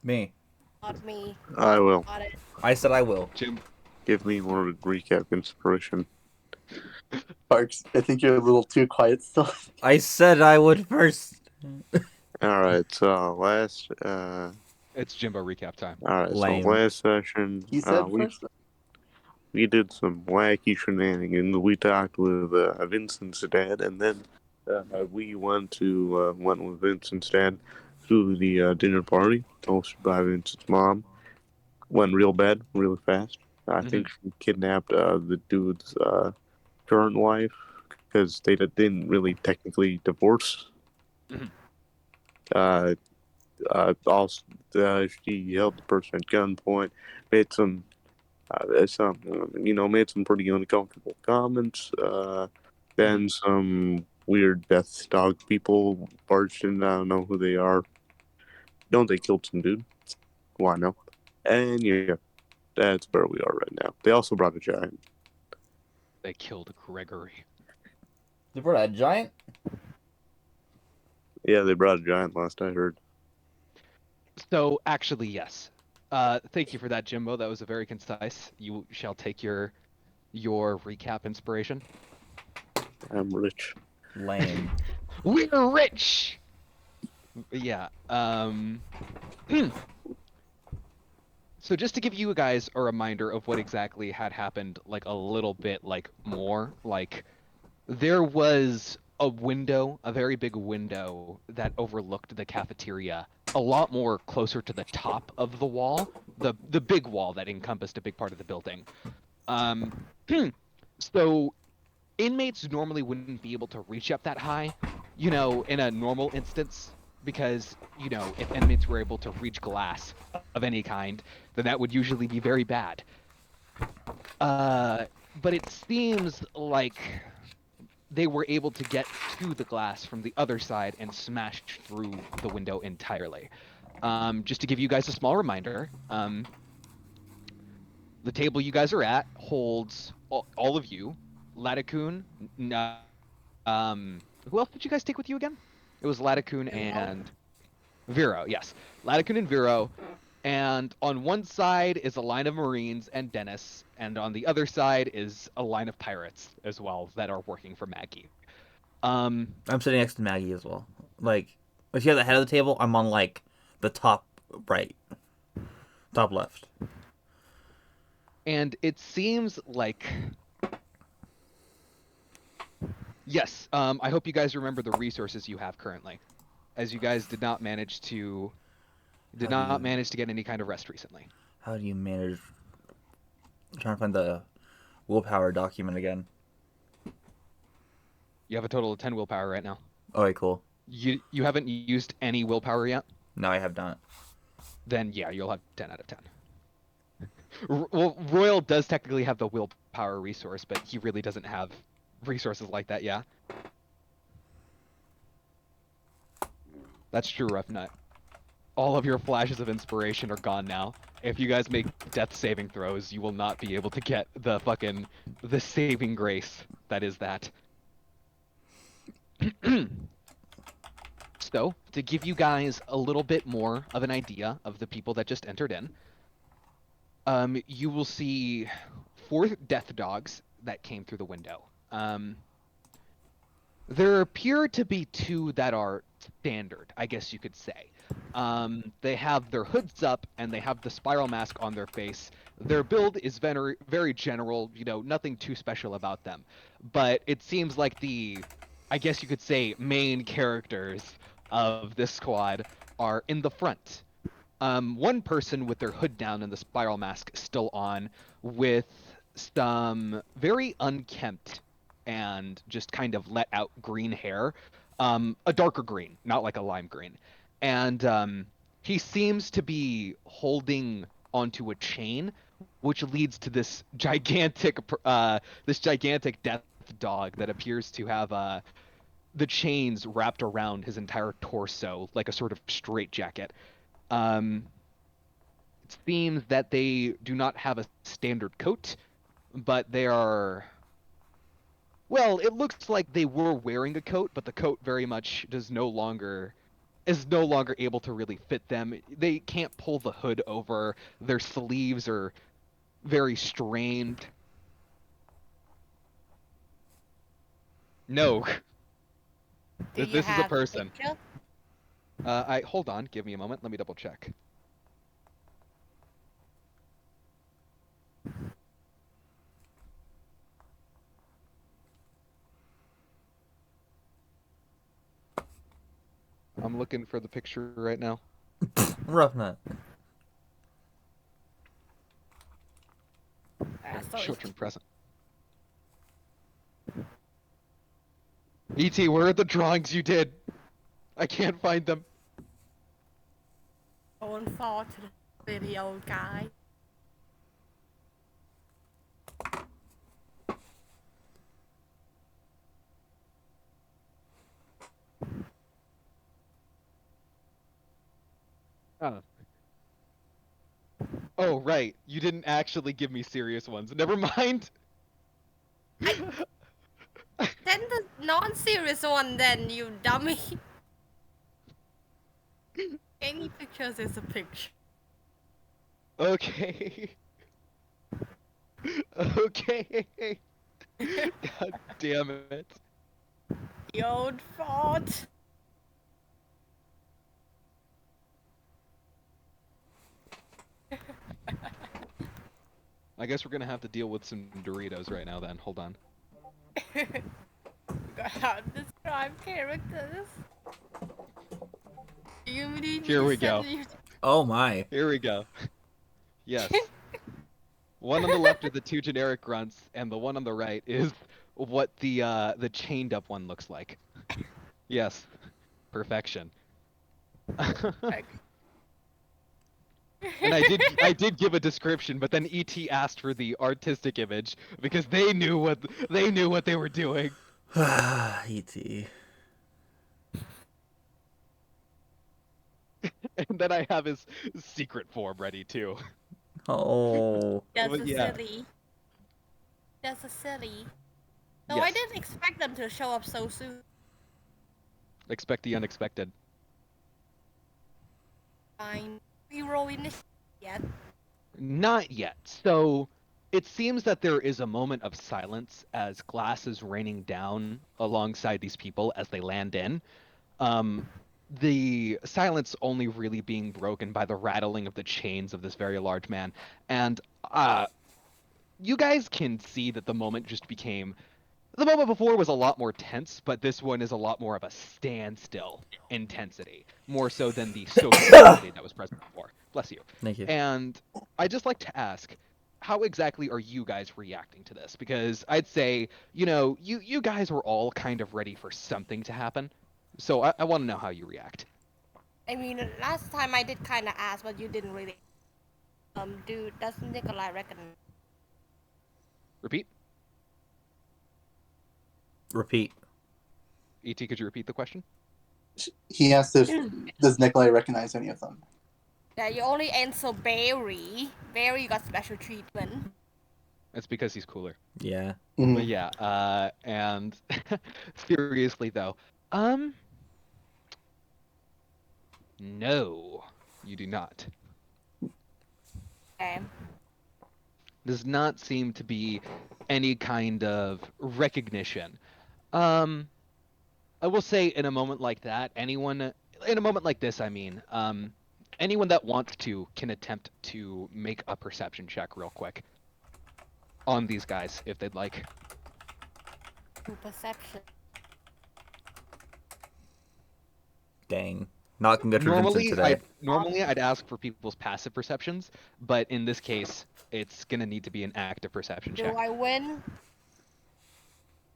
Me. Not me. I will. Got it. I said I will. Jim. Give me more recap inspiration. Parks, I think you're a little too quiet still. I said I would first. Alright, so It's Jimbo recap time. Lame. last session, He said we first. did some wacky shenanigans. We talked with Vincent's dad, and then we went with Vincent's dad to the dinner party hosted by Vincent's mom. Went real bad, really fast. I think she kidnapped the dude's current wife because they didn't really technically divorce. Mhm. Uh, also, she held the person at gunpoint, made made some pretty uncomfortable comments. Then some weird death dog people barged in. I don't know who they are. Don't they killed some dude? Why no? And yeah, that's where we are right now. They also brought a giant. They killed Gregory. You brought a giant? Yeah, they brought a giant last I heard. So actually, yes. Thank you for that, Jimbo. That was a very concise. You shall take your recap inspiration. I'm rich. Lame. We're rich. Yeah. So just to give you guys a reminder of what exactly had happened, like a little bit, like more, like there was a window, a very big window that overlooked the cafeteria, a lot more closer to the top of the wall, the big wall that encompassed a big part of the building. Um, so inmates normally wouldn't be able to reach up that high, in a normal instance, because, if inmates were able to reach glass of any kind, then that would usually be very bad. But it seems like they were able to get to the glass from the other side and smashed through the window entirely. Just to give you guys a small reminder, the table you guys are at holds all of you, Latikun, who else did you guys take with you again? It was Latikun and Vero, yes. Latikun and Vero, and on one side is a line of Marines and Dennis, and on the other side is a line of pirates as well that are working for Maggie. Um, I'm sitting next to Maggie as well. Like, if you're at the head of the table, I'm on, like, the top right. Top left. and it seems like yes. I hope you guys remember the resources you have currently, as you guys did not manage to get any kind of rest recently. How do you manage... I'm trying to find the willpower document again. You have a total of 10 willpower right now. Okay, cool. You haven't used any willpower yet? No, I have not. Then yeah, you'll have 10 out of 10. Well, Royal does technically have the willpower resource, but he really doesn't have resources like that, yeah? That's true, Rough Nut. All of your flashes of inspiration are gone now. If you guys make death saving throws, you will not be able to get the saving grace that is that. So, to give you guys a little bit more of an idea of the people that just entered in, you will see 4 death dogs that came through the window. There appear to be 2 that are standard, I guess you could say. They have their hoods up and they have the spiral mask on their face. Their build is very, very general, nothing too special about them. But it seems like I guess you could say, main characters of this squad are in the front. One person with their hood down and the spiral mask still on, with some very unkempt and just kind of let out green hair, a darker green, not like a lime green, and he seems to be holding onto a chain, which leads to this gigantic death dog that appears to have the chains wrapped around his entire torso like a sort of straitjacket. Um, it seems that they do not have a standard coat, but they are. Well, it looks like they were wearing a coat, but the coat very much does no longer is no longer able to really fit them. They can't pull the hood over. Their sleeves are very strained. No, Do you this is a have the person. picture? I hold on. Give me a moment. Let me double check. I'm looking for the picture right now. Rough nut. So Children present. E.T., where are the drawings you did? I can't find them. going far to the very old guy. Oh. Oh, right. You didn't actually give me serious ones. Never mind. Then the non-serious one, then you dummy. Any pictures is a picture. Okay. Okay. God damn it. The old fort. I guess we're gonna have to deal with some Doritos right now then. Hold on. God, describe characters. You need me Here to we send go. you. Oh my. Here we go. Yes. One on the left are the two generic grunts, and the one on the right is what the chained up one looks like. Yes. Perfection. And I did give a description, but then ET asked for the artistic image because they knew what they were doing. E.T. And then I have his secret form ready too. Oh. That's But a yeah. silly. That's a silly. No, I Yes. didn't expect them to show up so soon. Expect the unexpected. Fine. We roll initiative yet. Not yet. So it seems that there is a moment of silence as glass is raining down alongside these people as they land in. The silence only really being broken by the rattling of the chains of this very large man. And you guys can see that the moment just became. The moment before was a lot more tense, but this one is a lot more of a standstill intensity, more so than the sociability that was present before. Bless you. Thank you. And I'd just like to ask, how exactly are you guys reacting to this? Because I'd say, you guys were all kind of ready for something to happen. So I want to know how you react. I mean, last time I did kind of ask, but you didn't really. Does Nikolai recognize? Repeat. Repeat. ET, could you repeat the question? He asked if does Nikolai recognize any of them. Yeah, you only answer Barry. Barry got special treatment. It's because he's cooler. Yeah. Mhm. But yeah, and seriously though, no, you do not. Okay. Does not seem to be any kind of recognition. I will say in a moment like that, in a moment like this, I mean, anyone that wants to can attempt to make a perception check real quick on these guys if they'd like. To perception. Dang. Not good for Vincent today. Normally I'd ask for people's passive perceptions, but in this case, it's gonna need to be an active perception Do check. I win?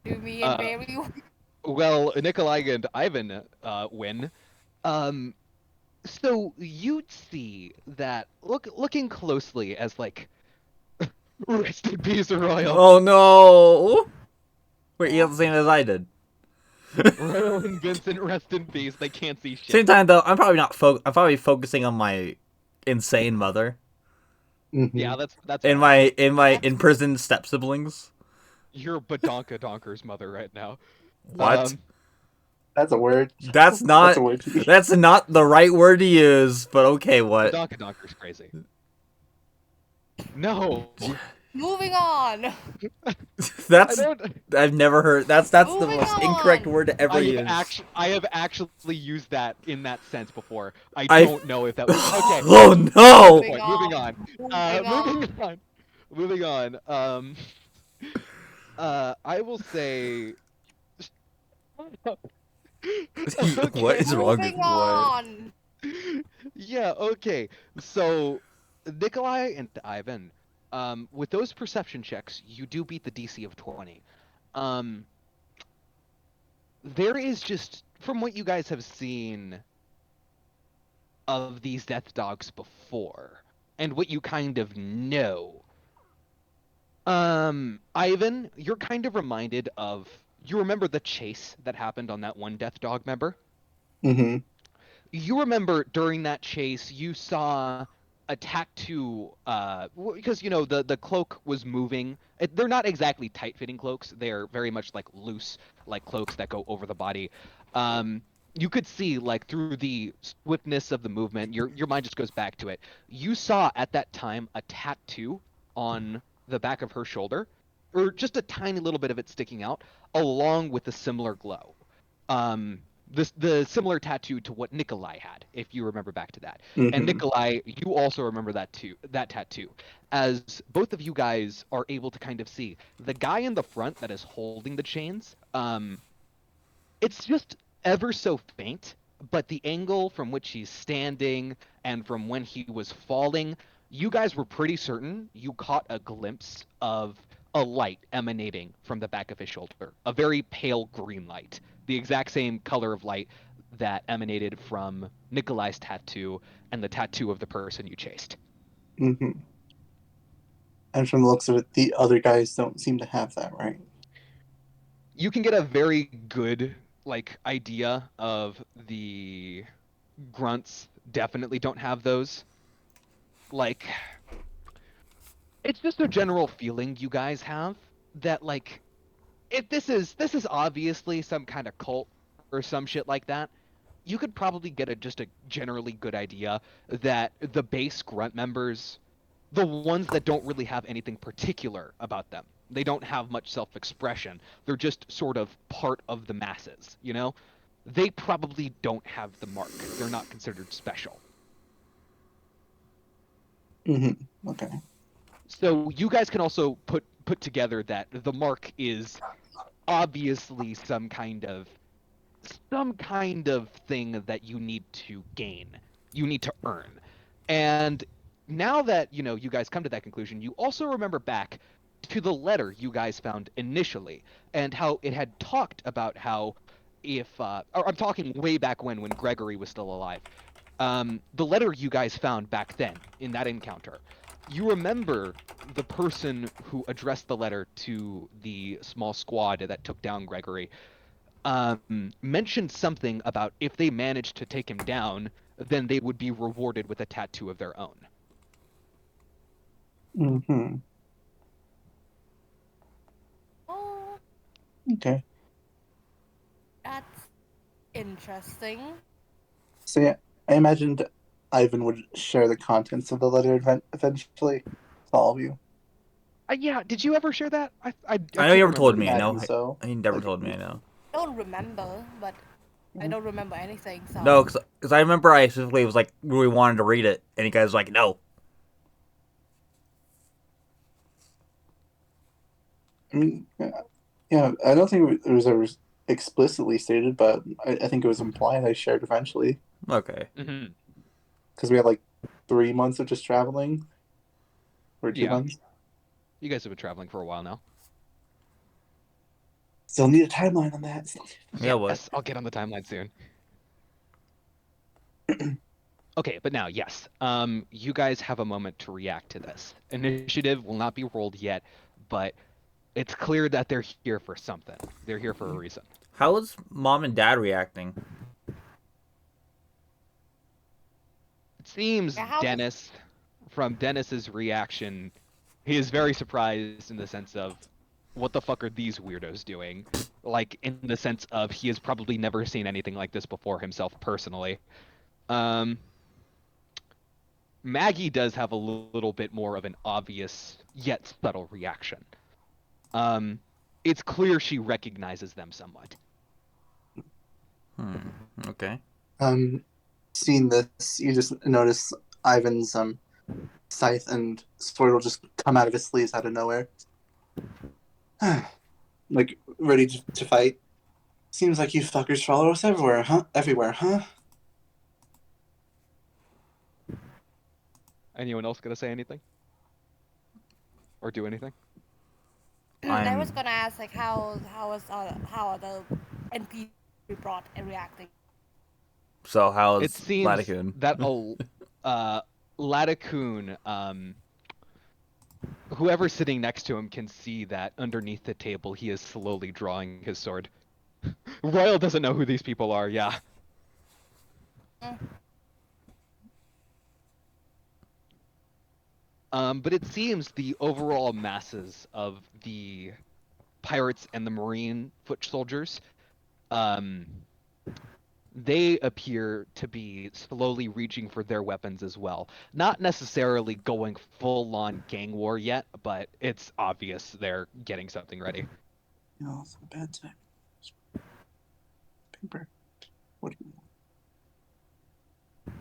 Do me and Barry win? Well, Nikolai and Ivan win. So you'd see that looking closely as like rest in peace, Royal. Oh no! Wait, you have the same as I did. Royal and Vincent, rest in peace. They can't see shit. Same time though, I'm probably not. I'm probably focusing on my insane mother Mhm. Yeah, that's and right. my imprisoned step siblings. You're Badonka Donker's mother right now. What? That's a word. That's That's not a word to me. that's not the right word to use, but okay, what? Donker's crazy. No. Moving on. That's I don't. I've never heard. That's the Moving most incorrect on. word to ever use. I have actually used that in that sense before. I I don't know if that was okay. Oh no! Point. Moving on. Moving on. Moving on. Moving on. I will say. What Okay. is wrong with Moving you, boy? on. Yeah. Okay. So Nikolai and Ivan, with those perception checks, you do beat the DC of 20. Um, there is just from what you guys have seen of these death dogs before and what you kind of know. Ivan, you're kind of reminded of you remember the chase that happened on that one death dog member? Mm-hmm. You remember during that chase you saw a tattoo because you know the cloak was moving. They're not exactly tight-fitting cloaks. They're very much like loose like cloaks that go over the body. Um you could see like through the swiftness of the movement, your mind just goes back to it. You saw at that time a tattoo on the back of her shoulder, or just a tiny little bit of it sticking out, along with a similar glow. Um, the similar tattoo to what Nikolai had, if you remember back to that. And Mm-hmm. Nikolai, you also remember that tattoo. As both of you guys are able to kind of see, the guy in the front that is holding the chains, it's just ever so faint, but the angle from which he's standing and from when he was falling, you guys were pretty certain you caught a glimpse of a light emanating from the back of his shoulder, a very pale green light, the exact same color of light that emanated from Nikolai's tattoo and the tattoo of the person you chased. Mm-hmm. And from the looks of it, the other guys don't seem to have that, right? You can get a very good like idea of the grunts definitely don't have those. Like it's just a general feeling you guys have that like if this is obviously some kind of cult or some shit like that. You could probably get just a generally good idea that the base grunt members, the ones that don't really have anything particular about them, they don't have much self-expression. They're just sort of part of the masses, you know? They probably don't have the mark. They're not considered special. Mm-hmm. Okay. So you guys can also put together that the mark is obviously some kind of thing that you need to gain, you need to earn. And now that you guys come to that conclusion, you also remember back to the letter you guys found initially and how it had talked about how if or I'm talking way back when Gregory was still alive. The letter you guys found back then in that encounter, you remember the person who addressed the letter to the small squad that took down Gregory mentioned something about if they managed to take him down, then they would be rewarded with a tattoo of their own. Mm-hmm. Oh, Okay. that's interesting. So yeah, I imagined Ivan would share the contents of the letter eventually to all of you. Yeah, did you ever share that? I I know can't you never remember told if me. you I did. Imagine know. so. He never Like, told me. I know. I don't remember, but I don't remember anything. So No, because I remember I specifically was like really wanted to read it, and you guys were like no. I mean, yeah, I don't think it was ever explicitly stated, but I think it was implied I shared eventually Okay. Mm-hmm. because we had like 3 months of just traveling, or two Yeah, months. you guys have been traveling for a while now. Still need a timeline on that. Yeah. What? Yes, I'll get on the timeline soon. Okay, but now, yes, you guys have a moment to react to this. Initiative will not be rolled yet, but it's clear that they're here for something. They're here for a reason. How is mom and dad reacting? It seems yeah, how? from Dennis's reaction, he is very surprised in the sense of, what the fuck are these weirdos doing? like in the sense of he has probably never seen anything like this before himself personally. Um, Maggie does have a little bit more of an obvious yet subtle reaction. It's clear she recognizes them somewhat. Okay. Seeing this, you just notice Ivan's scythe and sword will just come out of his sleeves out of nowhere. Like, ready to fight. Seems like you fuckers follow us everywhere, huh? Everywhere, huh? Anyone else gonna say anything? Or do anything? I was gonna ask like how are the NPC we brought and reacting. So how's It seems Latikun? that Latikun, whoever's sitting next to him can see that underneath the table he is slowly drawing his sword. Royal doesn't know who these people are, yeah. But it seems the overall masses of the pirates and the marine foot soldiers, they appear to be slowly reaching for their weapons as well. Not necessarily going full-on gang war yet, but it's obvious they're getting something ready. No, it's a bad time. Paper. What do you want?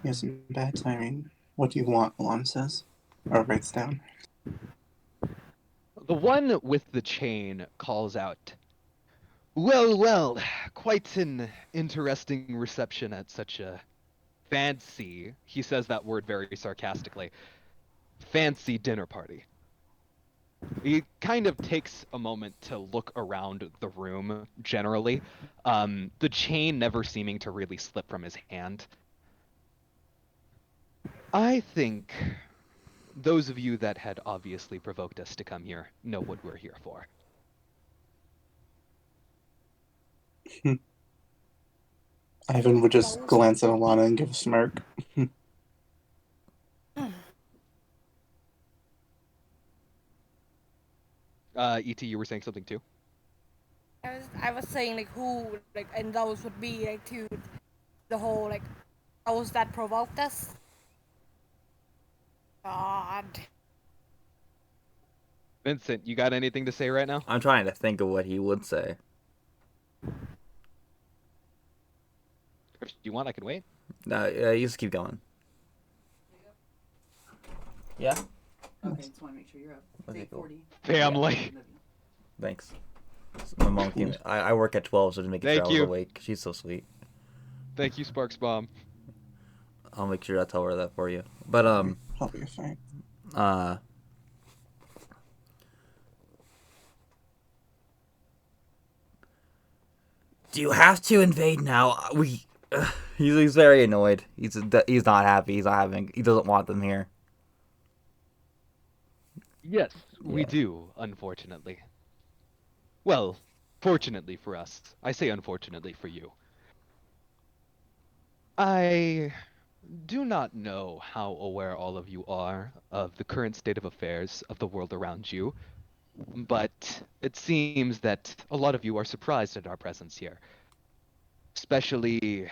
Yes, bad timing. What do you want? Alon says, or writes down. The one with the chain calls out, "Well, well, quite an interesting reception at such a fancy," he says that word very sarcastically, "fancy dinner party." He kind of takes a moment to look around the room generally, the chain never seeming to really slip from his hand. I think those of you that had obviously provoked us to come here know what we're here for. Ivan would just glance at Alana and give a smirk. E.T., you were saying something too? I was saying like who like and those would be like to the whole like those that provoked us. God. Vincent, you got anything to say right now? I'm trying to think of what he would say. If you want, I can wait. No, you just keep going. Yeah. Okay, just want to make sure you're up. Okay, It's cool. 8:40. Family. Thanks. So my mom came. I work at 12, so to make sure I Thank was you. awake. She's so sweet. Thank you, Sparks Bomb. I'll make sure I tell her that for you. But I'll be fine. Do you have to invade now? He's very annoyed. He's not happy. He doesn't want them here. Yes, we Yeah. do, unfortunately. Well, fortunately for us. I say unfortunately for you. I do not know how aware all of you are of the current state of affairs of the world around you, but it seems that a lot of you are surprised at our presence here. Especially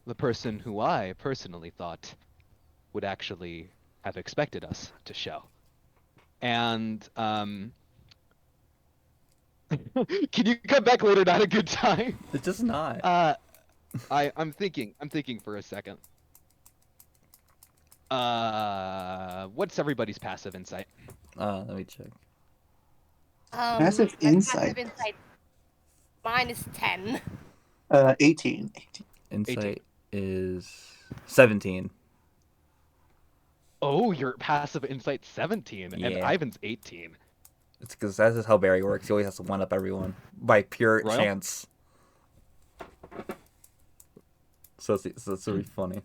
the person who I personally thought would actually have expected us to show. And, can you come back later? Not a good time. It's just not. I'm thinking for a second. What's everybody's passive insight? Let me check. Passive My insight. Passive insight. Mine is 10. 18. Insight is 17. Oh, your passive insight 17, and Yeah. Ivan's 18. It's because that's just how Barry works. He always has to one up everyone by pure Royal? chance. So it's really funny.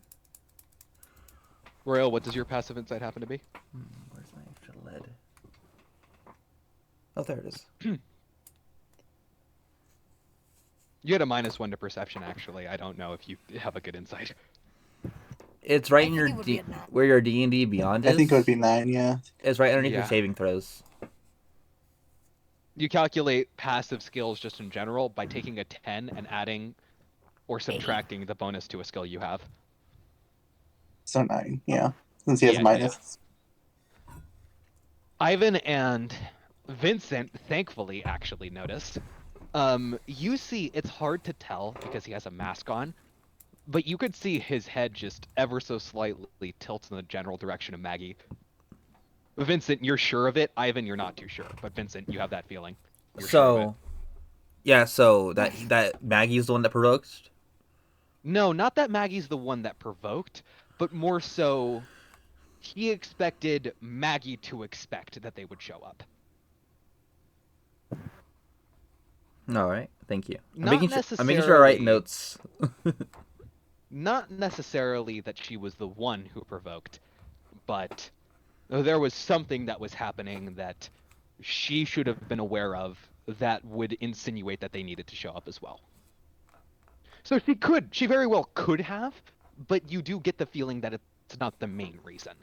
Royal, what does your passive insight happen to be? Where's my extra lead? Oh, there it is. You had a -1 to perception, actually. I don't know if you have a good insight. It's right I in think your it would be a 9. where your D&D Beyond is. I think it would be 9, yeah. It's right underneath Yeah. your saving throws. You calculate passive skills just in general by taking a 10 and adding or subtracting the bonus to a skill you have. So 9, yeah. Since he has Yeah, yeah, yeah. minus. Ivan and Vincent, thankfully, actually noticed. You see, it's hard to tell because he has a mask on, but you could see his head just ever so slightly tilt in the general direction of Maggie. Vincent, you're sure of it. Ivan, you're not too sure, but Vincent, you have that feeling. You're sure of it. So, yeah, so that Maggie's the one that provoked. No, not that Maggie's the one that provoked, but more so he expected Maggie to expect that they would show up. All right, thank you. Not I'm making sure I write necessarily notes. not necessarily that she was the one who provoked, but there was something that was happening that she should have been aware of that would insinuate that they needed to show up as well. So she very well could have, but you do get the feeling that it's not the main reason.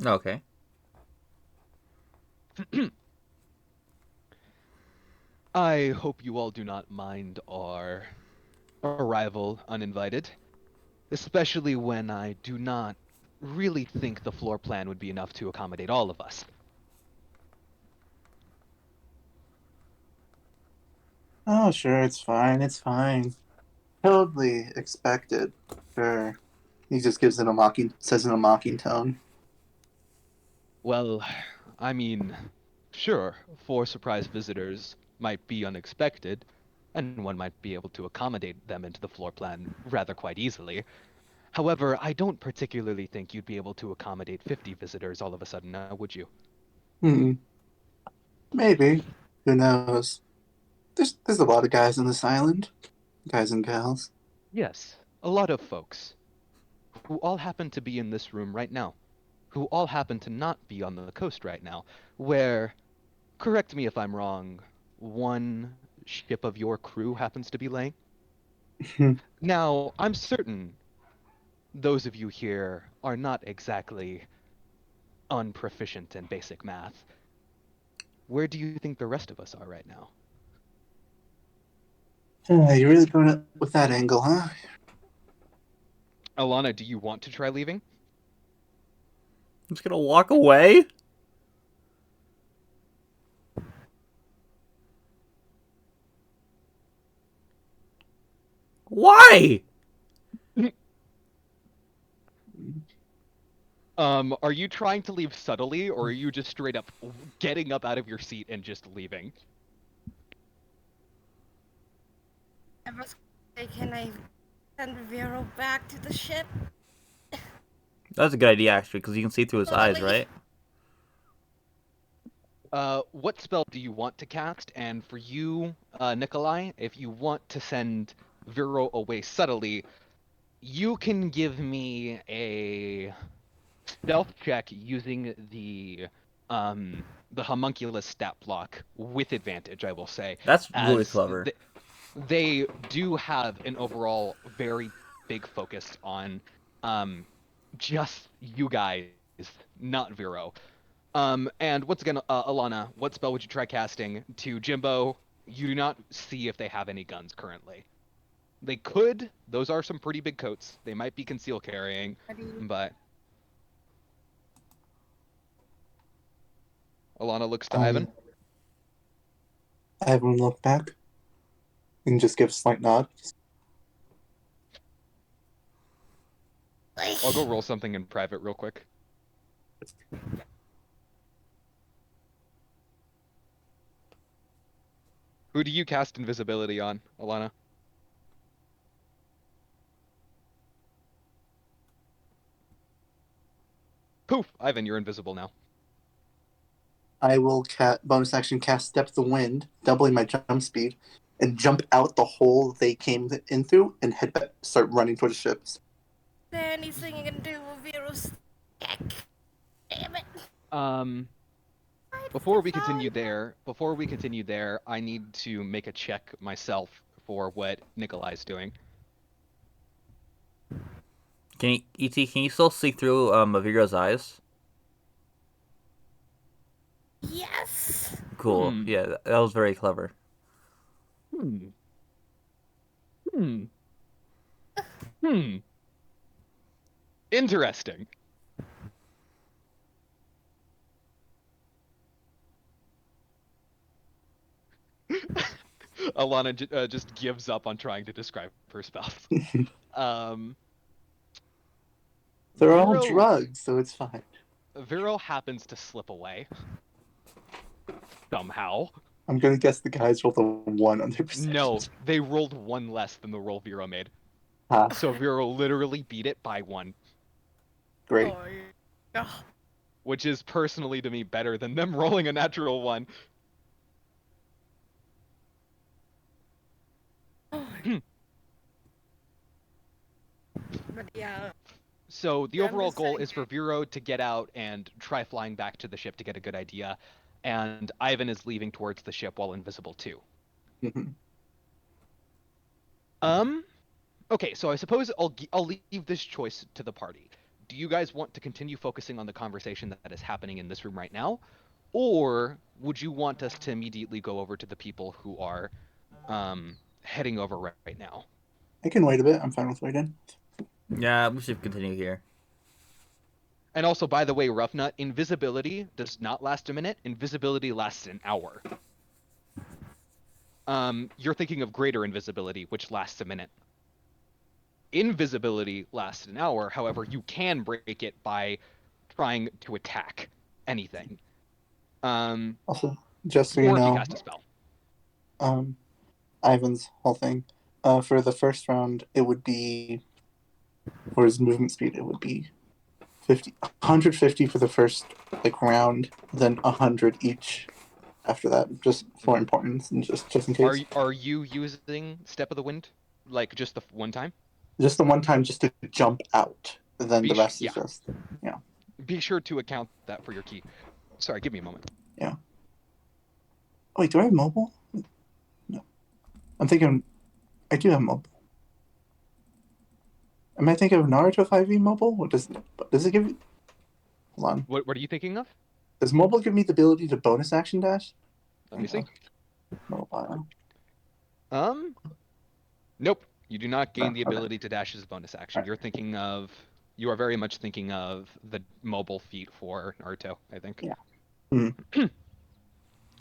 Okay. I hope you all do not mind our arrival uninvited, especially when I do not really think the floor plan would be enough to accommodate all of us. Oh, sure, it's fine. It's fine. Totally expected. Sure. He just says in a mocking tone. Well, I mean, sure, 4 surprise visitors might be unexpected, and one might be able to accommodate them into the floor plan rather quite easily. However, I don't particularly think you'd be able to accommodate 50 visitors all of a sudden, now would you? Hmm. Maybe. Who knows? There's a lot of guys on this island. Guys and gals. Yes, a lot of folks, who all happen to be in this room right now, who all happen to not be on the coast right now, where, correct me if I'm wrong, one ship of your crew happens to be laying? Now, I'm certain those of you here are not exactly unproficient in basic math. Where do you think the rest of us are right now? You're really going up with that angle, huh? Alana, do you want to try leaving? I'm just gonna walk away. Why? Are you trying to leave subtly, or are you just straight up getting up out of your seat and just leaving? I was like, can I send Vero back to the ship? That's a good idea actually, because you can see through his eyes, Totally. right? What spell do you want to cast? And for you, Nikolai, if you want to send Vero away subtly, you can give me a stealth check using the homunculus stat block with advantage, I will say, That's really as clever. they do have an overall very big focus on just you guys, not Vero. And once again, Alana, what spell would you try casting to Jimbo? You do not see if they have any guns currently. They could. Those are some pretty big coats. They might be conceal carrying, but Alana looks to Ivan. Everyone look back and just give a slight nod. I'll go roll something in private real quick. Who do you cast invisibility on, Alana? Poof! Ivan, you're invisible now. I will bonus action cast Step the Wind, doubling my jump speed, and jump out the hole they came in through and start running towards the ships. Is there anything I can do with Vero's heck? Damn it. Before we continue there, I need to make a check myself for what Nikolai's doing. Can you, ET? Can you still see through Aviro's eyes? cool. Yeah, that was very clever. Hmm. Hmm. Hmm. Interesting. Alana just gives up on trying to describe her spells. Um, They're all Vero drugs, so it's fine. Vero happens to slip away somehow. I'm gonna guess the guys rolled a 1 on their perception. No, they rolled one less than the roll Vero made. Ah, So Vero literally beat it by 1, great. Oh, yeah. which is personally to me better than them rolling a natural 1. But yeah, So the I'm overall just goal saying. is for Vero to get out and try flying back to the ship to get a good idea, and Ivan is leaving towards the ship while invisible too. Mhm. Okay, so I suppose I'll leave this choice to the party. Do you guys want to continue focusing on the conversation that is happening in this room right now, or would you want us to immediately go over to the people who are heading over right now? I can wait a bit. I'm fine with waiting. Yeah, we should continue here. And also, by the way, Roughnut, invisibility does not last a minute. Invisibility lasts an hour. You're thinking of greater invisibility, which lasts a minute. Invisibility lasts an hour. However, you can break it by trying to attack anything. Also, just so you Or if you know, cast a spell. Ivan's whole thing. For the first round, it would be for his movement speed. It would be 150 for the first round, then 100 each after that, just for importance and just in case. Are you using Step of the Wind, like just the one time? Just the one time, just to jump out. Then the rest is Yeah. just Be sure to account that for your key. Sorry, give me a moment. yeah. Oh, wait, do I have mobile? No, I'm thinking I do have mobile. Am I thinking of Naruto 5e mobile? What does it give you? Hold on. What are you thinking of? Does mobile give me the ability to bonus action dash? Let me see. Mobile. Nope. You do not gain No, the okay. ability to dash as a bonus action. Alright. You are very much thinking of the mobile feat for Naruto, I think. Yeah. Yeah,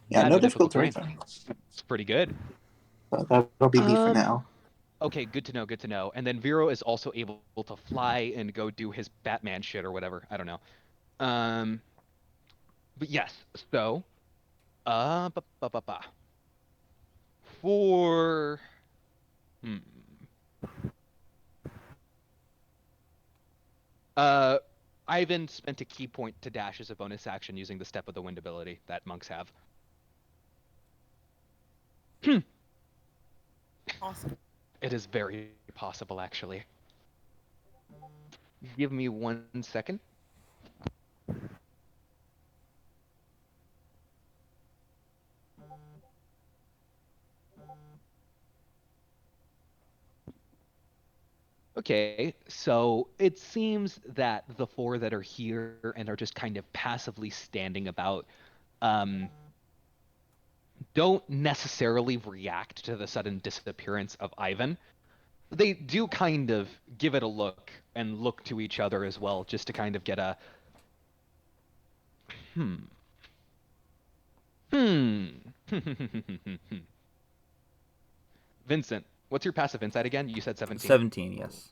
Yeah, no no difficult difficult terrain. terrain. It's pretty good. So that'll be me for now. Okay, good to know, good to know. And then Vero is also able to fly and go do his Batman shit or whatever. I don't know. But yes, so ba, ba, ba, ba. For hmm. Uh Ivan spent a key point to dash as a bonus action using the Step of the Wind ability that monks have. Awesome. It is very possible, actually. Give me 1 second. Okay, so it seems that the four that are here and are just kind of passively standing about don't necessarily react to the sudden disappearance of Ivan. They do kind of give it a look and look to each other as well, just to kind of get a hmm. Vincent, what's your passive insight again? You said 17. 17, yes.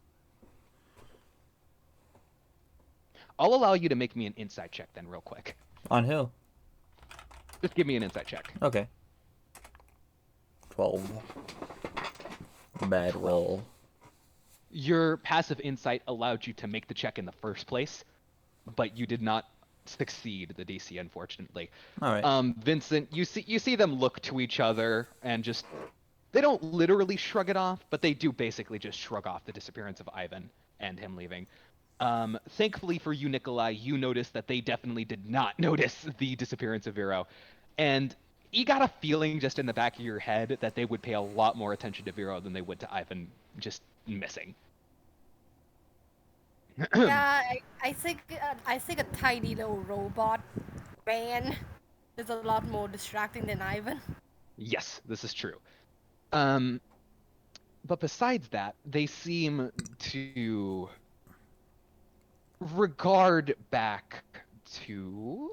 I'll allow you to make me an insight check then, real quick. On who? Just give me an insight check. Okay. 12. Bad roll. Your passive insight allowed you to make the check in the first place, but you did not succeed the DC, unfortunately. All right. Vincent, you see them look to each other and just they don't literally shrug it off, but they do basically just shrug off the disappearance of Ivan and him leaving. Thankfully for you, Nikolai, you noticed that they definitely did not notice the disappearance of Vero, and you got a feeling just in the back of your head that they would pay a lot more attention to Vero than they would to Ivan just missing. Yeah, I think a tiny little robot ran is a lot more distracting than Ivan. Yes, this is true. But besides that, they seem to regard back to.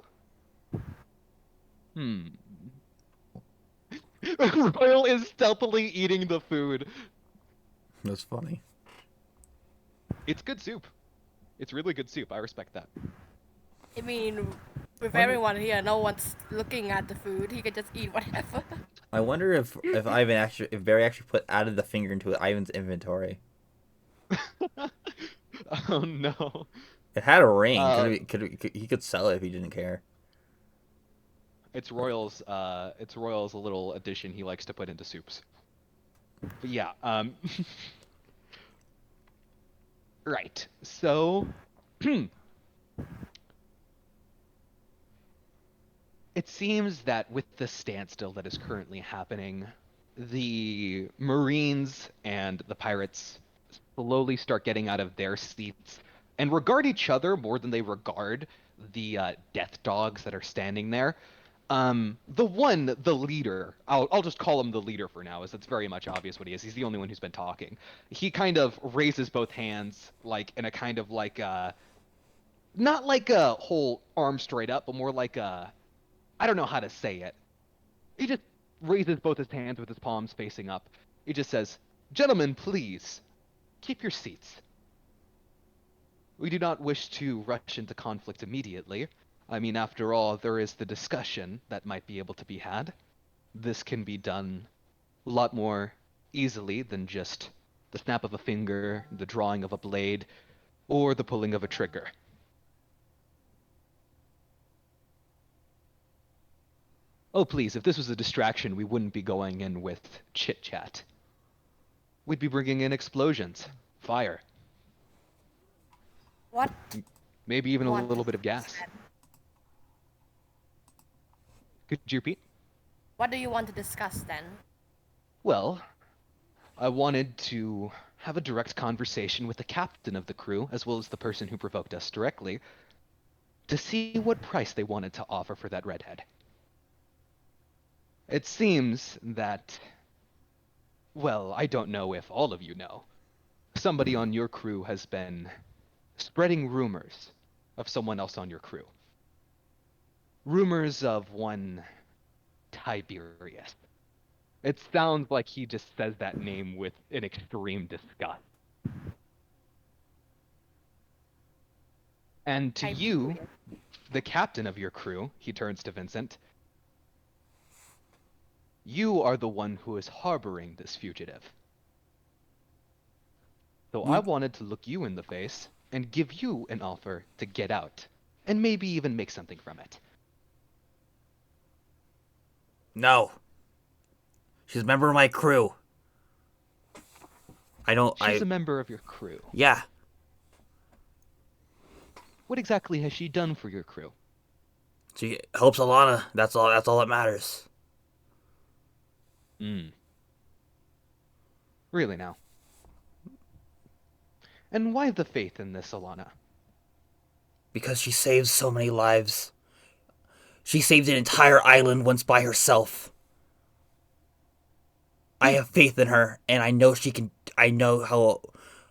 Royal is stealthily eating the food. That's funny. It's good soup. It's really good soup. I respect that. I mean, with Wonder- everyone here, no one's looking at the food. He could just eat whatever. I wonder if Barry actually added the finger into Ivan's inventory. Oh no. It had a ring. Uh, He could sell it if he didn't care. it's Royal's little addition he likes to put into soups. But yeah, right. So it seems that with the standstill that is currently happening, the Marines and the pirates slowly start getting out of their seats and regard each other more than they regard the death dogs that are standing there. The leader, I'll just call him the leader for now, as it's very much obvious what he is. He's the only one who's been talking. He kind of raises both hands, like in a kind of like not like a whole arm straight up, but more like a, I don't know how to say it. He just raises both his hands with his palms facing up. He just says, "Gentlemen, please keep your seats. We do not wish to rush into conflict immediately. I mean, after all, there is the discussion that might be able to be had. This can be done a lot more easily than just the snap of a finger, the drawing of a blade, or the pulling of a trigger." Oh, please, if this was a distraction, we wouldn't be going in with chit-chat. We'd be bringing in explosions, fire, What? maybe even a Want little bit of gas. then? Could you repeat? What do you want to discuss then? Well, I wanted to have a direct conversation with the captain of the crew, as well as the person who provoked us directly, to see what price they wanted to offer for that redhead. It seems that, well, I don't know if all of you know, somebody on your crew has been spreading rumors of someone else on your crew. Rumors of one Tiberius. It sounds like he just says that name with an extreme disgust. And to you, Tiberius. the captain of your crew, he turns to Vincent, you are the one who is harboring this fugitive. So I wanted to look you in the face and give you an offer to get out, and maybe even make something from it. No. She's a member of my crew. She's a member of your crew. Yeah. What exactly has she done for your crew? She helps Alana. That's all that matters. Really now? And why the faith in this, Alana? Because she saves so many lives. She saved an entire island once by herself. I have faith in her, and I know she can. I know how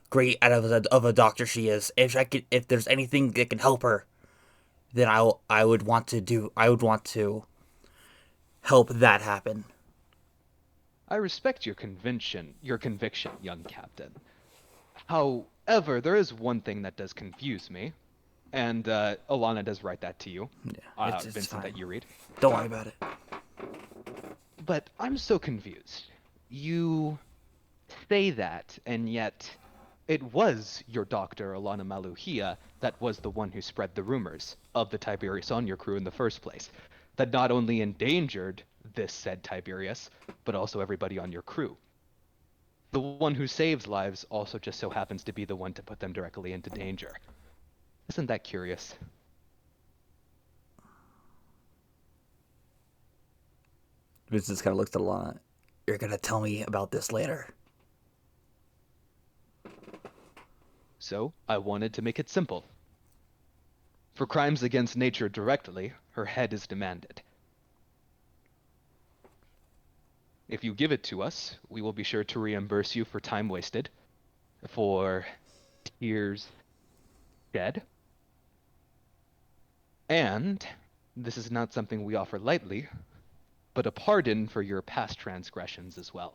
great of a doctor she is. If there's anything that can help her, then I would want to help that happen. I respect your conviction, young captain. However, there is one thing that does confuse me, and Alana does write that to you, Yeah, it's Vincent, fine. that you read. Don't worry about it. But I'm so confused. You say that, and yet it was your doctor, Alana Maluhia, that was the one who spread the rumors of the Tiberius on your crew in the first place, that not only endangered this said Tiberius, but also everybody on your crew. The one who saves lives also just so happens to be the one to put them directly into danger. Isn't that curious? Vincent kind of looks at Alana. You're gonna tell me about this later. So, I wanted to make it simple. For crimes against nature directly, her head is demanded. If you give it to us, we will be sure to reimburse you for time wasted, for tears shed, and this is not something we offer lightly, but a pardon for your past transgressions as well.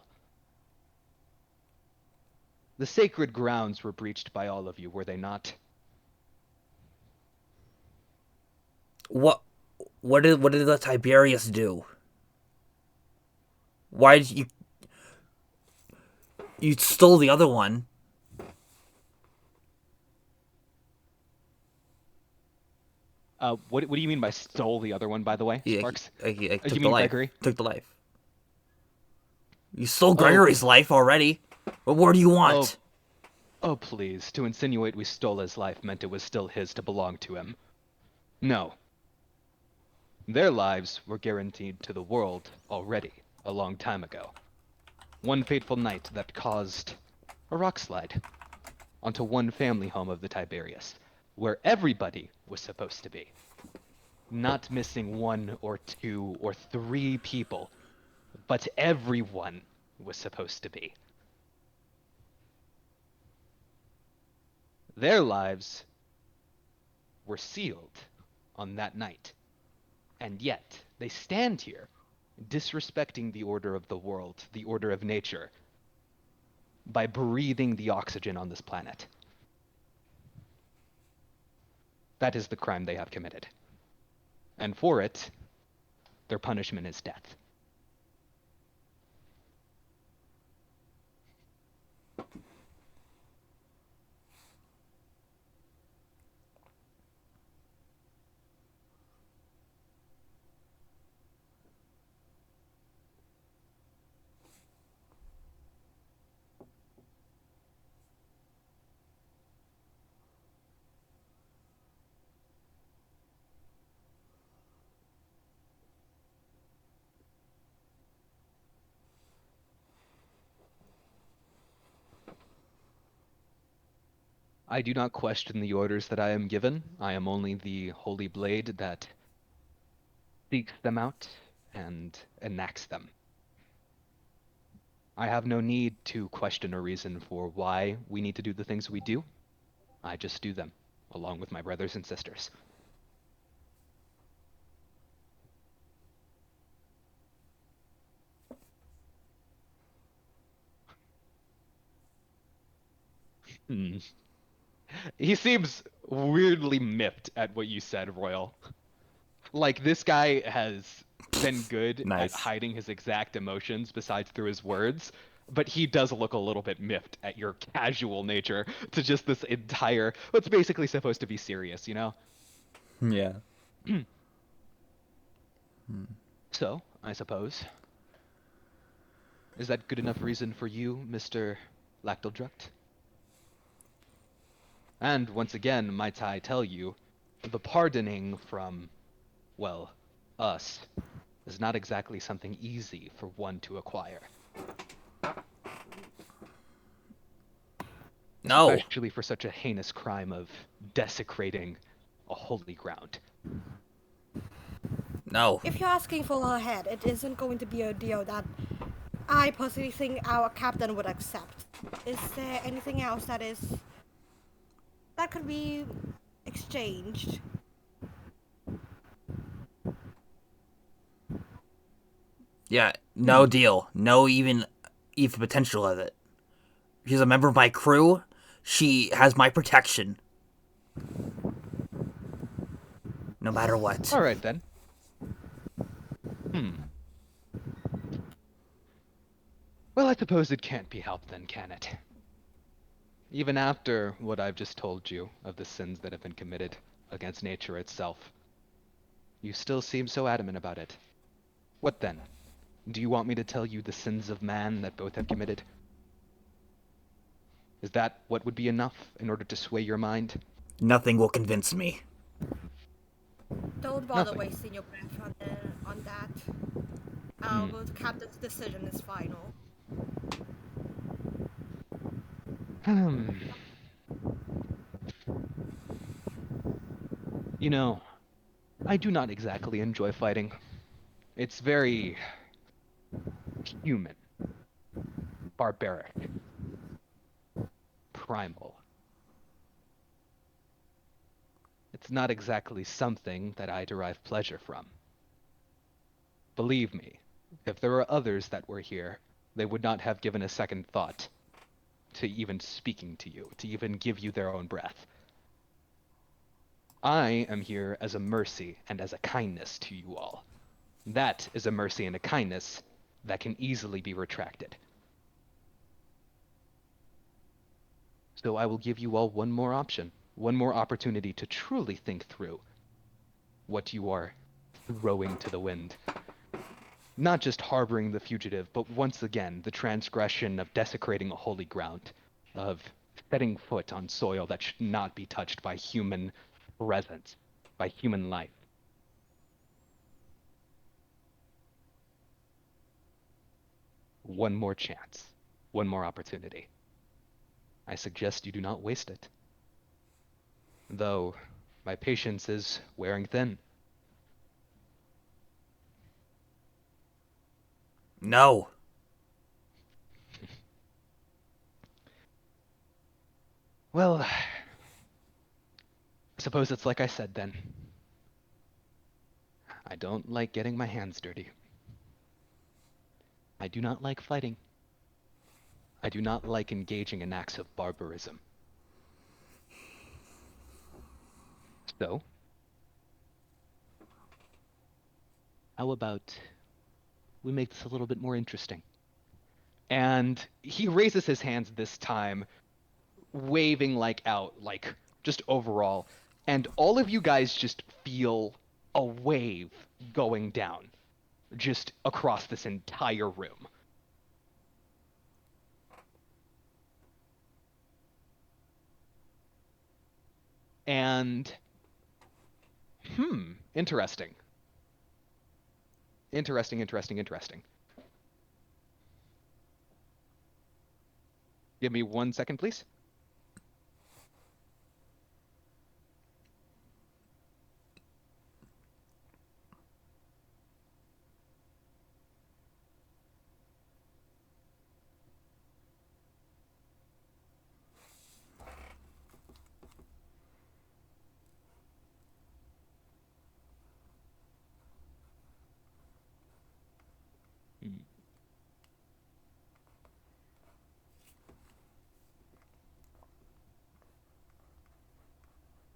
The sacred grounds were breached by all of you, were they not? What what did the Tiberius do? Why did you stole the other one? What do you mean by stole the other one, by the way, Yeah, Sparks? he You took the mean life. Gregory? Took the life. You stole Oh, Gregory's life already. What more do you oh, want? oh, please. To insinuate we stole his life meant it was still his to belong to him. No. Their lives were guaranteed to the world already, a long time ago. One fateful night that caused a rock slide onto one family home of the Tiberius, where everybody was supposed to be. Not missing one or two or three people, but everyone was supposed to be. Their lives were sealed on that night, and yet they stand here disrespecting the order of the world, the order of nature, by breathing the oxygen on this planet. That is the crime they have committed. And for it, their punishment is death. I do not question the orders that I am given. I am only the holy blade that seeks them out and enacts them. I have no need to question a reason for why we need to do the things we do. I just do them, along with my brothers and sisters. Hmm. He seems weirdly miffed at what you said, Royal. Like, this guy has been good at Nice. hiding his exact emotions besides through his words, but he does look a little bit miffed at your casual nature to just this entire, what's basically supposed to be serious, you know? Yeah. So, I suppose, is that good enough reason for you, Mr. Lactildruct? And once again, might I tell you, the pardoning from, well, us, is not exactly something easy for one to acquire. No. Especially for such a heinous crime of desecrating a holy ground. No. If you're asking for her head, it isn't going to be a deal that I personally think our captain would accept. Is there anything else that could be exchanged? Yeah. Hmm. No deal. No even potential of it. She's a member of my crew. She has my protection. No matter what. All right then. Hmm. Well, I suppose it can't be helped then, can it? Even after what I've just told you of the sins that have been committed against nature itself, you still seem so adamant about it. What then? Do you want me to tell you the sins of man that both have committed? Is that what would be enough in order to sway your mind? Nothing will convince me. Don't bother Nothing. wasting your breath on that. Hmm. Our captain's decision is final. Hmm. You know, I do not exactly enjoy fighting. It's very human, barbaric, primal. It's not exactly something that I derive pleasure from. Believe me, if there were others that were here, they would not have given a second thought to even speaking to you, to even give you their own breath. I am here as a mercy and as a kindness to you all. That is a mercy and a kindness that can easily be retracted. So I will give you all one more option, one more opportunity to truly think through what you are throwing to the wind. Not just harboring the fugitive, but once again, the transgression of desecrating a holy ground, of setting foot on soil that should not be touched by human presence, by human life. One more chance, one more opportunity. I suggest you do not waste it. Though, my patience is wearing thin. No. Well, I suppose it's like I said then. I don't like getting my hands dirty. I do not like fighting. I do not like engaging in acts of barbarism. So, how about we make this a little bit more interesting? And he raises his hands this time, waving like out, like just overall. And all of you guys just feel a wave going down just across this entire room. And, interesting. Interesting. Give me 1 second, please. Hmm.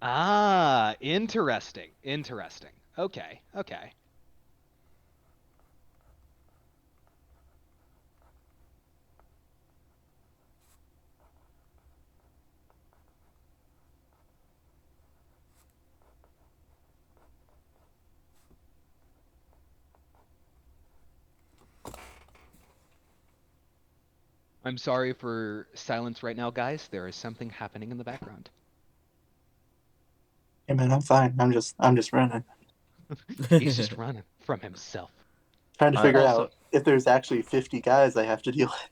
Ah, interesting. Okay. I'm sorry for silence right now, guys. There is something happening in the background. Hey man, I'm fine. I'm just running, He's just running from himself. trying to Uh, figure Also, out if there's actually 50 guys I have to deal with.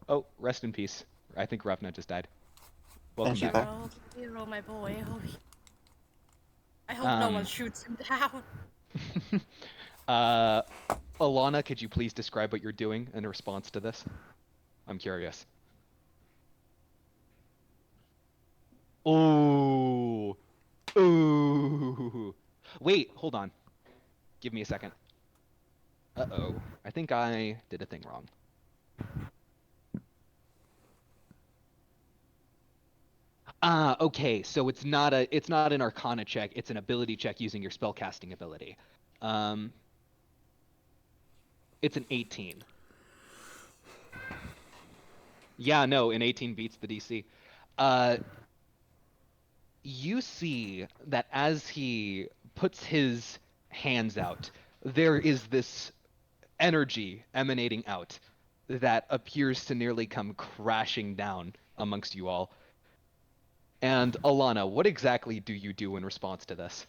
oh, rest in peace. I think Ravna just died. Welcome Thank you, back. back. Hero, hero, my boy. I hope no one Um, shoots him down. uh, Alana, could you please describe what you're doing in response to this? I'm curious. Ooh, ooh. Wait, hold on. Give me a second. Uh-oh. I think I did a thing wrong. Ah, okay. So it's not an Arcana check. It's an ability check using your spellcasting ability. Um, it's an 18. Yeah, no, an 18 beats the DC. Uh, you see that as he puts his hands out, there is this energy emanating out that appears to nearly come crashing down amongst you all. And Alana, what exactly do you do in response to this?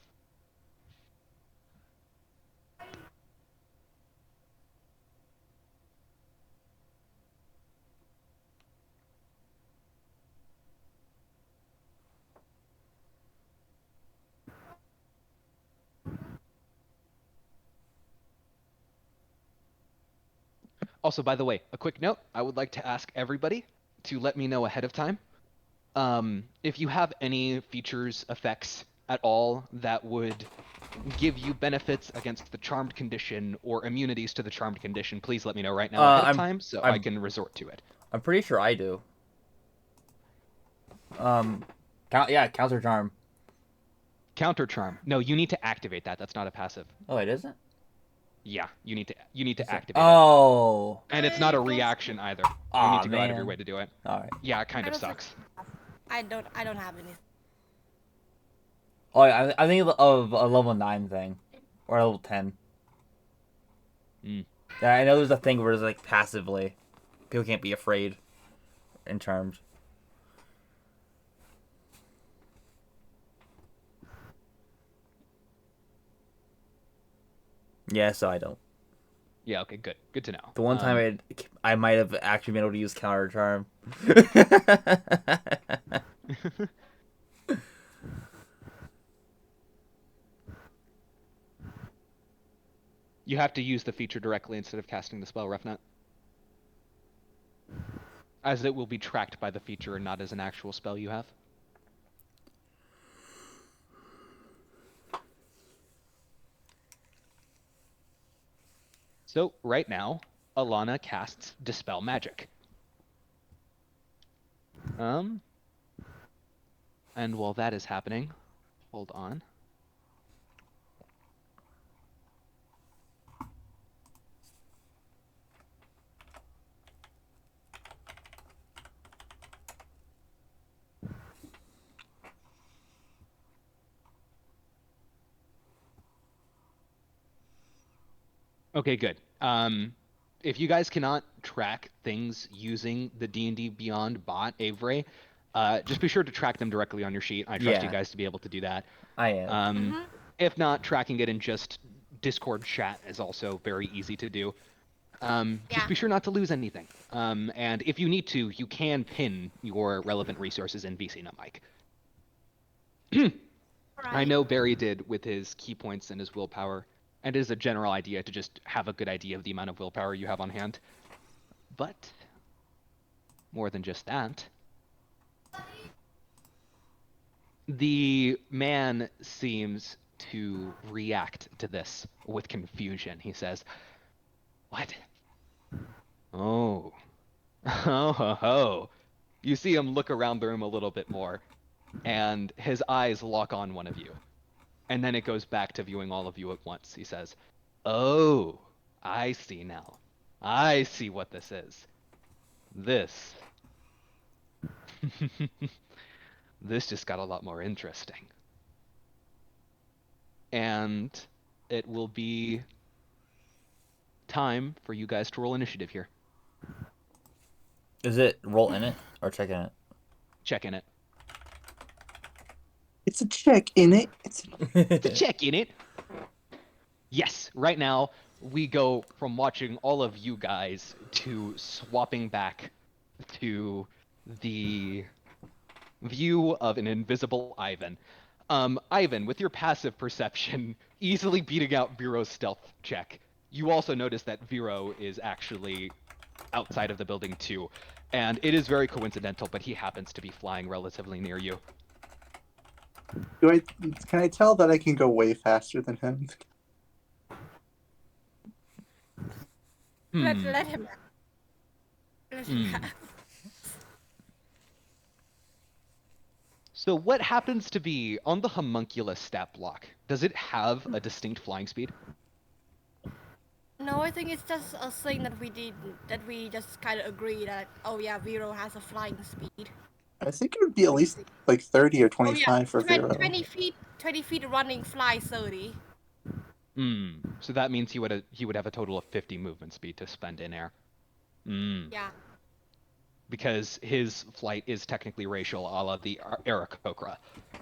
Also, by the way, a quick note: I would like to ask everybody to let me know ahead of time if you have any features, effects at all that would give you benefits against the charmed condition or immunities to the charmed condition. Please let me know right now ahead of I'm time so I I'm can resort to it. I'm pretty sure I do. Counter charm. Counter charm. No, you need to activate that. That's not a passive. Oh, it isn't. Yeah, you need to activate it. Oh, And it's not a reaction either. You need aw, to go out of your man. way to do it. All right. Yeah, it kind I of don't think sucks. I don't have any. Oh, yeah, I think of a level 9 thing, or a level 10. Mm. Yeah, I know there's a thing where it's like passively, people can't be afraid in charms. Yeah, so I don't. Yeah, okay, good. Good to know. The one time I might have actually been able to use counter charm. You have to use the feature directly instead of casting the spell, Refnut. As it will be tracked by the feature and not as an actual spell you have. So, right now, Alana casts Dispel Magic. And while that is happening, hold on. Okay, good. If you guys cannot track things using the D&D Beyond bot, Avery, just be sure to track them directly on your sheet. I trust you Yeah. guys to be able to do that. I am. If not, tracking it in just Discord chat is also very easy to do. Just Yeah. be sure not to lose anything. And if you need to, you can pin your relevant resources in VC Mike. I know Barry did with his key points and his willpower, and it is a general idea to just have a good idea of the amount of willpower you have on hand. But more than just that, the man seems to react to this with confusion. He says, "What? Oh, ho ho ho." You see him look around the room a little bit more, and his eyes lock on one of you. And then it goes back to viewing all of you at once. He says, "Oh, I see now. I see what this is. This. This just got a lot more interesting." And it will be time for you guys to roll initiative here. Is it roll in it or check in it? Check in it. It's a check in it. It's a check in it. Yes, right now we go from watching all of you guys to swapping back to the view of an invisible Ivan. Ivan, with your passive perception, easily beating out Vero's stealth check. You also notice that Vero is actually outside of the building too, and it is very coincidental, but he happens to be flying relatively near you. Can I tell that I can go way faster than him? Let him. Let him have. So what happens to be on the homunculus stat block? Does it have a distinct flying speed? No, I think it's just a thing that we did, that we just kind of agree that, oh yeah, Vero has a flying speed. I think it would be at least like 30 or Oh 25 yeah, for Vero. 20 feet, 20 feet running, fly 30. So that means he would have a total of 50 movement speed to spend in air. Yeah. Because his flight is technically racial, a la the Aarakocra.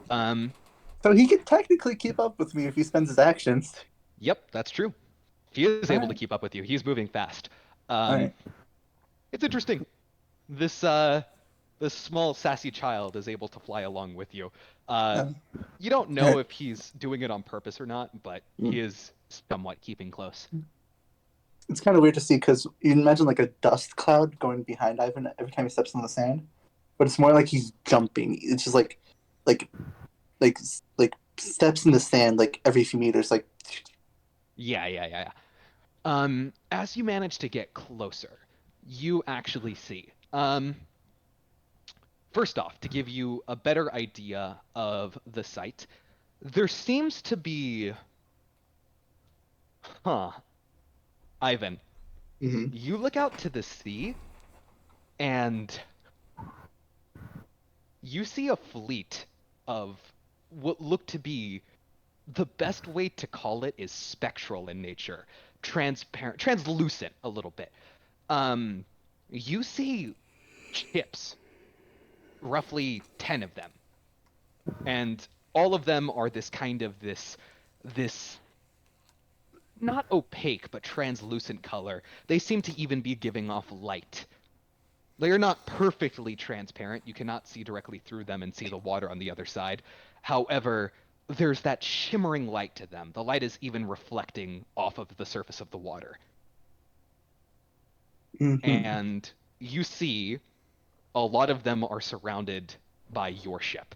So he could technically keep up with me if he spends his actions. Yep, that's true. He is able to Alright. keep up with you. He's moving fast. Alright. It's interesting. This small sassy child is able to fly along with you. You don't know if he's doing it on purpose or not, but he is somewhat keeping close. It's kind of weird to see because you imagine like a dust cloud going behind Ivan every time he steps on the sand, but it's more like he's jumping. It's just like like like steps in the sand like every few meters. Like Yeah. As you manage to get closer, you actually see. First off, to give you a better idea of the site, there seems to be, huh, Ivan, mhm. you look out to the sea and you see a fleet of what look to be, the best way to call it is spectral in nature, transparent, translucent a little bit. Um, you see ships, roughly 10 of them, and all of them are this kind of this not opaque but translucent color. They seem to even be giving off light. They are not perfectly transparent. You cannot see directly through them and see the water on the other side. However, there's that shimmering light to them. The light is even reflecting off of the surface of the water. Mhm. And you see a lot of them are surrounded by your ship.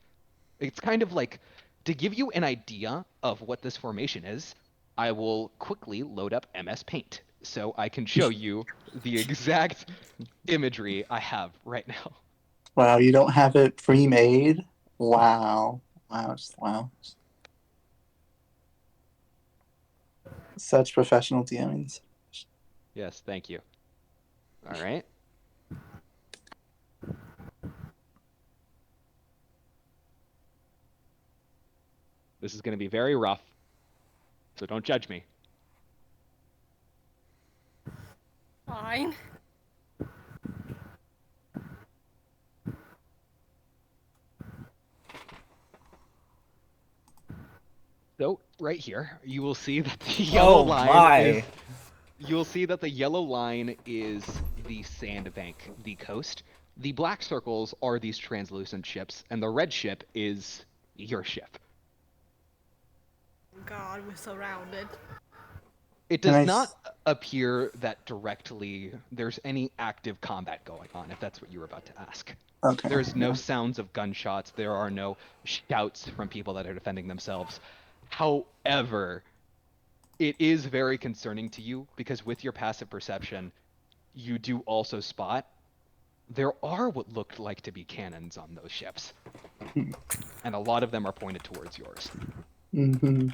It's kind of like, to give you an idea of what this formation is, I will quickly load up MS Paint so I can show you the exact imagery I have right now. Wow, you don't have it pre-made? Wow. Wow, just wow. Such professional DMing. Yes, thank you. All right. This is going to be very rough, so don't judge me. Fine. So, right here, you will see that the yellow Oh line is my. you'll see that the yellow line is the sandbank, the coast. The black circles are these translucent ships, and the red ship is your ship. God, we're surrounded. It Can does I? not appear that directly there's any active combat going on, if that's what you were about to ask. Okay. There's no Yeah. sounds of gunshots, there are no shouts from people that are defending themselves. However, it is very concerning to you because with your passive perception, you do also spot there are what looked like to be cannons on those ships, and a lot of them are pointed towards yours. Mm-hmm.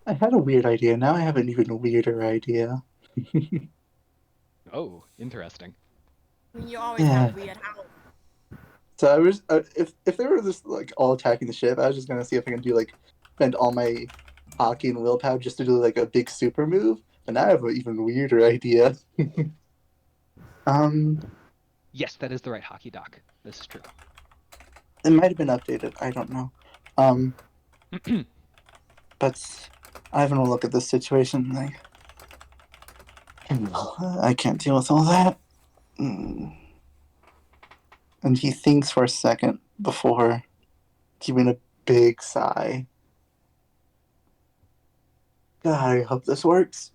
I had a weird idea. Now I have an even weirder idea. Oh, interesting. I mean, you always Yeah. have weird how. So I was, if they were just like all attacking the ship, I was just gonna see if I can do like spend all my hockey and willpower just to do like a big super move. But now I have an even weirder idea. um, Yes, that is the right hockey doc. This is true. it might have been updated. I don't know. Um, but Ivan will look at this situation like, I can't deal with all that. Mm. And he thinks for a second before giving a big sigh. God, I hope this works.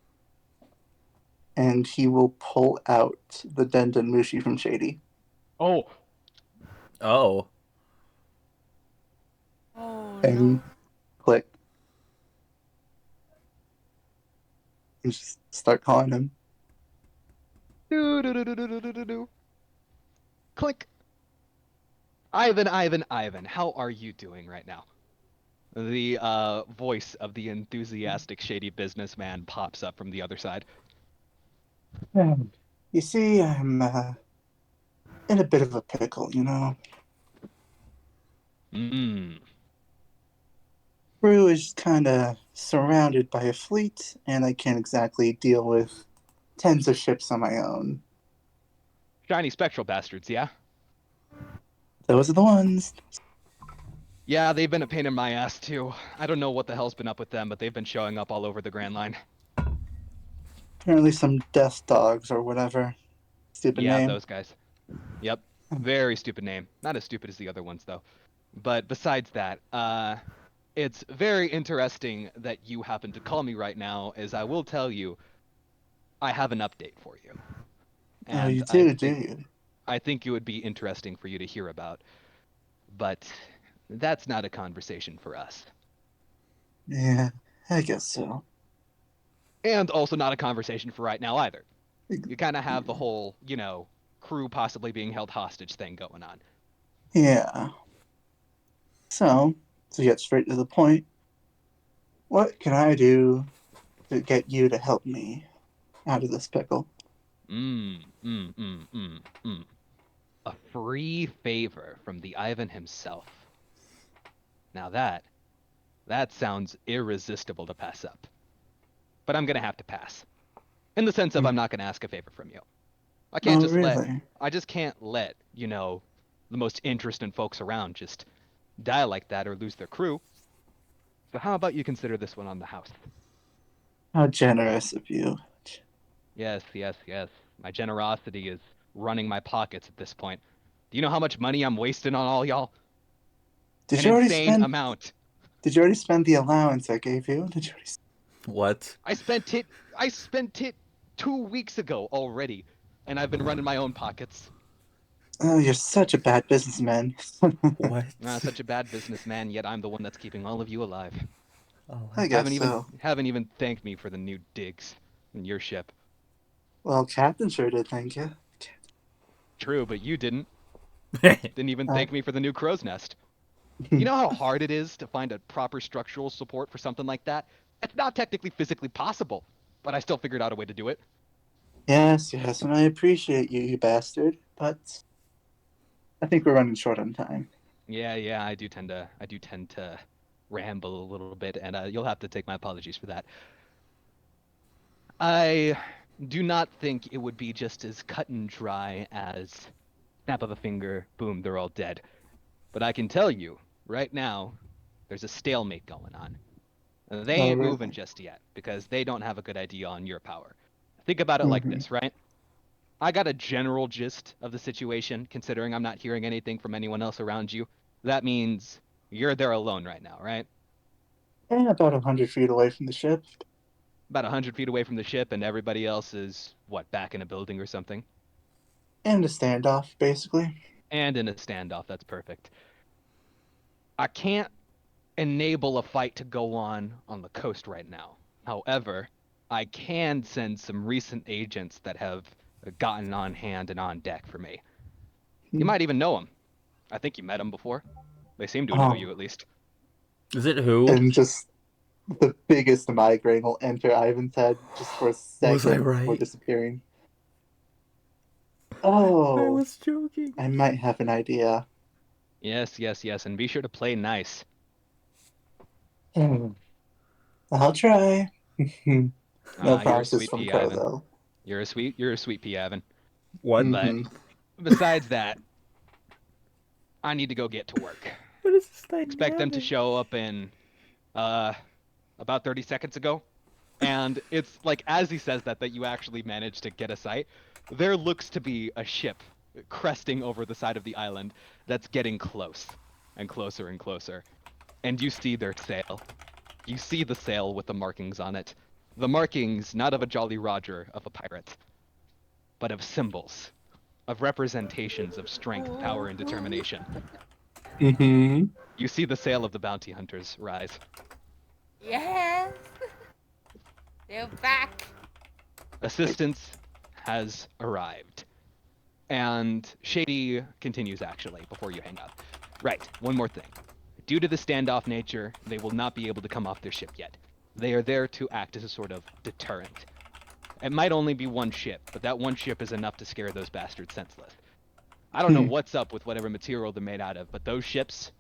And he will pull out the Denden Mushi from Shady. Oh, Oh. Oh And no. click. And just start calling him. do do do do do do do do. Click. Ivan, how are you doing right now? The voice of the enthusiastic shady businessman pops up from the other side. You see, I'm in a bit of a pickle, you know. Mmm. Crew is kind of surrounded by a fleet, and I can't exactly deal with tens of ships on my own. Shiny spectral bastards, yeah? Those are the ones. Yeah, they've been a pain in my ass too. I don't know what the hell's been up with them, but they've been showing up all over the Grand Line. Apparently, some death dogs or whatever. Stupid Yeah, name. those guys. Yep. Very stupid name. Not as stupid as the other ones though. But besides that, it's very interesting that you happen to call me right now, as I will tell you, I have an update for you, Oh, and you do, do you? I think it would be interesting for you to hear about. But that's not a conversation for us, Yeah, I guess so. and also not a conversation for right now either. You kind of have the whole, crew possibly being held hostage thing going on. Yeah. So, to get straight to the point, what can I do to get you to help me out of this pickle? Mm, mm, mm, mm, mm. A free favor from the Ivan himself. Now that sounds irresistible to pass up. But I'm gonna have to pass. In the sense of I'm not gonna ask a favor from you. I can't Oh, just let really? I just can't let, the most interesting folks around just die like that or lose their crew. So how about you consider this one on the house? How generous of you. Yes, yes, yes. My generosity is running my pockets at this point. Do you know how much money I'm wasting on all y'all? Did An you already insane spend? amount. Did you already spend the allowance I gave you? Did you already? What? I spent it 2 weeks ago already, and I've been running my own pockets. Oh, you're such a bad businessman. What? Such a bad businessman, yet I'm the one that's keeping all of you alive. Oh, I guess so. Haven't even thanked me for the new digs in your ship. Well, Captain sure did, thank you. True, but you didn't. wow. Didn't even Uh, thank me for the new crow's nest. You know how hard it is to find a proper structural support for something like that? It's not technically physically possible, but I still figured out a way to do it. yes, yes, and I appreciate you, you bastard. But I think we're running short on time. Yeah, yeah, I do tend to ramble a little bit, and you'll have to take my apologies for that. I do not think it would be just as cut and dry as snap of a finger, boom, they're all dead. But I can tell you, right now, there's a stalemate going on. They Oh, ain't moving really? just yet because they don't have a good idea on your power. Think about it like Mm-hmm. this, right? I got a general gist of the situation, considering I'm not hearing anything from anyone else around you. That means you're there alone right now, right? And about 100 feet away from the ship. About 100 feet away from the ship, and everybody else is, what, back in a building or something? And a standoff, basically. And in a standoff, that's perfect. I can't enable a fight to go on the coast right now. However, I can send some recent agents that have gotten on hand and on deck for me. You Hmm. might even know them. I think you met them before. They seem to know Oh, you at least. Is it who? and just the biggest migraine will enter Ivan's head just for a Was I second before right? disappearing. I Oh, was joking. I might have an idea. Yes, yes, yes, and be sure to play nice. Hmm. I'll try. No Ah, you're a promises sweet from pea, Ko, Ivan. though. You're a sweet pea, Ivan. What? But Mm-hmm. besides that, I need to go get to work. What is this Expect them to dynamic? show up in uh about 30 seconds ago. And it's like as he says that you actually manage to get a sight. There looks to be a ship cresting over the side of the island that's getting close and closer and closer. And you see their sail. You see the sail with the markings on it. The markings not of a Jolly Roger of a pirate, but of symbols, of representations of strength, power, and determination. Mm-hmm. You see the sail of the bounty hunters rise. Yes, they're back. Assistance has arrived. And Shady continues actually before you hang up. Right, one more thing. Due to the standoff nature, they will not be able to come off their ship yet. They are there to act as a sort of deterrent. It might only be one ship, but that one ship is enough to scare those bastards senseless. I don't know Hmm. what's up with whatever material they're made out of, but those ships,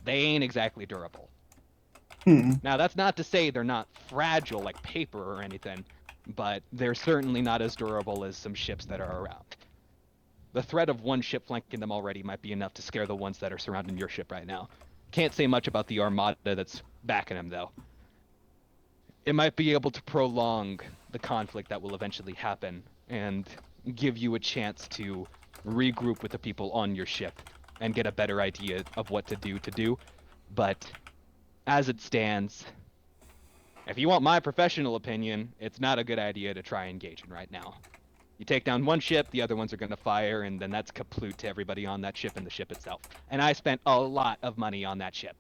they ain't exactly durable. Hmm. Now, that's not to say they're not fragile like paper or anything, but they're certainly not as durable as some ships that are around. The threat of one ship flanking them already might be enough to scare the ones that are surrounding your ship right now. Can't say much about the armada that's backing them, though. It might be able to prolong the conflict that will eventually happen and give you a chance to regroup with the people on your ship and get a better idea of what to do. But as it stands, If you want my professional opinion, it's not a good idea to try engaging right now. You take down one ship, the other ones are going to fire, and then that's kaput to everybody on that ship and the ship itself. And I spent a lot of money on that ship.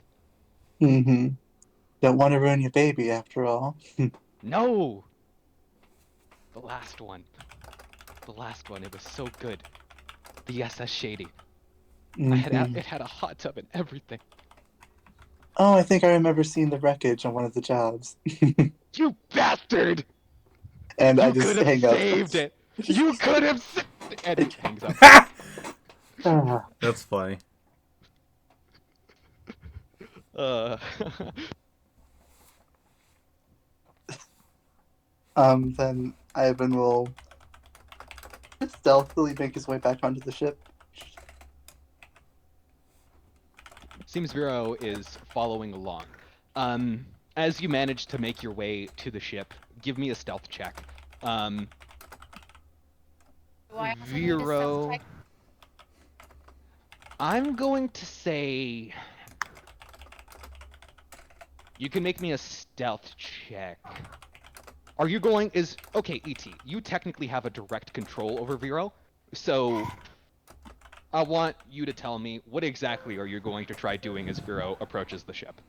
Mm-hmm. Don't want to ruin your baby, after all. No! The last one. The last one. It was so good. The SS Shady. Mm-hmm. It had a hot tub and everything. Oh, I think I remember seeing the wreckage on one of the jobs. You bastard! And I You could just have hang up. saved it. You could have saved it. And he hangs up. Ah. That's funny. Uh, Then Ivan will stealthily make his way back onto the ship. Seems Vero is following along. Um, as you manage to make your way to the ship, give me a stealth check. Um, Do I also need a stealth Vero, check? I'm going to say you can make me a stealth check. Are you going is okay, ET, you technically have a direct control over Vero, so I want you to tell me what exactly are you going to try doing as Vero approaches the ship?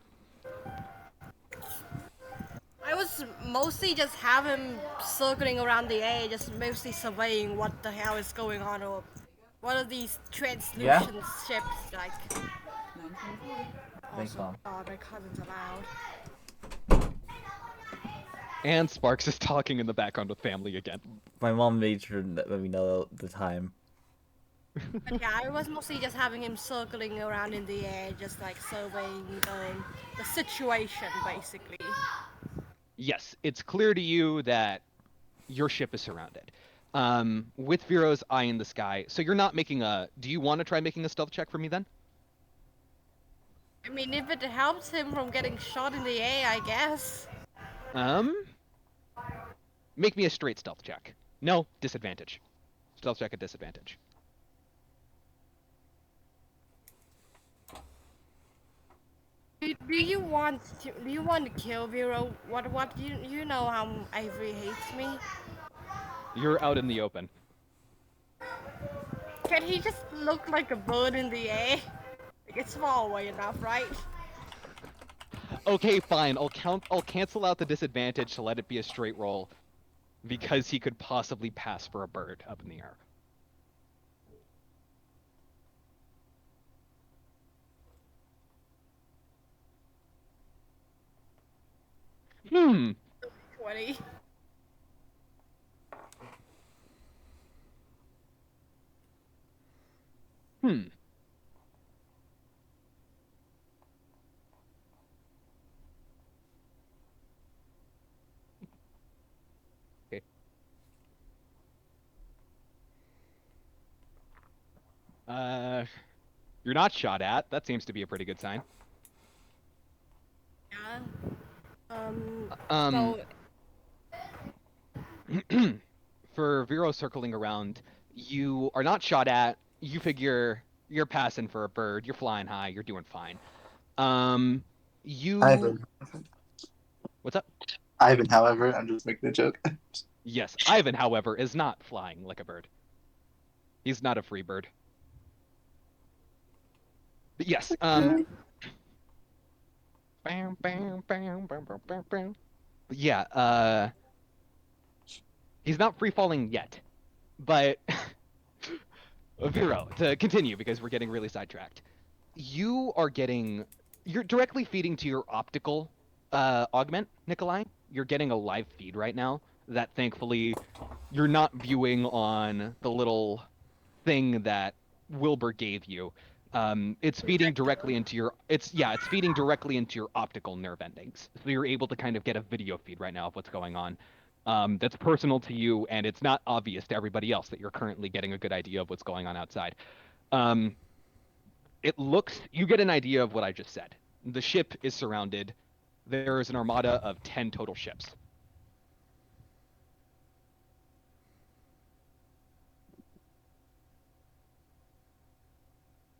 I was mostly just have him circling around the air, just mostly surveying what the hell is going on, or what are these Yeah? translucent ships like. Thanks, Also, Mom. God, my cousin's allowed. And Sparks is talking in the background with family again. My mom made sure to let me know the time. But yeah, I was mostly just having him circling around in the air, just like surveying the situation, basically. Yes, it's clear to you that your ship is surrounded. With Vero's eye in the sky. So you're not making a. Do you want to try making a stealth check for me then? I mean, if it helps him from getting shot in the air, I guess. Um, make me a straight stealth check. No, disadvantage. Stealth check at disadvantage. Do you want to kill Vero? What you know how Avery hates me? You're out in the open. Can he just look like a bird in the air? Like it's far away enough, right? Okay, fine. I'll cancel out the disadvantage to let it be a straight roll because he could possibly pass for a bird up in the air. Hmm. 20. Hmm. Okay. You're not shot at. That seems to be a pretty good sign. Yeah. Um. Um, So for Vero circling around, you are not shot at. You figure you're passing for a bird. You're flying high. You're doing fine. Um, you. Ivan. What's up? Ivan, however, I'm just making a joke. Yes, Ivan, however, is not flying like a bird. He's not a free bird. But yes. Bam, bam, bam, bam, bam, bam, bam. Yeah. He's not free falling yet, but Vero, to continue because we're getting really sidetracked. You're directly feeding to your optical augment, Nikolai. You're getting a live feed right now that thankfully you're not viewing on the little thing that Wilbur gave you. It's feeding directly into your it's feeding directly into your optical nerve endings. So you're able to kind of get a video feed right now of what's going on. That's personal to you, and it's not obvious to everybody else that you're currently getting a good idea of what's going on outside. Um, you get an idea of what I just said. The ship is surrounded. There is an armada of 10 total ships.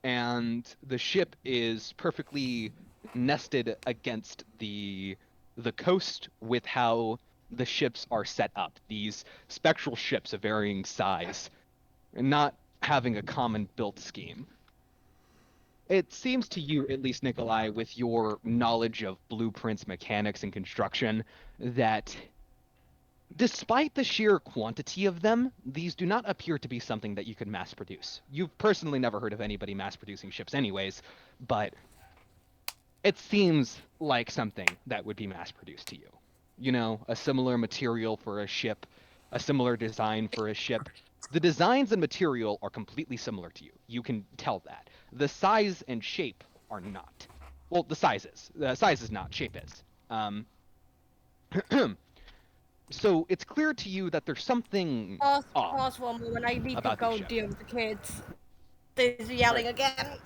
And the ship is perfectly nested against the the coast with how the ships are set up. These spectral ships of varying size, and not having a common built scheme. It seems to you, at least, Nikolai, with your knowledge of blueprints, mechanics, and construction, that despite the sheer quantity of them, these do not appear to be something that you could mass produce. You've personally never heard of anybody mass producing ships, anyways, but it seems like something that would be mass produced to you. You know, a similar material for a ship, a similar design for a ship. The designs and material are completely similar to you. You can tell that. The size and shape are not. Well, the size is. The size is not, shape is. Um, so it's clear to you that there's something off Pause for a moment. I need to about these go ships. deal with the kids. They're yelling again.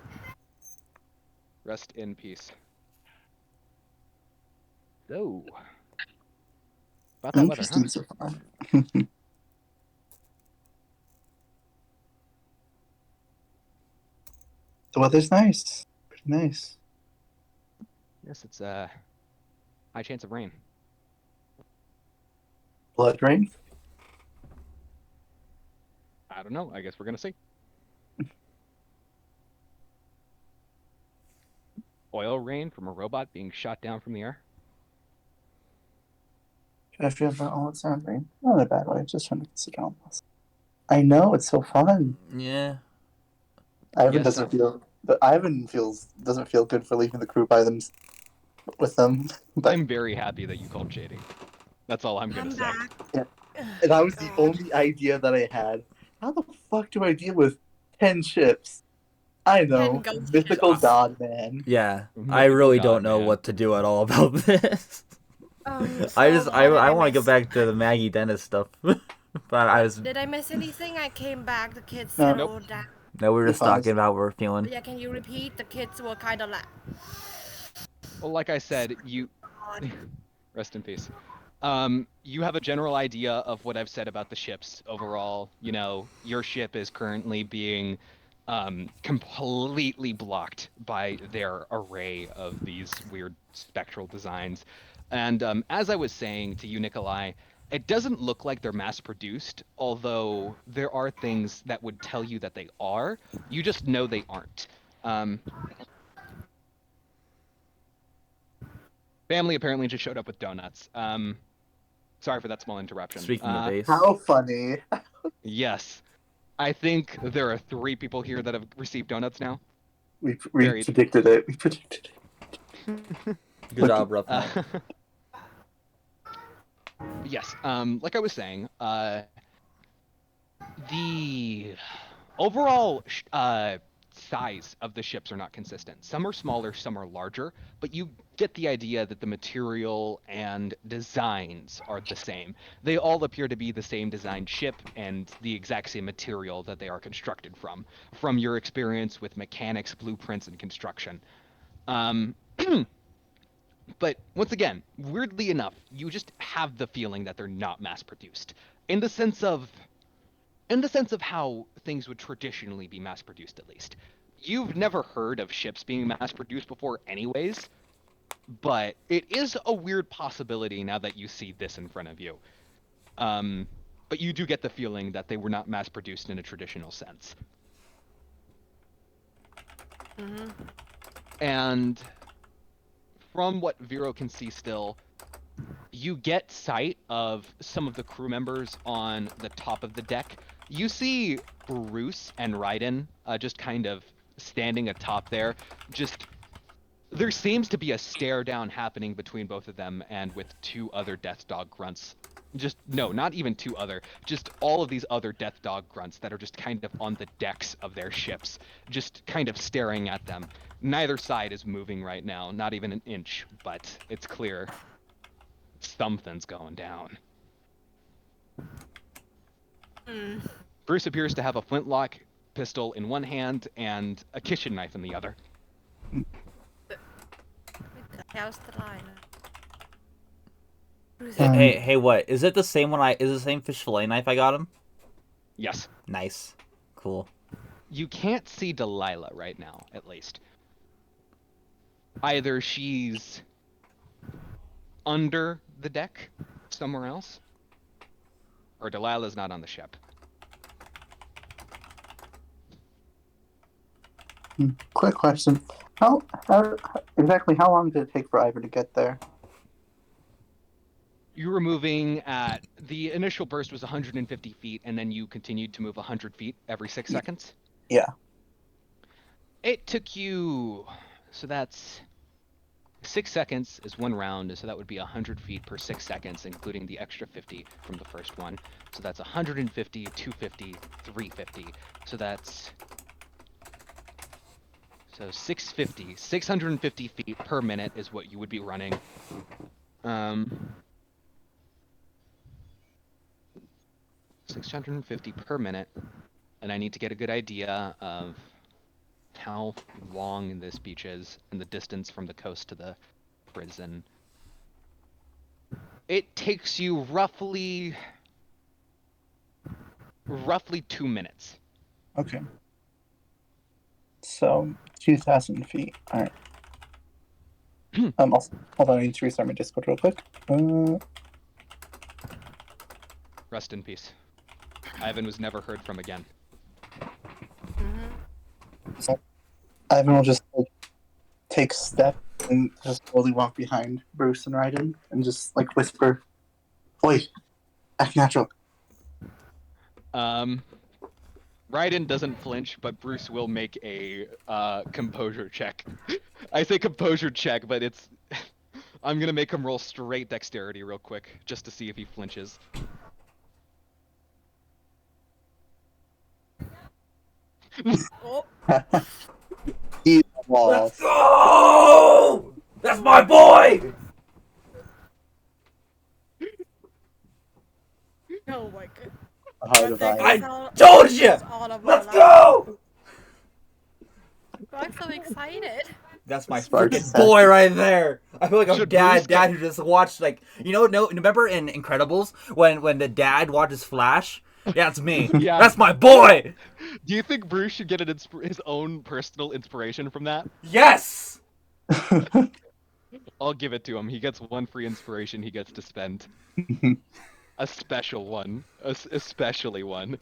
Rest in peace. So, about that weather, huh? Interesting so far. The weather's nice. Pretty nice. Yes, it's a high chance of rain. Blood rain? I don't know. I guess we're gonna see. Oil rain from a robot being shot down from the air. I feel about all it's rain. Not in a bad way, just trying to sit down. I know, it's so fun. Yeah. Ivan Yes. doesn't feel, but Ivan doesn't feel good for leaving the crew by them with them. But I'm very happy that you called shady. That's all I'm gonna I'm say. back. Yeah. Ugh, and that was the God. only idea that I had. How the fuck do I deal with 10 ships? I know, ghost mythical ships. god man. Yeah. I Mythical really god, don't know man. what to do at all about this. So what did I I want to go miss? back to the Maggie Dennis stuff. But I was Did I miss anything? I came back. The kids No. settled down. no, we were You're just fine. talking about what we're feeling. Yeah, can you repeat? The kids were kind of like. Well, like I said, you rest in peace. You have a general idea of what I've said about the ships overall. You know, your ship is currently being completely blocked by their array of these weird spectral designs. And as I was saying to you, Nikolai, it doesn't look like they're mass produced, although there are things that would tell you that they are. You just know they aren't. Um, Family apparently just showed up with donuts. Sorry for that small interruption. Speaking of base. How funny. Yes. I think there are 3 people here that have received donuts now. We Buried. predicted it. We predicted it. Good job, Rough Uh, Neck. yes. Like I was saying, the overall size of the ships are not consistent. Some are smaller, some are larger, but you get the idea that the material and designs are the same. They all appear to be the same designed ship and the exact same material that they are constructed from your experience with mechanics, blueprints, and construction. Um, but once again, weirdly enough, you just have the feeling that they're not mass produced in the sense of how things would traditionally be mass produced, at least. You've never heard of ships being mass produced before, anyways, but it is a weird possibility now that you see this in front of you. But you do get the feeling that they were not mass produced in a traditional sense. And from what Vero can see still, you get sight of some of the crew members on the top of the deck. You see Bruce and Raiden just kind of standing atop there. Just there seems to be a stare down happening between both of them and with 2 other Death Dog grunts. Just no, not even 2 other. Just all of these other Death Dog grunts that are just kind of on the decks of their ships, just kind of staring at them. Neither side is moving right now, not even an inch, but it's clear something's going down. Bruce appears to have a flintlock pistol in one hand and a kitchen knife in the other. How's the line? Hey, what? Is it the same one is it the same fish fillet knife I got him? Yes. Nice. Cool. You can't see Delilah right now, at least. Either she's under the deck, somewhere else. Or Delilah's not on the ship. Quick question: how exactly how long did it take for Ivor to get there? You were moving at the initial burst was 150 feet, and then you continued to move 100 feet every 6 seconds. Yeah. It took you, so that's 6 seconds is one round, so that would be 100 feet per 6 seconds, including the extra 50 from the first one. So that's 150, 250, 350. So that's 650, 650 feet per minute is what you would be running. 650 per minute, and I need to get a good idea of how long this beach is and the distance from the coast to the prison. It takes you roughly 2 minutes. Okay. So 2,000 feet. All right. Hold on. I need to restart my Discord real quick. Rest in peace. Ivan was never heard from again. So Ivan will just take steps and just slowly walk behind Bruce and Ryden and just whisper, "Oi, act natural." Raiden doesn't flinch, but Bruce will make a composure check. I say composure check, but it's I'm gonna make him roll straight dexterity real quick, just to see if he flinches. Oh, He Let's lost. go! That's my boy! oh my god. Hard One of thing Ivan. I told you! is all of our Let's lives. go! I'm so excited. That's my Sparks freaking set. boy right there. I feel like a Should Bruce dad get- who just watched no, remember in Incredibles when the dad watches Flash? Yeah, it's me. Yeah. That's my boy. Do you think Bruce should get his own personal inspiration from that? Yes. I'll give it to him. He gets one free inspiration he gets to spend. A special one. Especially one.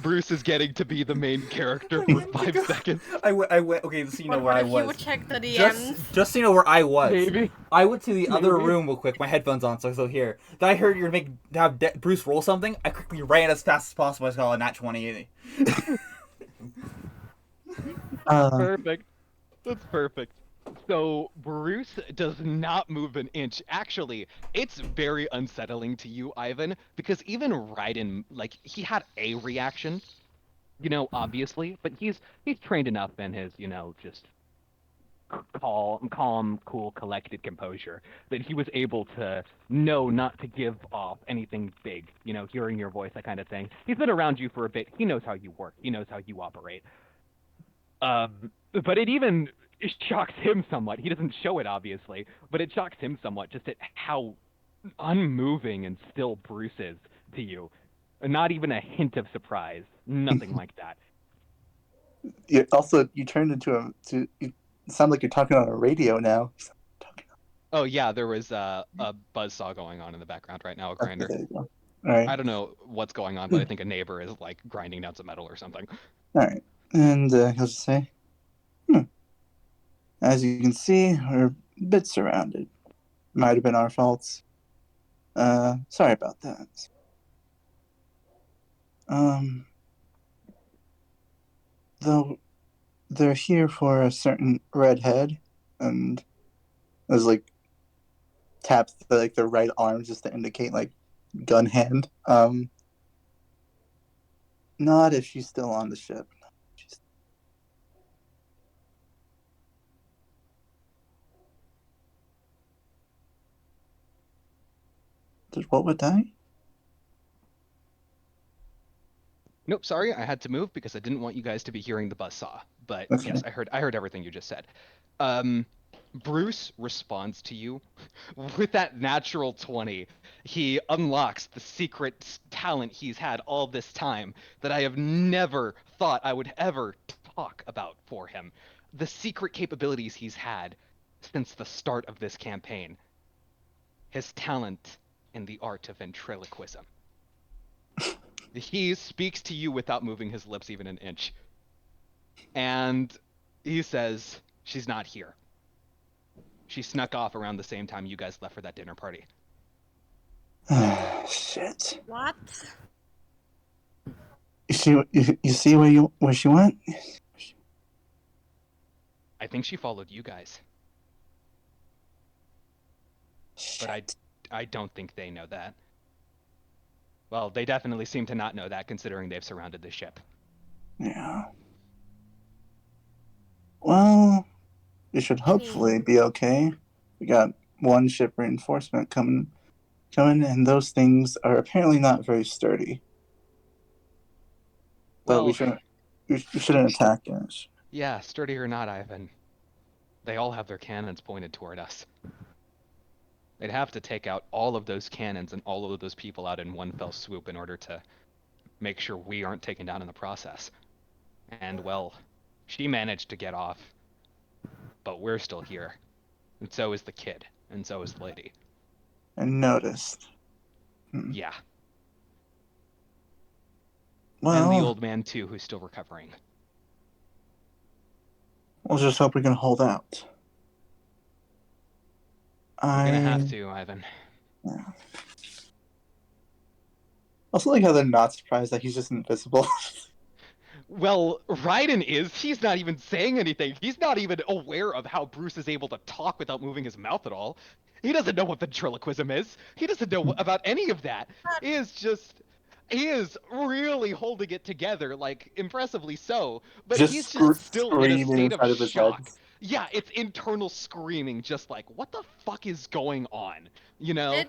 Bruce is getting to be the main character for 5 seconds. I went. Okay, so you know What where I if you would was. check the DMs? Just so you know where I was. Maybe. I went to the other Maybe. room real quick. My headphones on, so here. Then I heard you're have Bruce roll something. I quickly ran as fast as possible. I got a nat 20. Perfect. That's perfect. So Bruce does not move an inch. Actually, it's very unsettling to you, Ivan, because even Raiden, he had a reaction, obviously, but he's trained enough in his, just calm, cool, collected composure that he was able to know not to give off anything big. Hearing your voice, that kind of thing. He's been around you for a bit. He knows how you work. He knows how you operate. But it shocks him somewhat. He doesn't show it, obviously, but it shocks him somewhat just at how unmoving and still Bruce is to you. Not even a hint of surprise. Nothing like that. You turned into you sound like you're talking on a radio now. Oh yeah, there was a buzzsaw going on in the background right now, a grinder. Okay, there you go. All right. I don't know what's going on, but I think a neighbor is grinding down some metal or something. All right. And he'll just say, as you can see, we're a bit surrounded. Might have been our faults. Sorry about that. Though they're here for a certain redhead, and there's taps their right arm just to indicate gun hand. Not if she's still on the ship. Did what would die? Nope, sorry, I had to move because I didn't want you guys to be hearing the buzzsaw. But Okay. yes, I heard everything you just said. Bruce responds to you with that natural 20. He unlocks the secret talent he's had all this time that I have never thought I would ever talk about for him. The secret capabilities he's had since the start of this campaign. his talent in the art of ventriloquism. He speaks to you without moving his lips even an inch. And he says, she's not here. She snuck off around the same time you guys left for that dinner party. Shit. What? You see where she went? I think she followed you guys, but Shit. I don't think they know that. Well, they definitely seem to not know that considering they've surrounded the ship. Yeah. Well, we should I mean, hopefully be okay. We got one ship reinforcement coming, and those things are apparently not very sturdy. But Well, we shouldn't attack it. yeah, sturdy or not, Ivan, they all have their cannons pointed toward us. They'd have to take out all of those cannons and all of those people out in one fell swoop in order to make sure we aren't taken down in the process. And, well, she managed to get off, but we're still here. And so is the kid, and so is the lady. And noticed. Yeah. And the Well, old man, too, who's still recovering. we'll just hope we can hold out. We're gonna have I to, Ivan. also like how they're not surprised that he's just invisible. Well, Raiden is. He's not even saying anything. He's not even aware of how Bruce is able to talk without moving his mouth at all. He doesn't know what ventriloquism is. He doesn't know about any of that. He is really holding it together, like impressively so, but just he's just still in a screaming state of inside of his head. shock. Yeah, it's internal screaming, just like, what the fuck is going on? You know?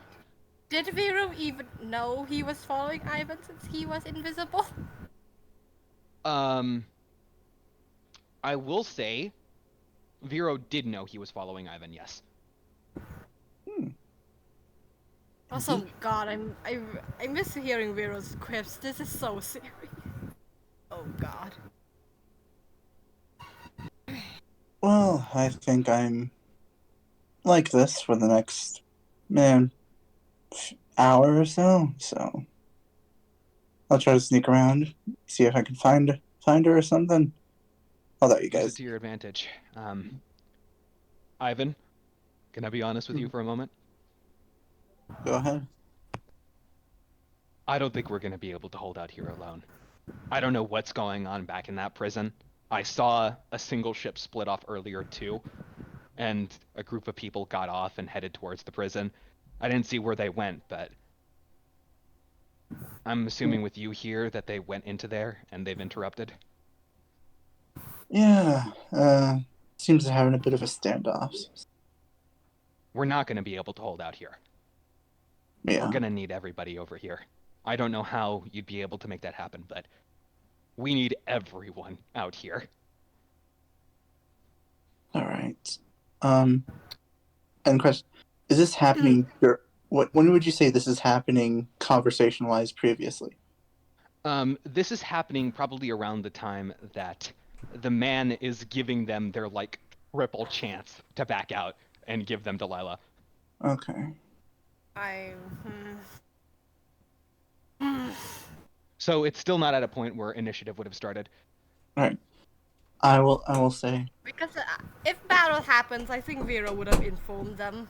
Did Vero even know he was following Ivan since he was invisible? Um, I will say, Vero did know he was following Ivan, yes. also, God, I miss hearing Vero's quips. This is so serious. Oh God. Well, I think I'm like this for the next hour or so. So I'll try to sneak around, see if I can find her or something. I'll let you Use it guys to your advantage. Ivan, can I be honest with you for a moment? go ahead. I don't think we're going to be able to hold out here alone. I don't know what's going on back in that prison. I saw a single ship split off earlier too, and a group of people got off and headed towards the prison. I didn't see where they went, but I'm assuming with you here that they went into there and they've interrupted. Yeah, seems to having a bit of a standoff. We're not going to be able to hold out here. We're Yeah, going to need everybody over here. I don't know how you'd be able to make that happen, but we need everyone out here. all right. And question: is this happening? When would you say this is happening, conversation-wise, previously? This is happening probably around the time that the man is giving them their like triple chance to back out and give them Delilah. Okay. I. So it's still not at a point where initiative would have started. All right. I will say. Because if battle happens, I think Vero would have informed them.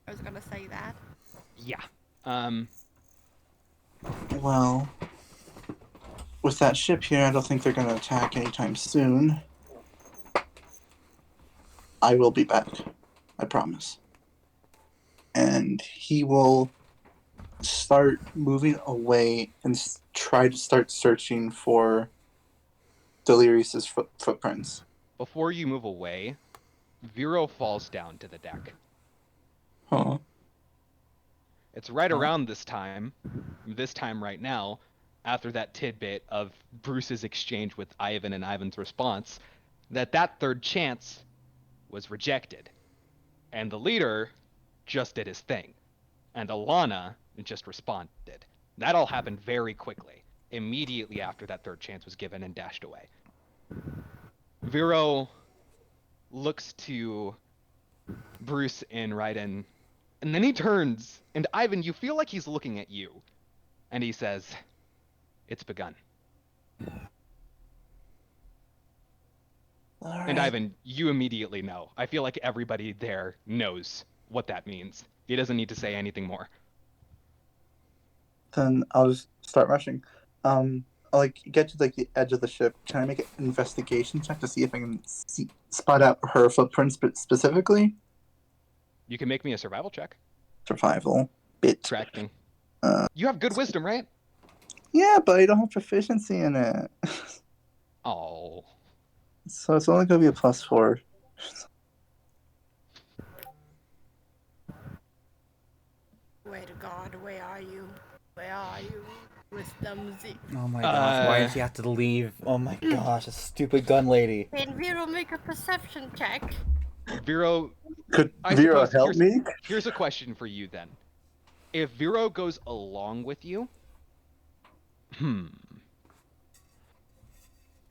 I was gonna say that. Yeah. Well, with that ship here, I don't think they're going to attack anytime soon. I will be back. I promise. And he will start moving away and try to start searching for Delirius's footprints. Before you move away, Vero falls down to the deck. Huh. It's right Oh. around this time right now, after that tidbit of Bruce's exchange with Ivan and Ivan's response, that third chance was rejected. And the leader just did his thing. And Alana just responded. That all happened very quickly, immediately after that third chance was given and dashed away. Vero looks to Bruce and Raiden And then he turns, and Ivan, you feel like he's looking at you, and he says, "It's begun." All And right. Ivan, you immediately know. I feel like everybody there knows what that means. He doesn't need to say anything more. Then I'll just start rushing. I'll like get to like the edge of the ship. Can I make an investigation check to see if I can spot out her footprints specifically? You can make me a survival check. Survival. Bit. Tracking. Uh, You have good wisdom, right? yeah, but I don't have proficiency in it. Oh. So it's only gonna be a +4. Wait, God, where are you? Where are you? Wisdom Z. Oh my gosh, why did she have to leave? Oh my gosh, a stupid gun lady. Can Vero make a perception check? Vero, Could I Vera suppose help me? here's a question for you then. If Vero goes along with you,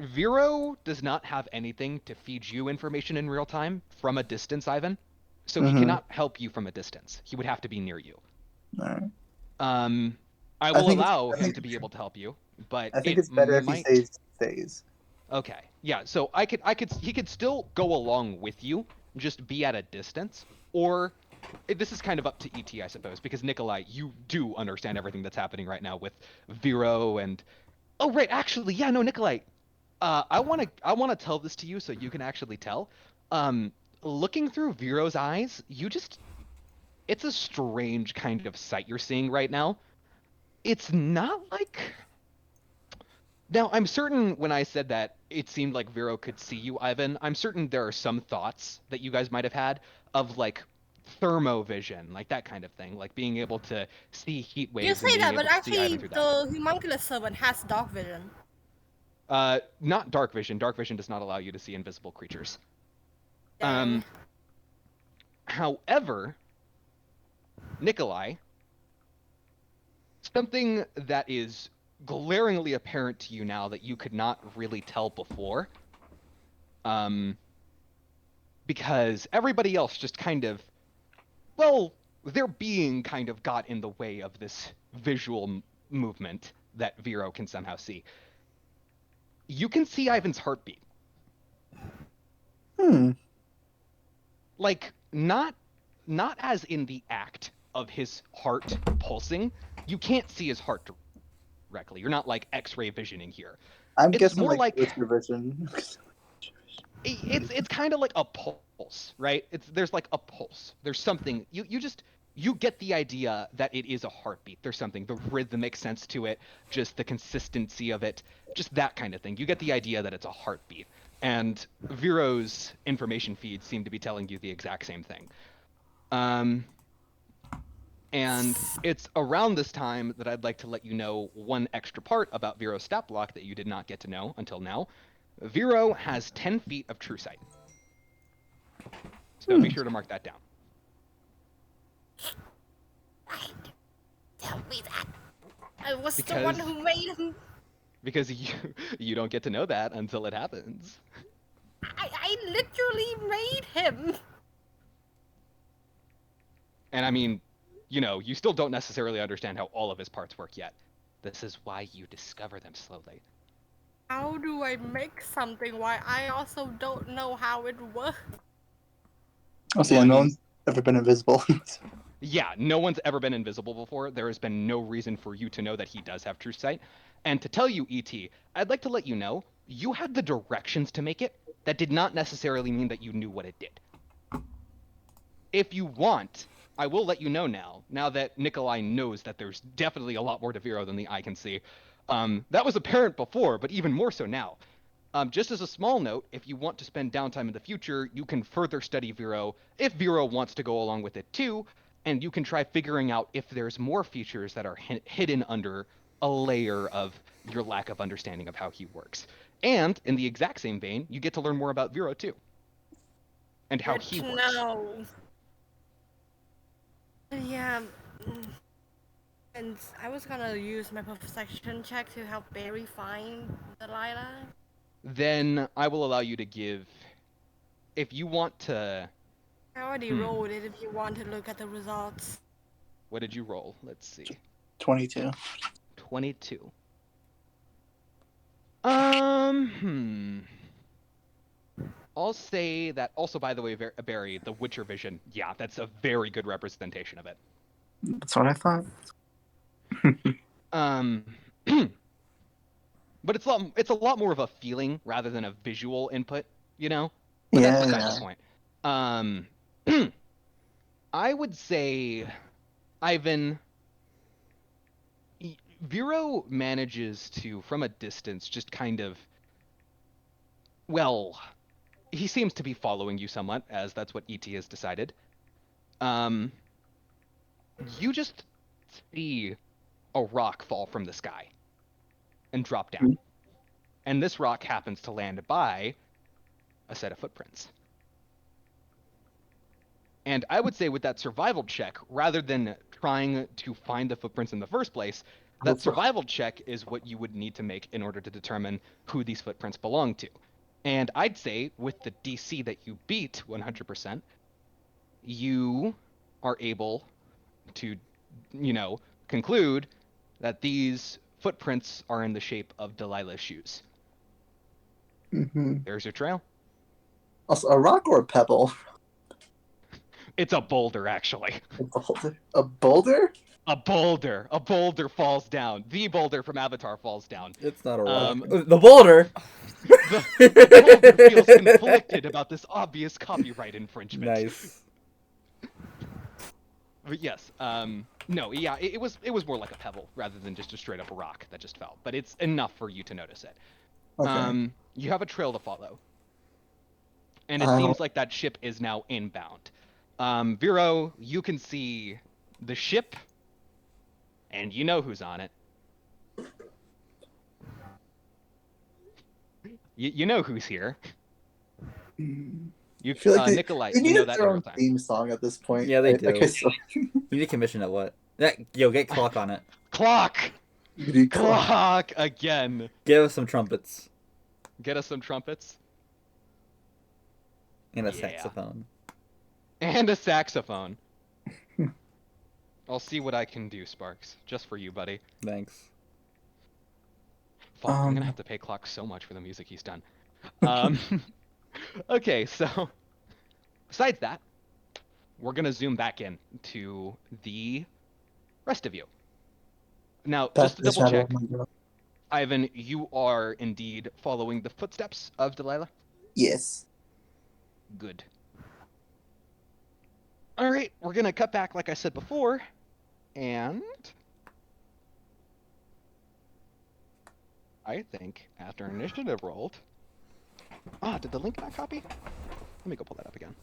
Vero does not have anything to feed you information in real time from a distance, Ivan. So he Mm-hmm. cannot help you from a distance. He would have to be near you. All right. Um, I I will think allow him to be able to help you, but I think it it's better if he might. stays. Okay. Yeah, so he could still go along with you, just be at a distance, or this is kind of up to ET, I suppose, because Nikolai, you do understand everything that's happening right now with Vero and oh right, actually, yeah, no, Nikolai, I want to tell this to you so you can actually tell. Um, Looking through Vero's eyes, it's a strange kind of sight you're seeing right now. It's not like Now, I'm certain when I said that it seemed like Vero could see you, Ivan, I'm certain there are some thoughts that you guys might have had of like thermovision, like that kind of thing, like being able to see heat You waves and say being that, but able to see Ivan actually, through that. the homunculus servant has dark vision. Not dark vision. Dark vision does not allow you to see invisible creatures. Dang. However, Nikolai, something that is glaringly apparent to you now that you could not really tell before, um, because everybody else just kind of, well, their being kind of got in the way of this visual movement that Vero can somehow see. You can see Ivan's heartbeat. Hmm. Like not as in the act of his heart pulsing. You can't see his heart directly. You're not like X-ray visioning here. I'm It's guessing more like like whisper vision. it's kind of like a pulse, right? There's like a pulse. There's something you get the idea that it is a heartbeat. There's something, the rhythmic sense to it, just the consistency of it, just that kind of thing. You get the idea that it's a heartbeat. And Vero's information feeds seem to be telling you the exact same thing. Um, and it's around this time that I'd like to let you know one extra part about Vero's stat block that you did not get to know until now. Vero has 10 feet of true sight. So be Hmm. sure to mark that down. Tell me that. I was the Because one who made him. because you don't get to know that until it happens. I literally made him. And I mean, you still don't necessarily understand how all of his parts work yet. This is why you discover them slowly. How do I make something? Why I also don't know how it works. Oh, so Well, yeah, I no mean, one's ever been invisible. yeah, no one's ever been invisible before. There has been no reason for you to know that he does have true sight. And to tell you, ET, I'd like to let you know you had the directions to make it. That did not necessarily mean that you knew what it did. If you want, I will let you know now that Nikolai knows that there's definitely a lot more to Vero than the eye can see. That was apparent before, but even more so now. Just as a small note, if you want to spend downtime in the future, you can further study Vero if Vero wants to go along with it too, and you can try figuring out if there's more features that are hidden under a layer of your lack of understanding of how he works. And in the exact same vein, you get to learn more about Vero too, and how Good he to works. know. Yeah. And I was gonna use my perception check to help Barry find Delilah. Then I will allow you to give, if you want to I already rolled it if you want to look at the results. What did you roll? Let's see. 22. 22. I'll say that also, by the way, Barry, the Witcher vision, yeah, that's a very good representation of it. That's what I thought. But it's a lot more of a feeling rather than a visual input, you know? But that's Yeah, beside yeah. the point. I would say, Ivan, Vero manages to, from a distance, just kind of, well, he seems to be following you somewhat, as that's what ET has decided. You just see a rock fall from the sky and drop down. Mhm. And this rock happens to land by a set of footprints. And I would say with that survival check, rather than trying to find the footprints in the first place, that survival check is what you would need to make in order to determine who these footprints belong to. And I'd say with the DC that you beat 100%, you are able to, conclude that these footprints are in the shape of Delilah's shoes. Mm-hmm. There's your trail. Also, a rock or a pebble? It's a boulder, actually. A boulder? A boulder? A boulder. A boulder falls down. The boulder from Avatar falls down. It's not a rock. Um, The boulder. The boulder feels conflicted about this obvious copyright infringement. Nice. But yes, no, yeah, it was more like a pebble rather than just a straight up rock that just fell. But it's enough for you to notice it. Okay. You have a trail to follow, and it I'll- seems like that ship is now inbound. Vero, you can see the ship, and you know who's on it. You know who's here. You, I feel like Nikolai, they you need know a that their in real own time. theme song at this point. Yeah, they do. Okay, so You need to commission it. What? Yo, get clock on it. Clock! you need clock. Clock again! Give us some trumpets Get us some trumpets. and a Yeah. saxophone. And a saxophone. I'll see what I can do, Sparks. Just for you, buddy. Thanks. Fuck, I'm Um. gonna have to pay Clock so much for the music he's done. Okay, so besides that, we're gonna zoom back in to the rest of you. Now, just to That's the double shadow check, of my girl. Ivan, you are indeed following the footsteps of Delilah? Yes. Good. Alright, we're gonna cut back like I said before, and I think after initiative rolled. Did the link not copy? Let me go pull that up again.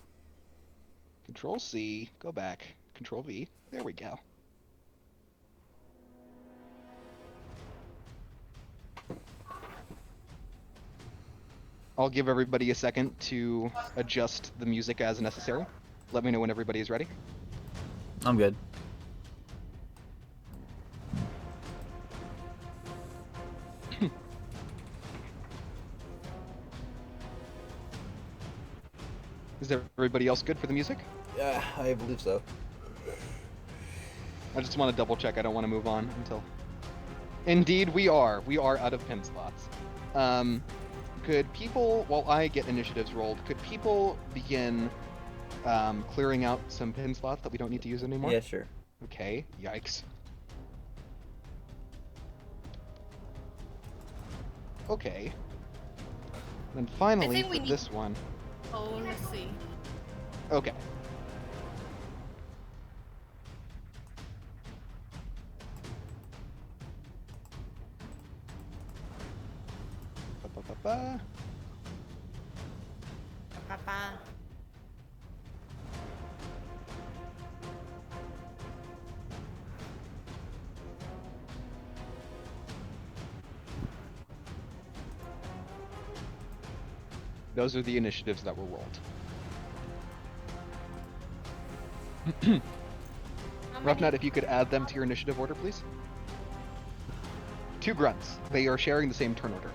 Control C, go back, Control V. There we go. I'll give everybody a second to adjust the music as necessary. Let me know when everybody is ready. I'm good. Is everybody else good for the music? Yeah, I believe so. I just want to double check. I don't want to move on until. Indeed, we are. We are out of pin slots. Could people, while I get initiatives rolled, could people begin clearing out some pin slots that we don't need to use anymore? Yeah, sure. Okay. Yikes. Okay. Then finally, think we for need- this one. Oh, let's see. Okay. Ba-ba-ba-ba. Papa. Those are the initiatives that were rolled. Roughnut, if you could add them to your initiative order, please. 2 grunts. They are sharing the same turn order.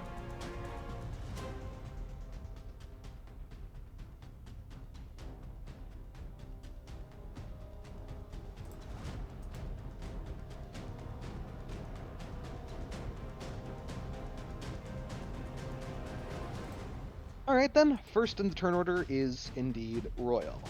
All right then. First in the turn order is indeed Royal.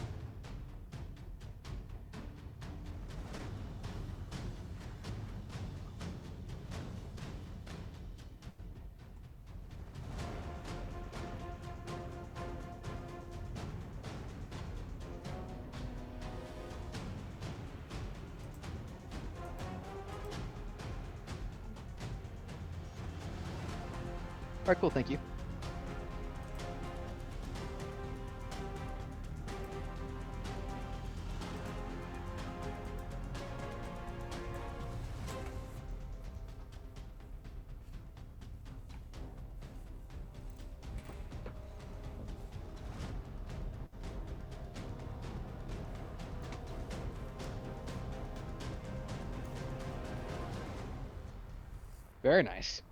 All right, cool. Thank you. Very nice.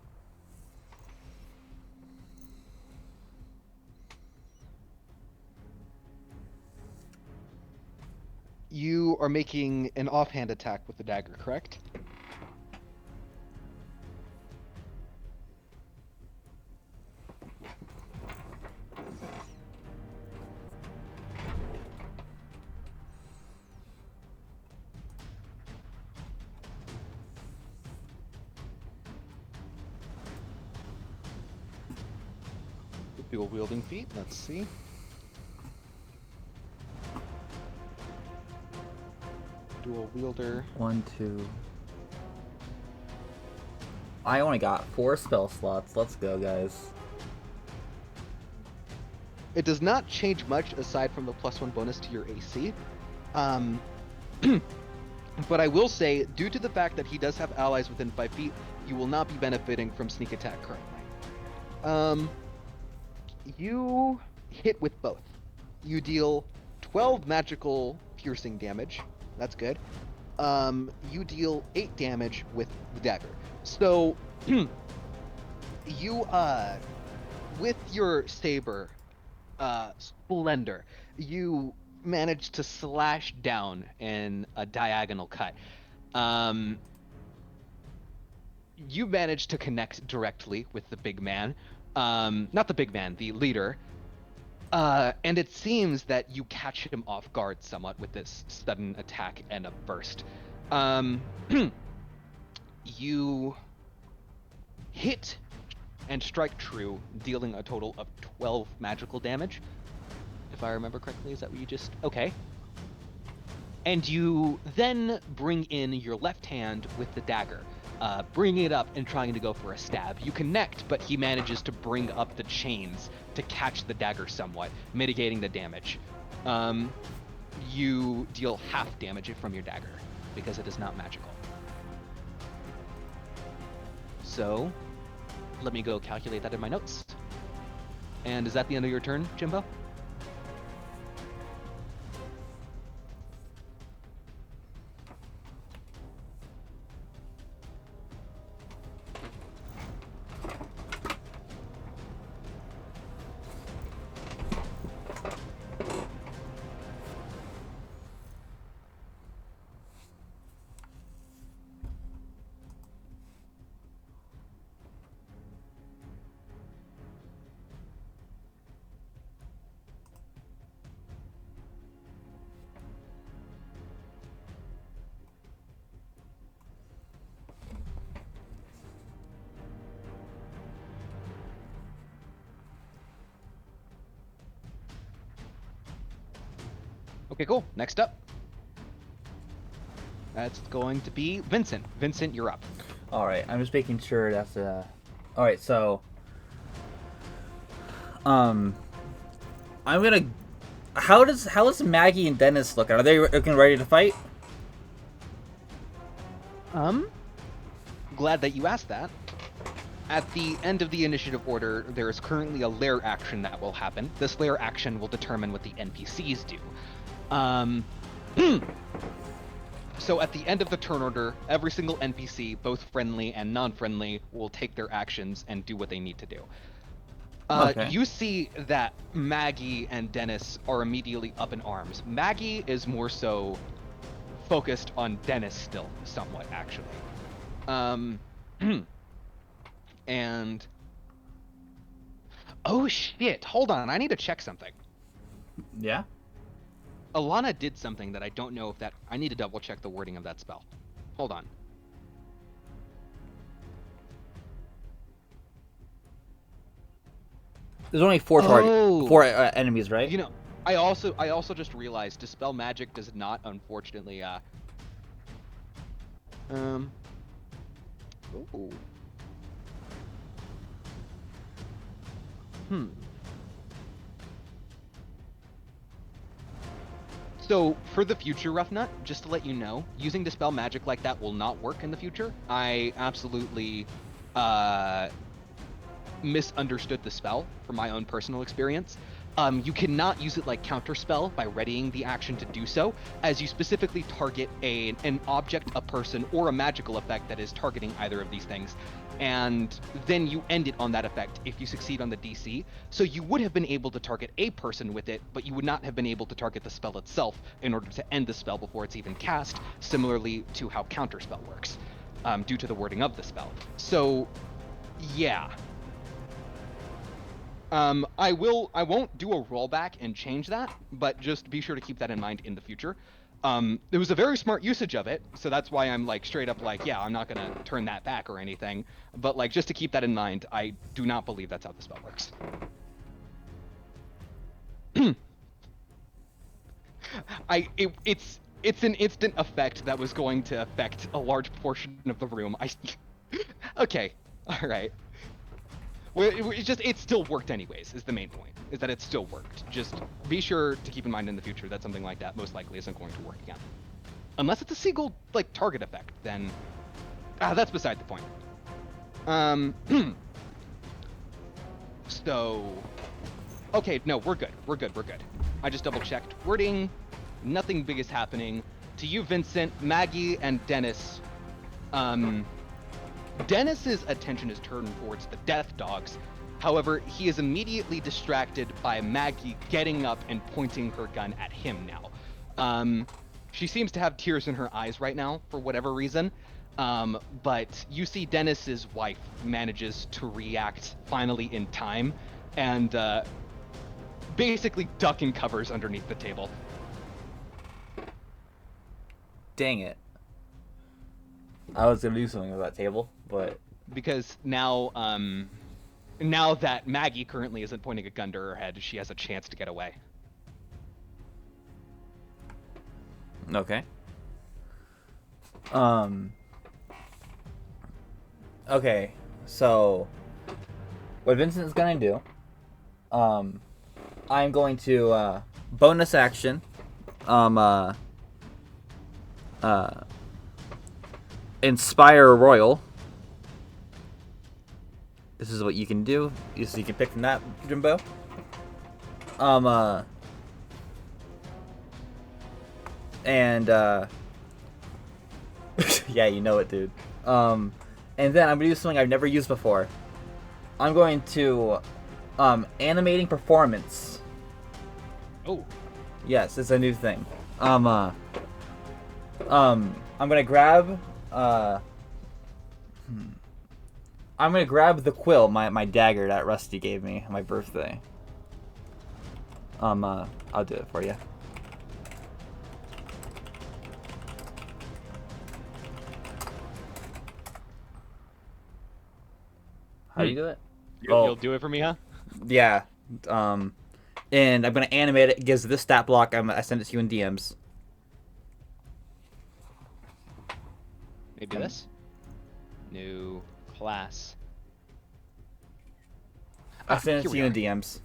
You are making an offhand attack with the dagger, correct? Dual wielding feat. Let's see. Dual wielder. 1, 2. I only got 4 spell slots. Let's go, guys. It does not change much aside from the +1 bonus to your AC. But I will say, due to the fact that he does have allies within 5 feet, you will not be benefiting from sneak attack currently. You hit with both. You deal 12 magical piercing damage. That's good. You deal 8 damage with the dagger. So, you, with your saber, Splendor, you manage to slash down in a diagonal cut. You manage to connect directly with the big man. Not the big man, the leader. And it seems that you catch him off guard somewhat with this sudden attack and a burst. You hit and strike true, dealing a total of 12 magical damage. If I remember correctly, is that what you just... Okay. And you then bring in your left hand with the dagger, bringing it up and trying to go for a stab. You connect, but he manages to bring up the chains to catch the dagger somewhat, mitigating the damage. You deal half damage from your dagger, because it is not magical. So, let me go calculate that in my notes. And is that the end of your turn, Jimbo? Okay, cool. Next up. That's going to be Vincent. Vincent, you're up. Alright, I'm just making sure that's Alright, so... I'm gonna... How does Maggie and Dennis look? Are they looking ready to fight? Glad that you asked that. At the end of the initiative order, there is currently a lair action that will happen. This lair action will determine what the NPCs do. So at the end of the turn order, every single NPC, both friendly and non-friendly, will take their actions and do what they need to do. Okay. You see that Maggie and Dennis are immediately up in arms. Maggie is more so focused on Dennis still, somewhat, actually. And Oh shit! Hold on, I need to check something. Yeah. Alana did something that I don't know if that. I need to double check the wording of that spell. Hold on. There's only Oh, four enemies, right? you know, I also just realized dispel magic does not, unfortunately. Um. Ooh. Hmm. So for the future, Roughnut, just to let you know, using dispel magic like that will not work in the future. I absolutely uh misunderstood the spell from my own personal experience. You cannot use it like counterspell by readying the action to do so, as you specifically target an object, a person, or a magical effect that is targeting either of these things, and then you end it on that effect if you succeed on the DC. So you would have been able to target a person with it, but you would not have been able to target the spell itself in order to end the spell before it's even cast, similarly to how counterspell works, due to the wording of the spell. So, yeah, I won't do a rollback and change that, but just be sure to keep that in mind in the future. It was a very smart usage of it, so that's why I'm like straight up like, yeah, I'm not gonna turn that back or anything. But like, just to keep that in mind, I do not believe that's how the spell works. It's an instant effect that was going to affect a large portion of the room. Okay, all right. Well, it still worked anyways, is the main point, is that it still worked. Just be sure to keep in mind in the future that something like that most likely isn't going to work again. Unless it's a single, like, target effect, then... that's beside the point. Um, so... Okay, no, we're good. We're good. I just double-checked. Wording, nothing big is happening. To you, Vincent, Maggie, and Dennis, Dennis's attention is turned towards the death dogs. However, he is immediately distracted by Maggie getting up and pointing her gun at him now. She seems to have tears in her eyes right now for whatever reason. But you see Dennis's wife manages to react finally in time and basically duck and covers underneath the table. Dang it. I was gonna do something with that table, but Because now, now that Maggie currently isn't pointing a gun to her head, she has a chance to get away. okay. Okay, so what Vincent's gonna do, I'm going to bonus action, inspire royal. This is what you can do. You can pick from that, Jimbo. And yeah, you know it, dude. And then I'm gonna do something I've never used before. I'm going to animating performance. Oh. Yes, it's a new thing. I'm gonna grab I'm gonna grab the quill, my dagger that Rusty gave me on my birthday. I'll do it for you. How do you do it? You'll do it for me, huh? Yeah. And I'm gonna animate it. It gives this stat block. I send it to you in DMs. Maybe this. New class. I send it here to we you in are. DMs.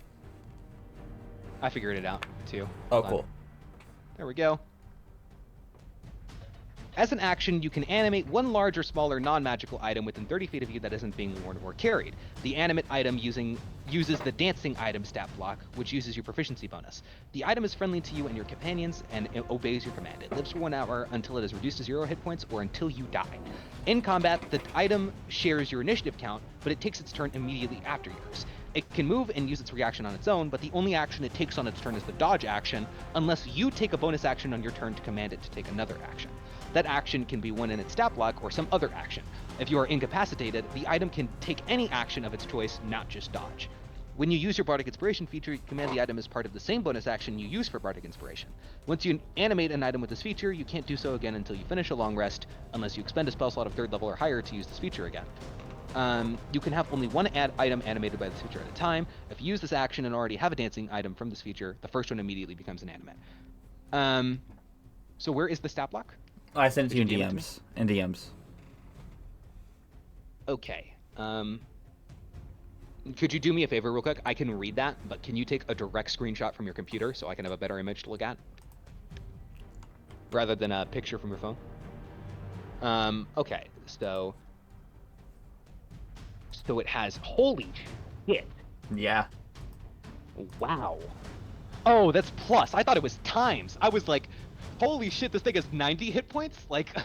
I figured it out too. Oh, Hold on. cool. There we go. As an action, you can animate one large or smaller non-magical item within 30 feet of you that isn't being worn or carried. The animate item uses the dancing item stat block, which uses your proficiency bonus. The item is friendly to you and your companions, and it obeys your command. It lives for 1 hour until it is reduced to 0 hit points or until you die. In combat, the item shares your initiative count, but it takes its turn immediately after yours. It can move and use its reaction on its own, but the only action it takes on its turn is the dodge action, unless you take a bonus action on your turn to command it to take another action. That action can be one in its stat block or some other action. If you are incapacitated, the item can take any action of its choice, not just dodge. When you use your Bardic Inspiration feature, you command the item as part of the same bonus action you use for Bardic Inspiration. Once you animate an item with this feature, you can't do so again until you finish a long rest, unless you expend a spell slot of 3rd level or higher to use this feature again. You can have only one item animated by this feature at a time. If you use this action and already have a dancing item from this feature, the first one immediately becomes inanimate. So where is the stat block? I sent it to you in Did you DM it to me? DMs. In DMs. Okay. Could you do me a favor real quick? I can read that, but can you take a direct screenshot from your computer so I can have a better image to look at? Rather than a picture from your phone? Okay, so it has, holy shit. Yeah. Wow. Oh, that's plus. I thought it was times. I was like, holy shit, this thing has 90 hit points? Like,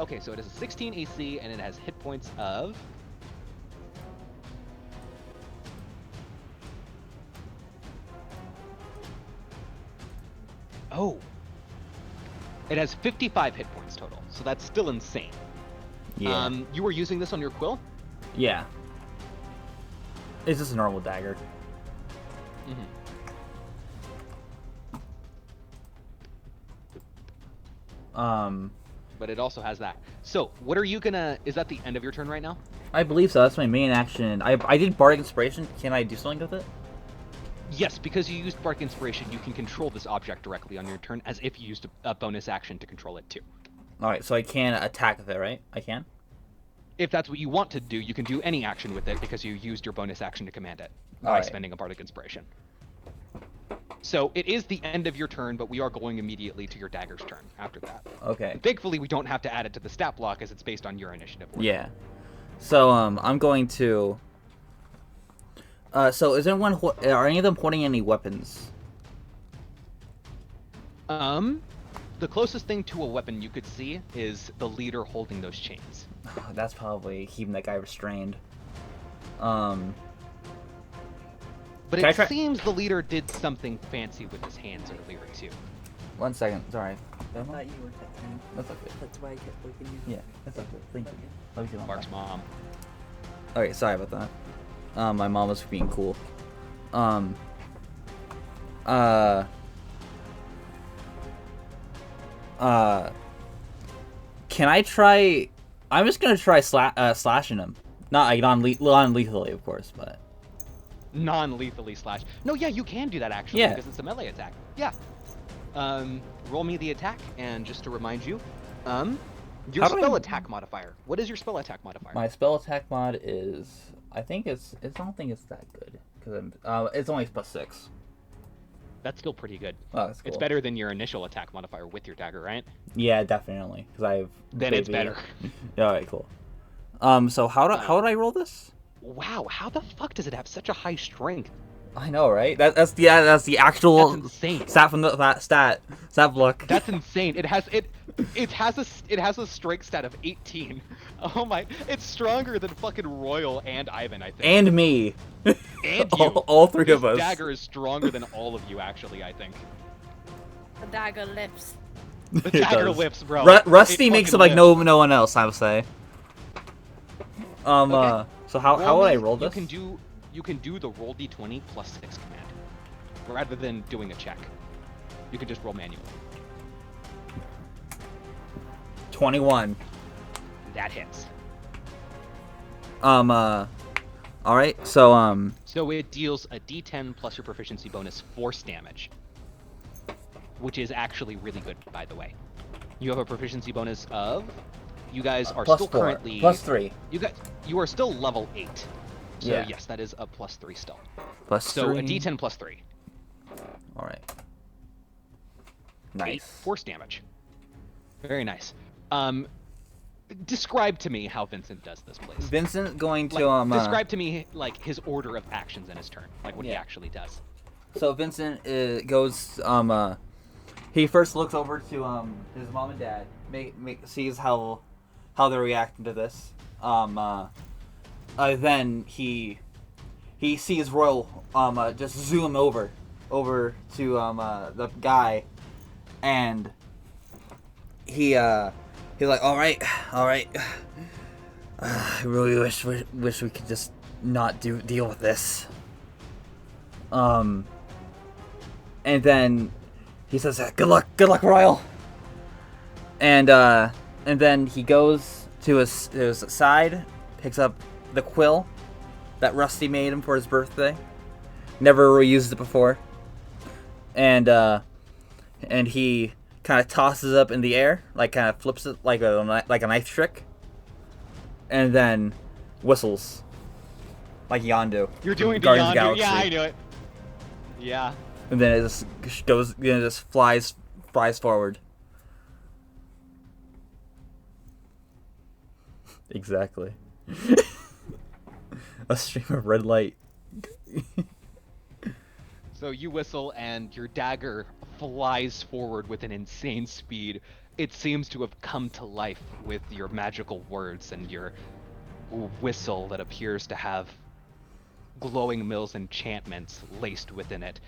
okay, so it has a 16 AC and it has hit points of... Oh. It has 55 hit points total, so that's still insane. Yeah. You were using this on your quill? Yeah. It's just a normal dagger. But it also has that. So, what are you gonna... Is that the end of your turn right now? I believe so. That's my main action. I did Bardic Inspiration. Can I do something with it? Yes, because you used Bardic Inspiration, you can control this object directly on your turn, as if you used a bonus action to control it too. Alright, so I can attack with it, right? I can? If that's what you want to do, you can do any action with it because you used your bonus action to command it by Alright. spending a Bardic Inspiration. So it is the end of your turn, but we are going immediately to your dagger's turn after that. Okay. And thankfully, we don't have to add it to the stat block as it's based on your initiative. Yeah. So, I'm going to... so is anyone... Are any of them holding any weapons? The closest thing to a weapon you could see is the leader holding those chains. Oh, that's probably keeping that guy restrained. But Can I it try- seems the leader did something fancy with his hands earlier, too. 1 second. Sorry. I thought you were texting. That's okay. That's why I kept looking you. Yeah, that's okay. Thank you. Love you. Mark's mom. Okay, sorry about that. My mom was being cool. Can I try... I'm just gonna try slashing him. Not like non-lethally, of course, but... Non-lethally slash. No, yeah, you can do that actually Yeah. because it's a melee attack. Yeah. Roll me the attack, and just to remind you, your How do spell I- attack modifier. What is your spell attack modifier? My spell attack mod is... I think it's... I don't think it's that good. Because it's only +6. That's still pretty good. Oh, that's cool. It's better than your initial attack modifier with your dagger, right? Yeah, definitely. Because I've... Then it's better. Alright, cool. So how would I roll this? Wow, how the fuck does it have such a high strength? I know, right? That's the actual That's insane. stat from the stat block. That's insane. It has a strength stat of 18. Oh my! It's stronger than fucking Royal and Ivan, I think. And me. And you. all three This of us. dagger is stronger than all of you, actually. I think. The dagger lips. The It dagger does. lips, bro. Rusty It makes fucking it like lips. no one else, I would say. Okay. So how would I roll this? You can do the roll d20 plus 6 command, rather than doing a check. You can just roll manually. 21. That hits. All right. So So it deals a d10 plus your proficiency bonus force damage, which is actually really good, by the way. You have a proficiency bonus of. You guys are plus still 4, currently plus 3, You are still level 8. So Yeah. yes, that is a plus 3 still. plus So 3. a d10 plus 3. All right. 8 Nice. force damage. Very nice. Describe to me how Vincent does this, please. Vincent going to describe to me like his order of actions in his turn, like what he Yeah. actually does. So Vincent goes he first looks over to his mom and dad, sees how they're reacting to this. Then he sees Royal just zoom over to the guy, and he's like, all right. I really wish we could just not deal with this. And then he says, good luck, Royal. And then he goes to his side, picks up the quill that Rusty made him for his birthday. Never reused it before. And he kind of tosses it up in the air, like kind of flips it like a knife trick, and then whistles like Yondu. You're doing the Guardians of the Yondu. Galaxy. Yeah, I knew it. Yeah. And then it just goes, just flies forward. Exactly. A stream of red light. So you whistle and your dagger flies forward with an insane speed. It seems to have come to life with your magical words and your whistle that appears to have glowing mills enchantments laced within it.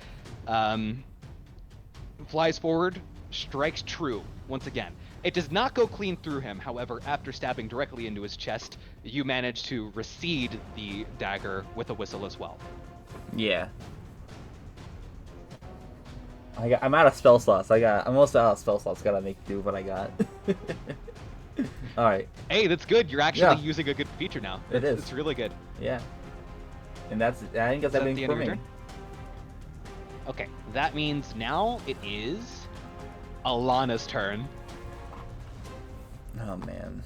Flies forward, strikes true once again. It does not go clean through him. However, after stabbing directly into his chest, you manage to recede the dagger with a whistle as well. Yeah. I'm out of spell slots. I'm almost out of spell slots. Gotta make do what I got. All right. Hey, that's good. You're actually Yeah. using a good feature now. It is. It's really good. Yeah. And I think that's Is that everything the end for of your me. turn? Okay, that means now it is Alana's turn. Oh man.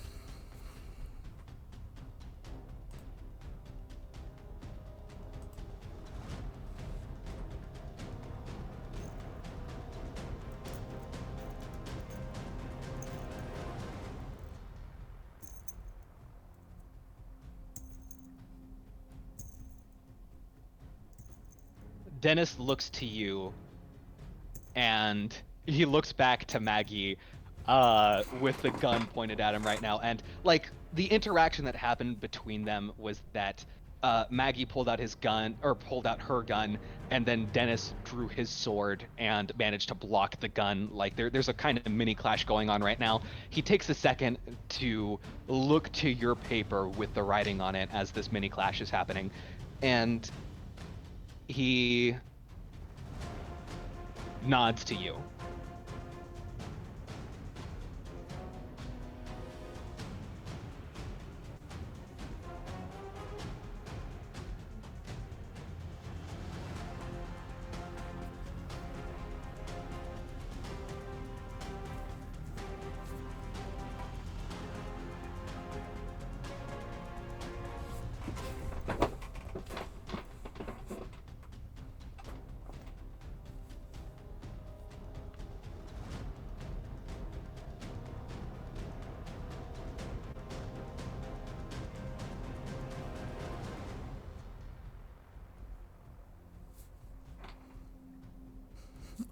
Dennis looks to you, and he looks back to Maggie, with the gun pointed at him right now. And like the interaction that happened between them was that Maggie pulled out her gun, and then Dennis drew his sword and managed to block the gun. Like there's a kind of mini clash going on right now. He takes a second to look to your paper with the writing on it as this mini clash is happening, and he nods to you.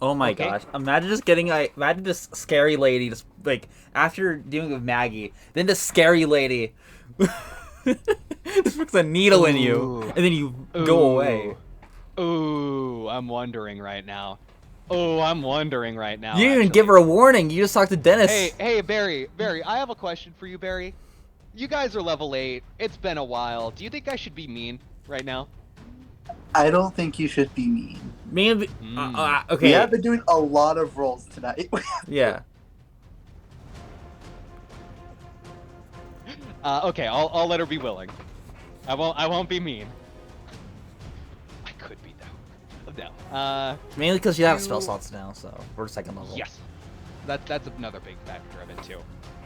Oh my Okay. gosh! Imagine this scary lady just like after dealing with Maggie, then this scary lady just puts a needle in you, Ooh. and then you go away. Ooh, I'm wondering right now. Oh, I'm wondering right now. You didn't even actually. give her a warning. You just talked to Dennis. Hey, Barry, I have a question for you, Barry. You guys are level 8. It's been a while. Do you think I should be mean right now? I don't think you should be mean. Me and okay. We have been doing a lot of rolls tonight. Yeah. Okay, I'll let her be willing. I won't be mean. I could be though. No. Mainly because you have You- spell slots now, so we're second level. Yes. That's another big factor of it too.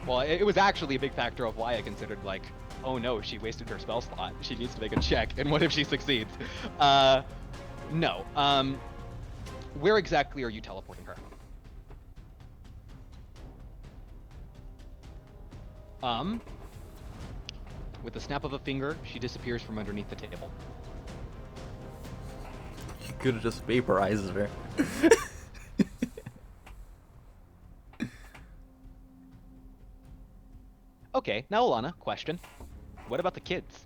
Well, it was actually a big factor of why I considered like, oh no, she wasted her spell slot. She needs to make a check, and what if she succeeds? No. Where exactly are you teleporting her? With the snap of a finger, she disappears from underneath the table. You could have just vaporized her. Okay, now Alana, question. What about the kids?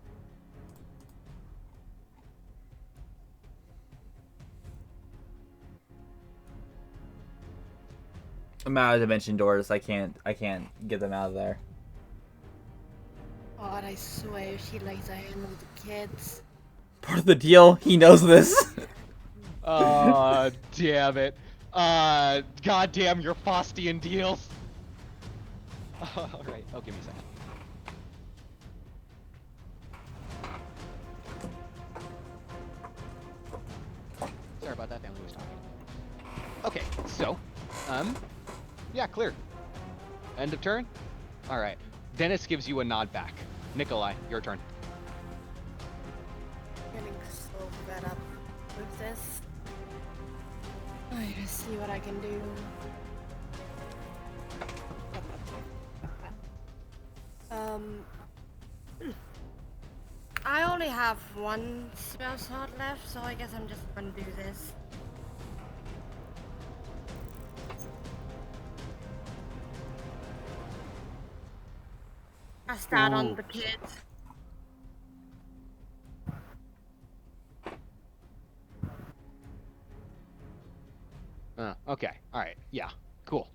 I'm out of dimension doors. I can't get them out of there. God, I swear she lays a hand on the kids. part of the deal. He knows this. Damn it. Goddamn your Faustian deals. Alright, oh, give me a second. Sorry about that, family was talking. Okay, so, yeah, clear. End of turn? Alright. Dennis gives you a nod back. Nikolai, your turn. Getting so fed up with this. I gotta see what I can do. I only have one spell slot left, so I guess I'm just gonna do this. I start on the kids. Okay, alright, yeah, cool.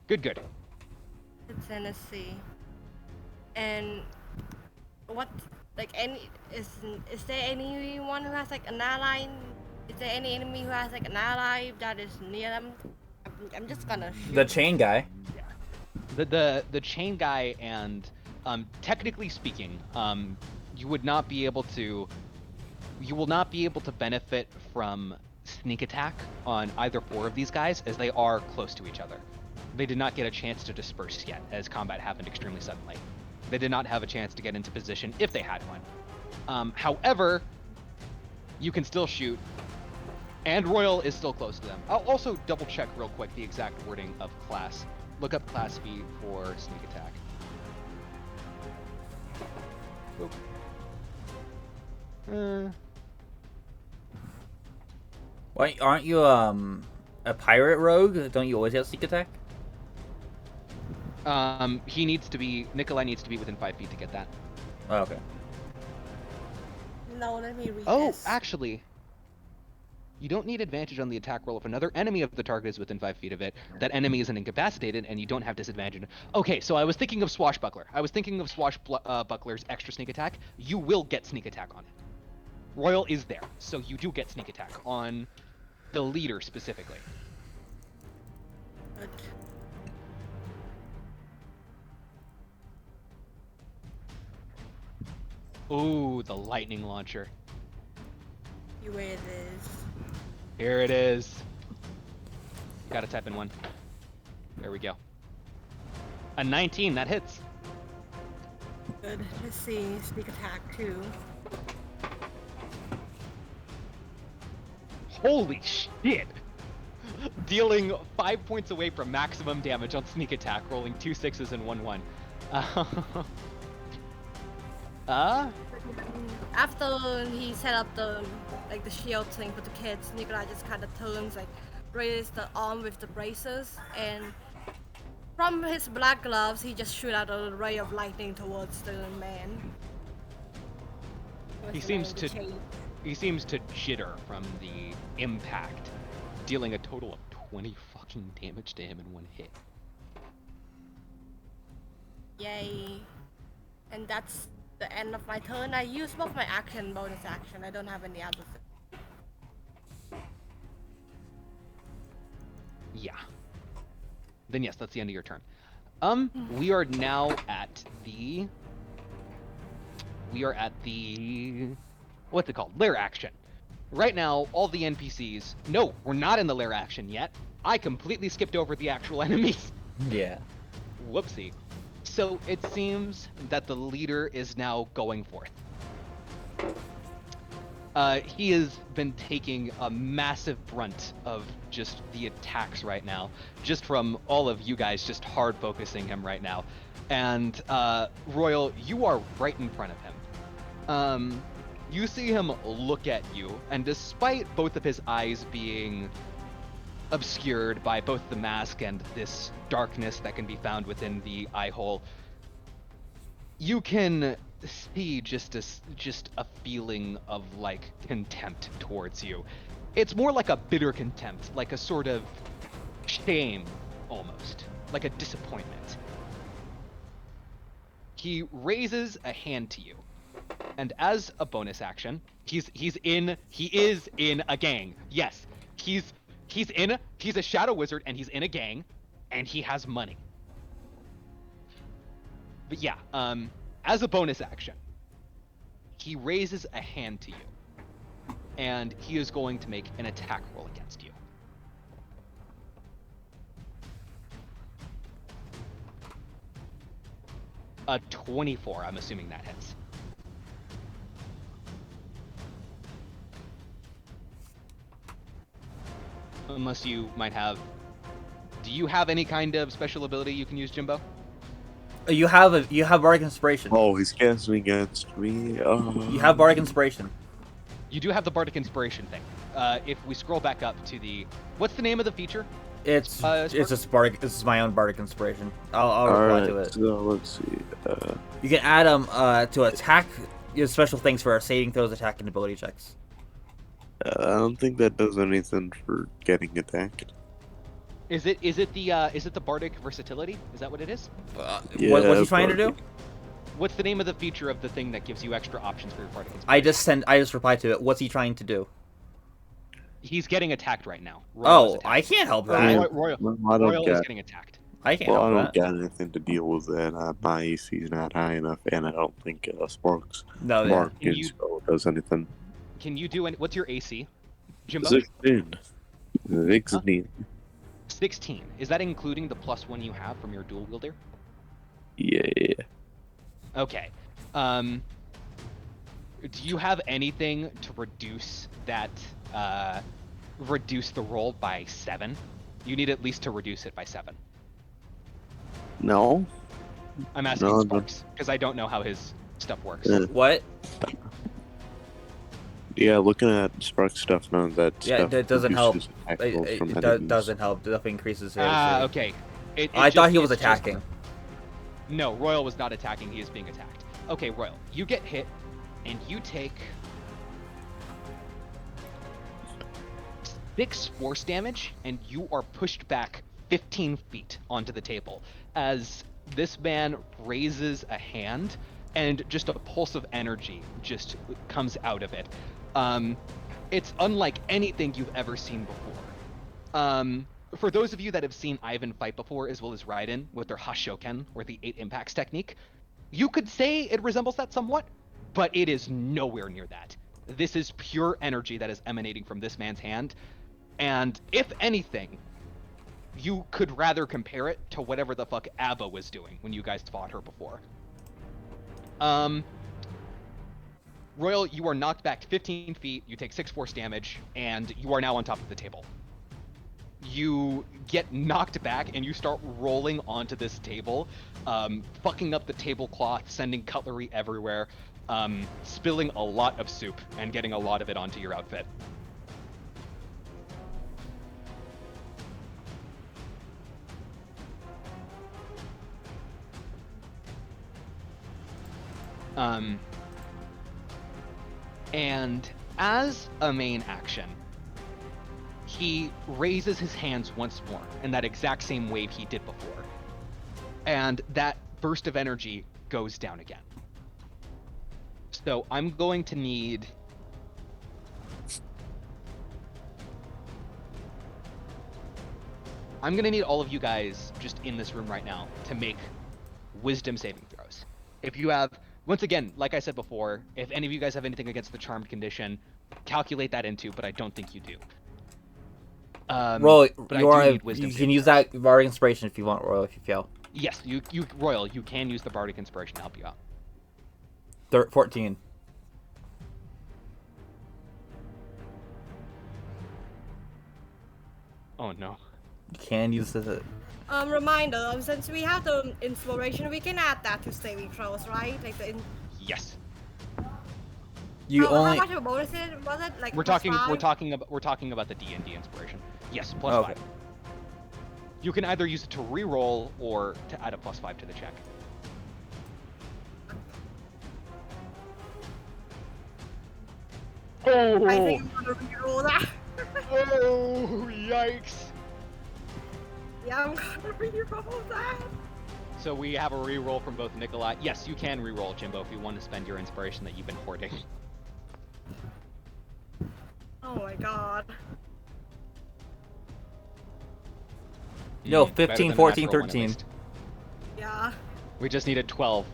Good. It's Tennessee. And what, like, is there anyone who has like an ally? Is there any enemy who has like an ally that is near them? I'm just gonna shoot. The chain guy. The chain guy and technically speaking, you will not be able to benefit from sneak attack on either four of these guys, as they are close to each other. They did not get a chance to disperse yet, as combat happened extremely suddenly. They did not have a chance to get into position if they had one. However, you can still shoot, and Royal is still close to them. I'll also double check real quick the exact wording of class. Look up class feat for sneak attack. Oop. Why aren't you a pirate rogue? Don't you always have sneak attack? Nikolai needs to be within 5 feet to get that. Oh, okay. No, let me read Oh, this. actually, you don't need advantage on the attack roll if another enemy of the target is within 5 feet of it. That enemy isn't incapacitated, and you don't have disadvantage. Okay, so I was thinking of Swashbuckler. I was thinking of Swashbuckler's extra sneak attack. You will get sneak attack on it. Royal is there, so you do get sneak attack on the leader specifically. Good. Ooh, the lightning launcher. You where it is. Here it is. Gotta type in one. There we go. A 19, that hits. Good. Let's see. Sneak attack too. Holy shit! Dealing 5 points away from maximum damage on sneak attack, rolling 2 6s and 1 1. After he set up the shield thing for the kids, Nikolai just kind of turns, like, raises the arm with the braces, and from his black gloves, he just shoot out a ray of lightning towards the man. He seems to jitter from the impact, dealing a total of 20 fucking damage to him in one hit. Yay. And that's the end of my turn. I used both my action, bonus action. I don't have any other thing. Yeah. Then yes, that's the end of your turn. We are now at the... what's it called? Lair action. Right now, all the NPCs... No, we're not in the lair action yet. I completely skipped over the actual enemies. Yeah. Whoopsie. So it seems that the leader is now going forth. He has been taking a massive brunt of just the attacks right now, just from all of you guys just hard focusing him right now. And Royal, you are right in front of him. You see him look at you, and despite both of his eyes being obscured by both the mask and this darkness that can be found within the eye hole, you can see just a feeling of like contempt towards you. It's more like a bitter contempt, like a sort of shame almost, like a disappointment. He raises a hand to you, And as a bonus action, he is in a gang. Yes, he's a shadow wizard and he's in a gang, and he has money. But yeah, as a bonus action, he raises a hand to you, and he is going to make an attack roll against you. A 24, I'm assuming that hits. Unless you might have... Do you have any kind of special ability you can use, Jimbo? You have bardic inspiration. Oh, he's casting against me. You have bardic inspiration. You do have the Bardic Inspiration thing. If we scroll back up to the... What's the name of the feature? It's Spark? just bardic. This is my own bardic inspiration. I'll reply Alright, to it. so let's see. You can add them to attack. You have special things for saving throws, attack, and ability checks. I don't think that does anything for getting attacked. Is it the Bardic Versatility? Is that what it is? What's he trying to do? What's the name of the feature of the thing that gives you extra options for your Bardic Inspiration? I just replied to it. What's he trying to do? He's getting attacked right now. Royal is I attacked. can't help Or that. Royal I don't is get. getting attacked. I can't Well, I help don't that. got anything to deal with that. My AC is not high enough, and I don't think Sparks No, yeah. Mark Can you- spell does anything. Can you do any... What's your AC, Jimbo? 16. 16. 16. Is that including the +1 you have from your dual wielder? Yeah. Okay. Do you have anything to reduce that, reduce the roll by 7? You need at least to reduce it by 7. No. I'm asking No, Sparks, because I don't know how his stuff works. What? Yeah, looking at Spark stuff, none of that Yeah, stuff that doesn't help. reduces attack rolls It from enemies. doesn't help. It definitely increases his. Okay. I thought he was it's just- attacking. No, Royal was not attacking, he is being attacked. Okay, Royal, you get hit, and you take 6 force damage, and you are pushed back 15 feet onto the table as this man raises a hand, and just a pulse of energy just comes out of it. It's unlike anything you've ever seen before. For those of you that have seen Ivan fight before, as well as Raiden with their Hashoken, or the 8 impacts technique, you could say it resembles that somewhat, but it is nowhere near that. This is pure energy that is emanating from this man's hand, and if anything, you could rather compare it to whatever the fuck Abba was doing when you guys fought her before. Royal, you are knocked back 15 feet, you take 6 force damage, and you are now on top of the table. You get knocked back and you start rolling onto this table, fucking up the tablecloth, sending cutlery everywhere, spilling a lot of soup and getting a lot of it onto your outfit. And as a main action, he raises his hands once more in that exact same wave he did before. And that burst of energy goes down again. So I'm going to need... I'm going to need all of you guys just in this room right now to make wisdom saving throws. If you have... Once again, like I said before, if any of you guys have anything against the charmed condition, calculate that into, but I don't think you do. Royal, but I do need wisdom you can saving use throws. that bardic inspiration if you want, Royal. If you fail, Yes, Royal, you can use the Bardic Inspiration to help you out. 14. Oh no. You can use the. Reminder, since we have the inspiration, we can add that to saving throws, right? Like the Yes. You how only. much of a bonus was it? Like We're plus talking 5? we're talking about the D&D inspiration. Yes, plus Okay. 5. You can either use it to re-roll or to add a plus 5 to the check. I think I'm gonna reroll that. Oh, yikes. Yeah, I'm gonna reroll that. So we have a reroll from both Nikolai. Yes, you can reroll, Jimbo, if you want to spend your inspiration that you've been hoarding. Oh my god. No, Better 15, than a 14, natural one, at 13. least. Yeah. We just needed 12.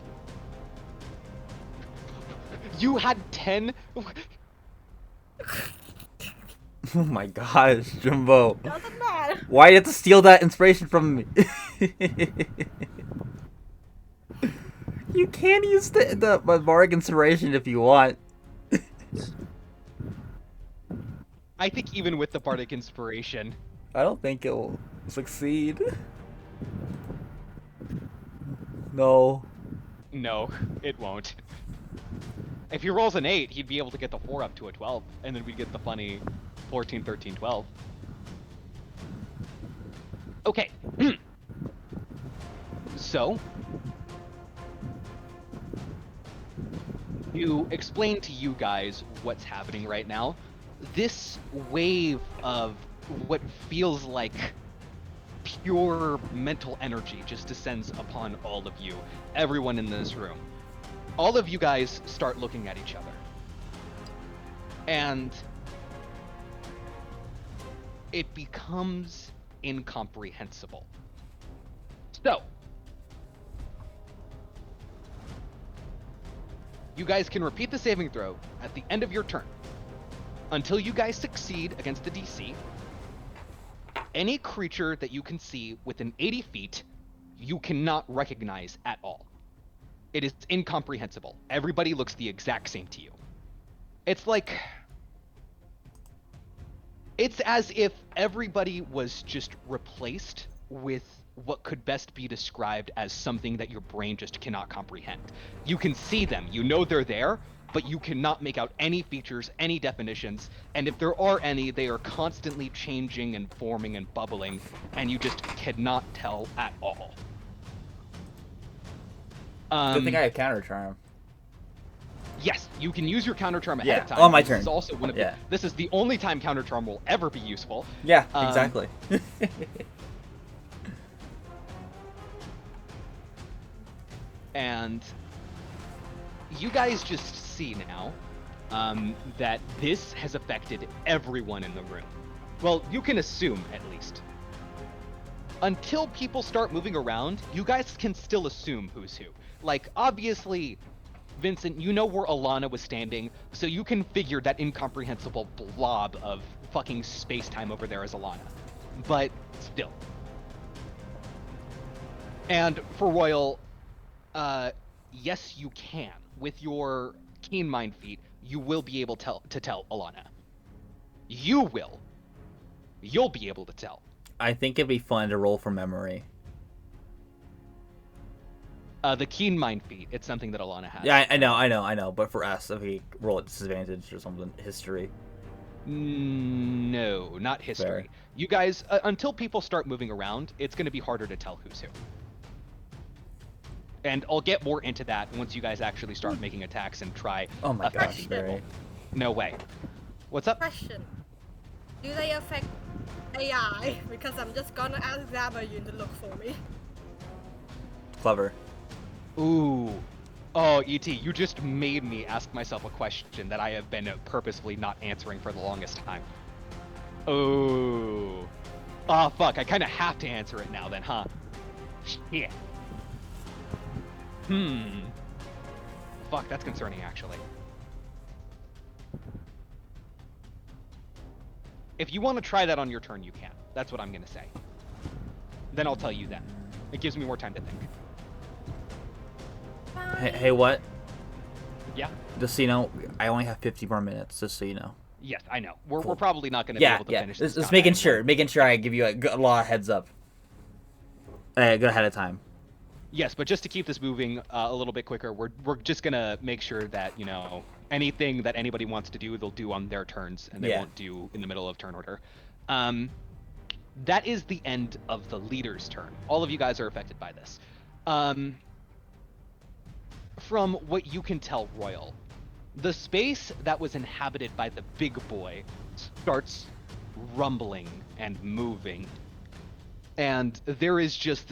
You had 10? Oh my gosh, Jumbo. Doesn't matter. Why do you have to steal that inspiration from me? You can use the barbaric inspiration if you want. I think even with the bardic inspiration, I don't think it will succeed. No. no, it won't. If he rolls an 8, he'd be able to get the 4 up to a 12, and then we'd get the funny 14, 13, 12. Okay. So, to explain to you guys what's happening right now, this wave of what feels like pure mental energy just descends upon all of you, everyone in this room. All of you guys start looking at each other. And it becomes incomprehensible. So, you guys can repeat the saving throw at the end of your turn. Until you guys succeed against the DC, any creature that you can see within 80 feet, you cannot recognize at all. It is incomprehensible. Everybody looks the exact same to you. It's like... It's as if everybody was just replaced with what could best be described as something that your brain just cannot comprehend. You can see them, you know they're there, but you cannot make out any features, any definitions, and if there are any, they are constantly changing and forming and bubbling, and you just cannot tell at all. Good thing I have counter charm. Yes, you can use your counter charm ahead Yeah, of time. on my This turn. is also one of Yeah. this is the only time counter charm will ever be useful. Yeah, exactly. And you guys just see now that this has affected everyone in the room. Well, you can assume, at least. Until people start moving around, you guys can still assume who's who. Like, obviously, Vincent, you know where Alana was standing, so you can figure that incomprehensible blob of fucking space-time over there is Alana. But still. And for Royal, yes, you can. With your keen mind feat, you will be able to tell Alana. You will. You'll be able to tell. I think it'd be fun to roll from memory. The keen mind feat, it's something that Alana has. Yeah, I know. But for us, if we roll at disadvantage or something, history. No, not history. Fair. You guys, until people start moving around, it's going to be harder to tell who's who. And I'll get more into that once you guys actually start making attacks and try. Oh my gosh, affecting people. Barry. No way. What's up? Question. Do they affect AI? Because I'm just gonna ask Zabayun to look for me. Clever. Ooh. Oh, E.T., you just made me ask myself a question that I have been purposefully not answering for the longest time. Oh. Oh, fuck, I kind of have to answer it now then, huh? Shit. Fuck, that's concerning, actually. If you want to try that on your turn, you can. That's what I'm going to say. Then I'll tell you then. It gives me more time to think. Hey, what? Yeah? Just so you know, I only have 50 more minutes, just so you know. Yes, I know. We're Cool. probably not going to be able to finish this. Just making sure I give you a lot of heads up. Good ahead of time. Yes, but just to keep this moving a little bit quicker, we're just gonna make sure that, you know, anything that anybody wants to do, they'll do on their turns, and they won't do in the middle of turn order. That is the end of the leader's turn. All of you guys are affected by this. From what you can tell, Royal, the space that was inhabited by the big boy starts rumbling and moving, and there is just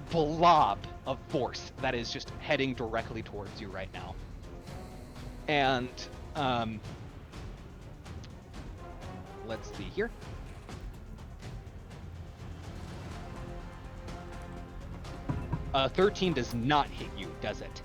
blob of force that is just heading directly towards you right now. And let's see here. A 13 does not hit you, does it?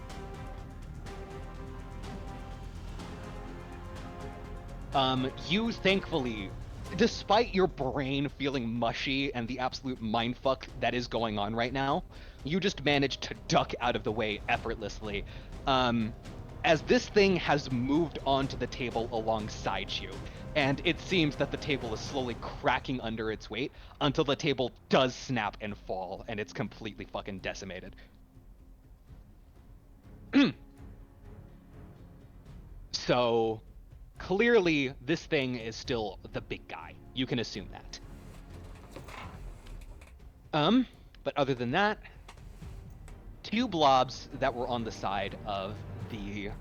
You thankfully, despite your brain feeling mushy and the absolute mindfuck that is going on right now, you just managed to duck out of the way effortlessly. As this thing has moved onto the table alongside you, and it seems that the table is slowly cracking under its weight until the table does snap and fall, and it's completely fucking decimated. So, clearly, this thing is still the big guy. You can assume that. But other than that, two blobs that were on the side of the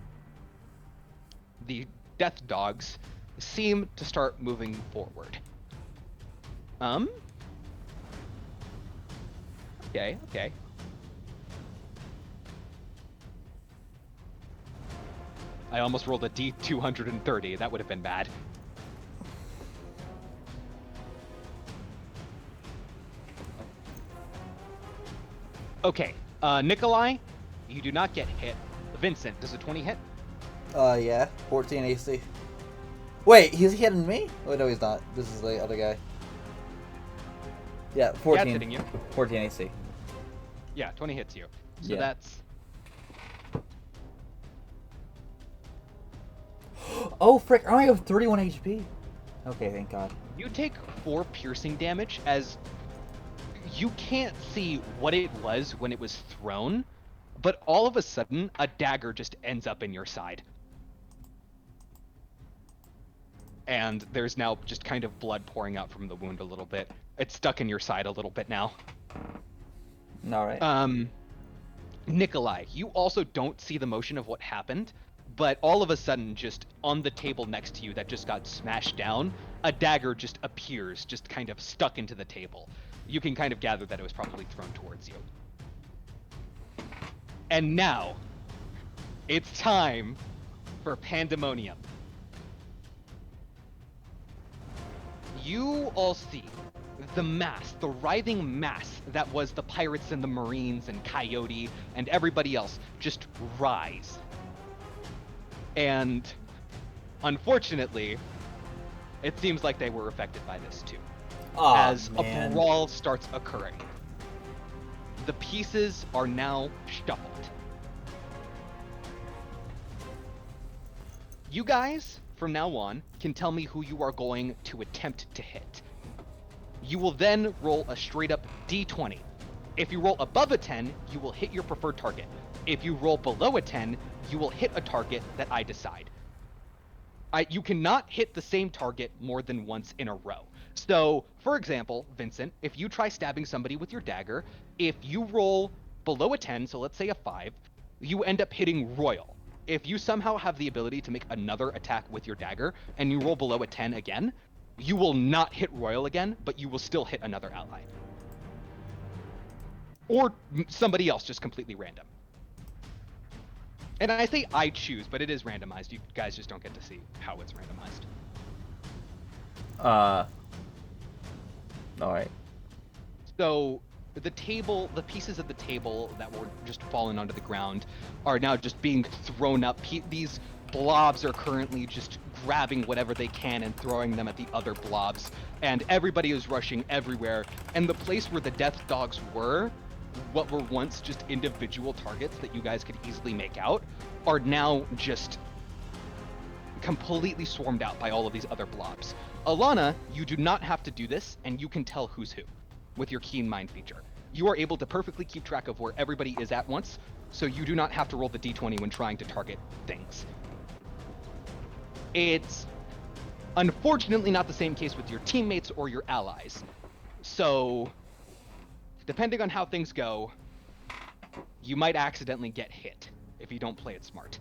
death dogs seem to start moving forward. Okay. I almost rolled a D230. That would have been bad. Okay, Nikolai, you do not get hit. Vincent, does a 20 hit? Yeah, 14 AC. Wait, he's hitting me? Oh no, he's not. This is the other guy. Yeah, 14. Yeah, it's hitting you. 14 AC. Yeah, 20 hits you. So Yeah. that's... Oh frick! I only have 31 HP. Okay, thank God. You take 4 piercing damage as you can't see what it was when it was thrown, but all of a sudden, a dagger just ends up in your side. And there's now just kind of blood pouring out from the wound a little bit. It's stuck in your side a little bit now. Alright. Nikolai, you also don't see the motion of what happened, but all of a sudden, just on the table next to you that just got smashed down, a dagger just appears, just kind of stuck into the table. You can kind of gather that it was probably thrown towards you. And now, it's time for Pandemonium. You all see the mass, the writhing mass that was the pirates and the marines and Coyote and everybody else just rise. And unfortunately, it seems like they were affected by this too. Aw, As man. a brawl starts occurring. The pieces are now shuffled. You guys, from now on, can tell me who you are going to attempt to hit. You will then roll a straight up D20. If you roll above a 10, you will hit your preferred target. If you roll below a 10, you will hit a target that I decide. You cannot hit the same target more than once in a row. So, for example, Vincent, if you try stabbing somebody with your dagger, if you roll below a 10, so let's say a 5, you end up hitting Royal. If you somehow have the ability to make another attack with your dagger, and you roll below a 10 again, you will not hit Royal again, but you will still hit another ally. Or somebody else, just completely random. And I say I choose, but it is randomized. You guys just don't get to see how it's randomized. Alright. So the table, the pieces of the table that were just fallen onto the ground are now just being thrown up. These blobs are currently just grabbing whatever they can and throwing them at the other blobs. And everybody is rushing everywhere. And the place where the death dogs were, what were once just individual targets that you guys could easily make out, are now just completely swarmed out by all of these other blobs. Alana, you do not have to do this, and you can tell who's who with your keen mind feature. You are able to perfectly keep track of where everybody is at once, so you do not have to roll the d20 when trying to target things. It's unfortunately not the same case with your teammates or your allies. So, depending on how things go, you might accidentally get hit if you don't play it smart.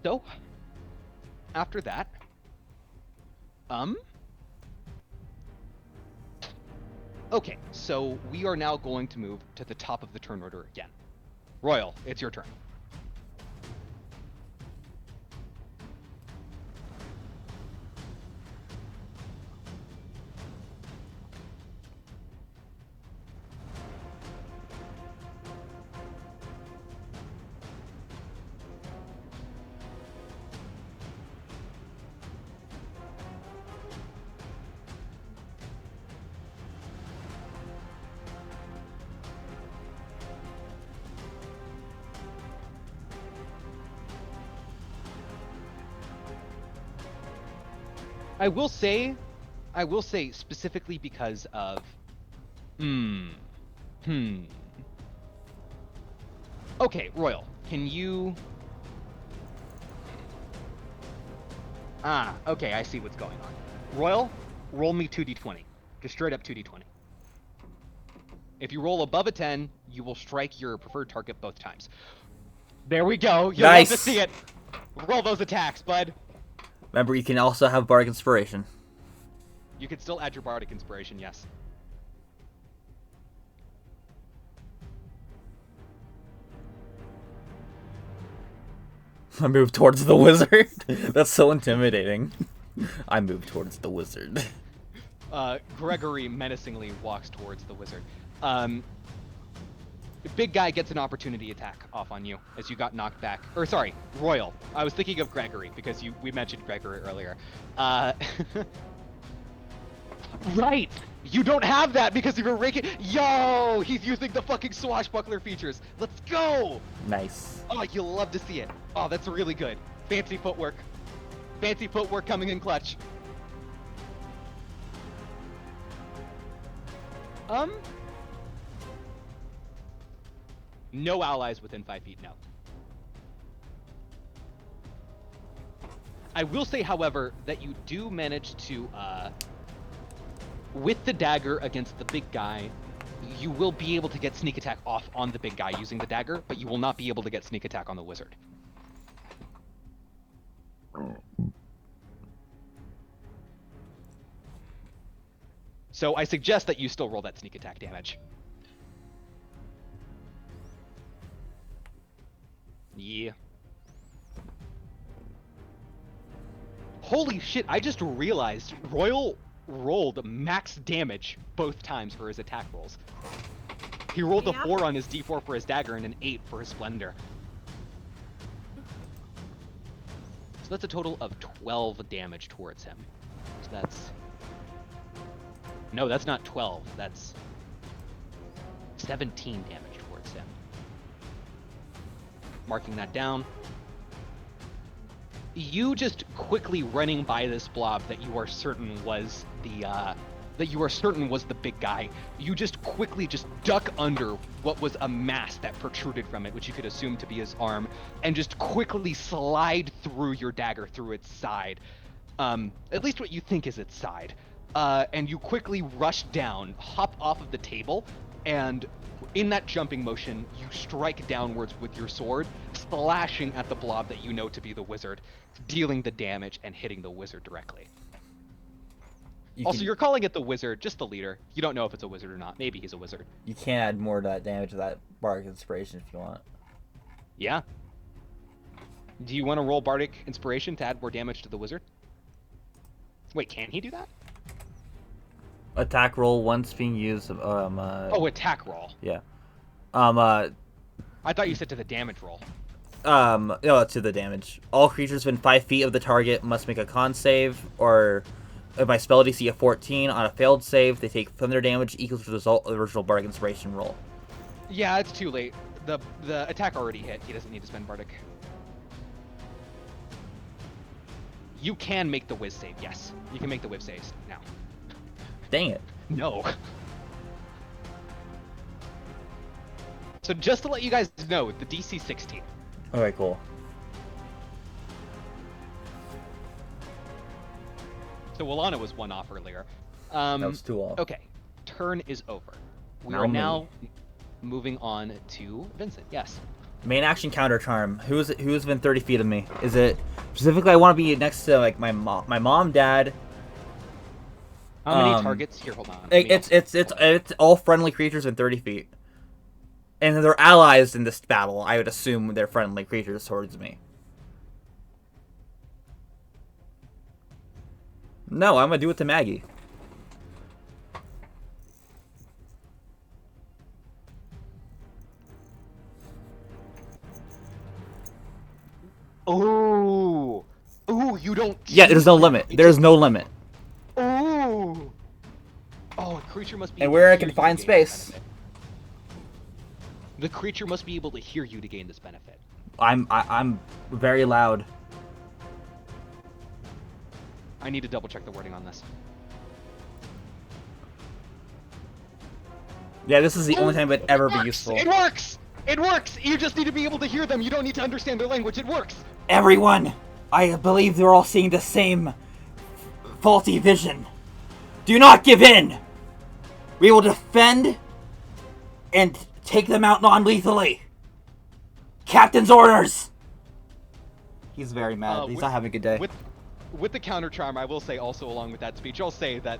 So, after that, Okay, so we are now going to move to the top of the turn order again. Royal, it's your turn. I will say specifically because of hmm. Okay, Royal, can you okay, I see what's going on. Royal, roll me 2d20. Just straight up 2d20. If you roll above a 10, you will strike your preferred target both times. There we go. You'll love to Nice. see it. Roll those attacks, bud. Remember, you can also have Bardic Inspiration. You can still add your Bardic Inspiration, yes. I move towards the wizard. That's so intimidating. I move towards the wizard. Gregory menacingly walks towards the wizard. The big guy gets an opportunity attack off on you as you got knocked back. Or sorry, Royal. I was thinking of Gregory because we mentioned Gregory earlier. Right! You don't have that because of your raking. Yo! He's using the fucking swashbuckler features. Let's go! Nice. Oh, you'll love to see it. Oh, that's really good. Fancy footwork. Fancy footwork coming in clutch. No allies within 5 feet, no. I will say, however, that you do manage to, with the dagger against the big guy, you will be able to get sneak attack off on the big guy using the dagger, but you will not be able to get sneak attack on the wizard. So I suggest that you still roll that sneak attack damage. Yeah. Holy shit, I just realized Royal rolled max damage both times for his attack rolls. He rolled a Yeah. 4 on his d4 for his dagger and an 8 for his splendor. So that's a total of 12 damage towards him. So that's... No, that's not 12. That's 17 damage towards him. Marking that down. You just quickly running by this blob that you are certain was the big guy. You just quickly just duck under what was a mass that protruded from it, which you could assume to be his arm, and just quickly slide through your dagger through its side. At least what you think is its side. And you quickly rush down, hop off of the table, and in that jumping motion, you strike downwards with your sword, slashing at the blob that you know to be the wizard, dealing the damage and hitting the wizard directly. You're calling it the wizard, just the leader. You don't know if it's a wizard or not. Maybe he's a wizard. You can add more to that damage to that Bardic Inspiration if you want. Yeah. Do you want to roll Bardic Inspiration to add more damage to the wizard? Wait, can he do that? Attack roll once being used. Attack roll. Yeah. I thought you said to the damage roll. No, to the damage. All creatures within 5 feet of the target must make a con save, or if my spell DC of 14 on a failed save, they take thunder damage equal to the result of the original Bardic Inspiration roll. Yeah, it's too late. The attack already hit. He doesn't need to spend Bardic. You can make the whiz save, yes. You can make the whiz saves now. Dang it. No. So just to let you guys know, the DC 16. Okay, cool. So Walana was 1 off earlier. That was 2 off. Okay, turn is over. We Now are me. now moving on to Vincent. Yes. Main action counter charm. Who's within 30 feet of me? Is it specifically I want to be next to like my mom, dad, How many targets? Here, hold on. It's all friendly creatures in 30 feet. And they're allies in this battle. I would assume they're friendly creatures towards me. No, I'm gonna do it to Maggie. Ooh. Ooh, you don't. Yeah, there's no limit. There's no limit. Ooh. Oh, a creature must be. And able where to I hear can you find to gain this space. benefit. The creature must be able to hear you to gain this benefit. I'm very loud. I need to double check the wording on this. Yeah, this is the only time it would ever be useful. It works! It works! You just need to be able to hear them. You don't need to understand their language. It works! Everyone, I believe they're all seeing the same faulty vision. Do not give in. We will defend and take them out non-lethally. Captain's orders. He's very mad. He's not having a good day. With the counter charm, I will say also along with that speech, I'll say that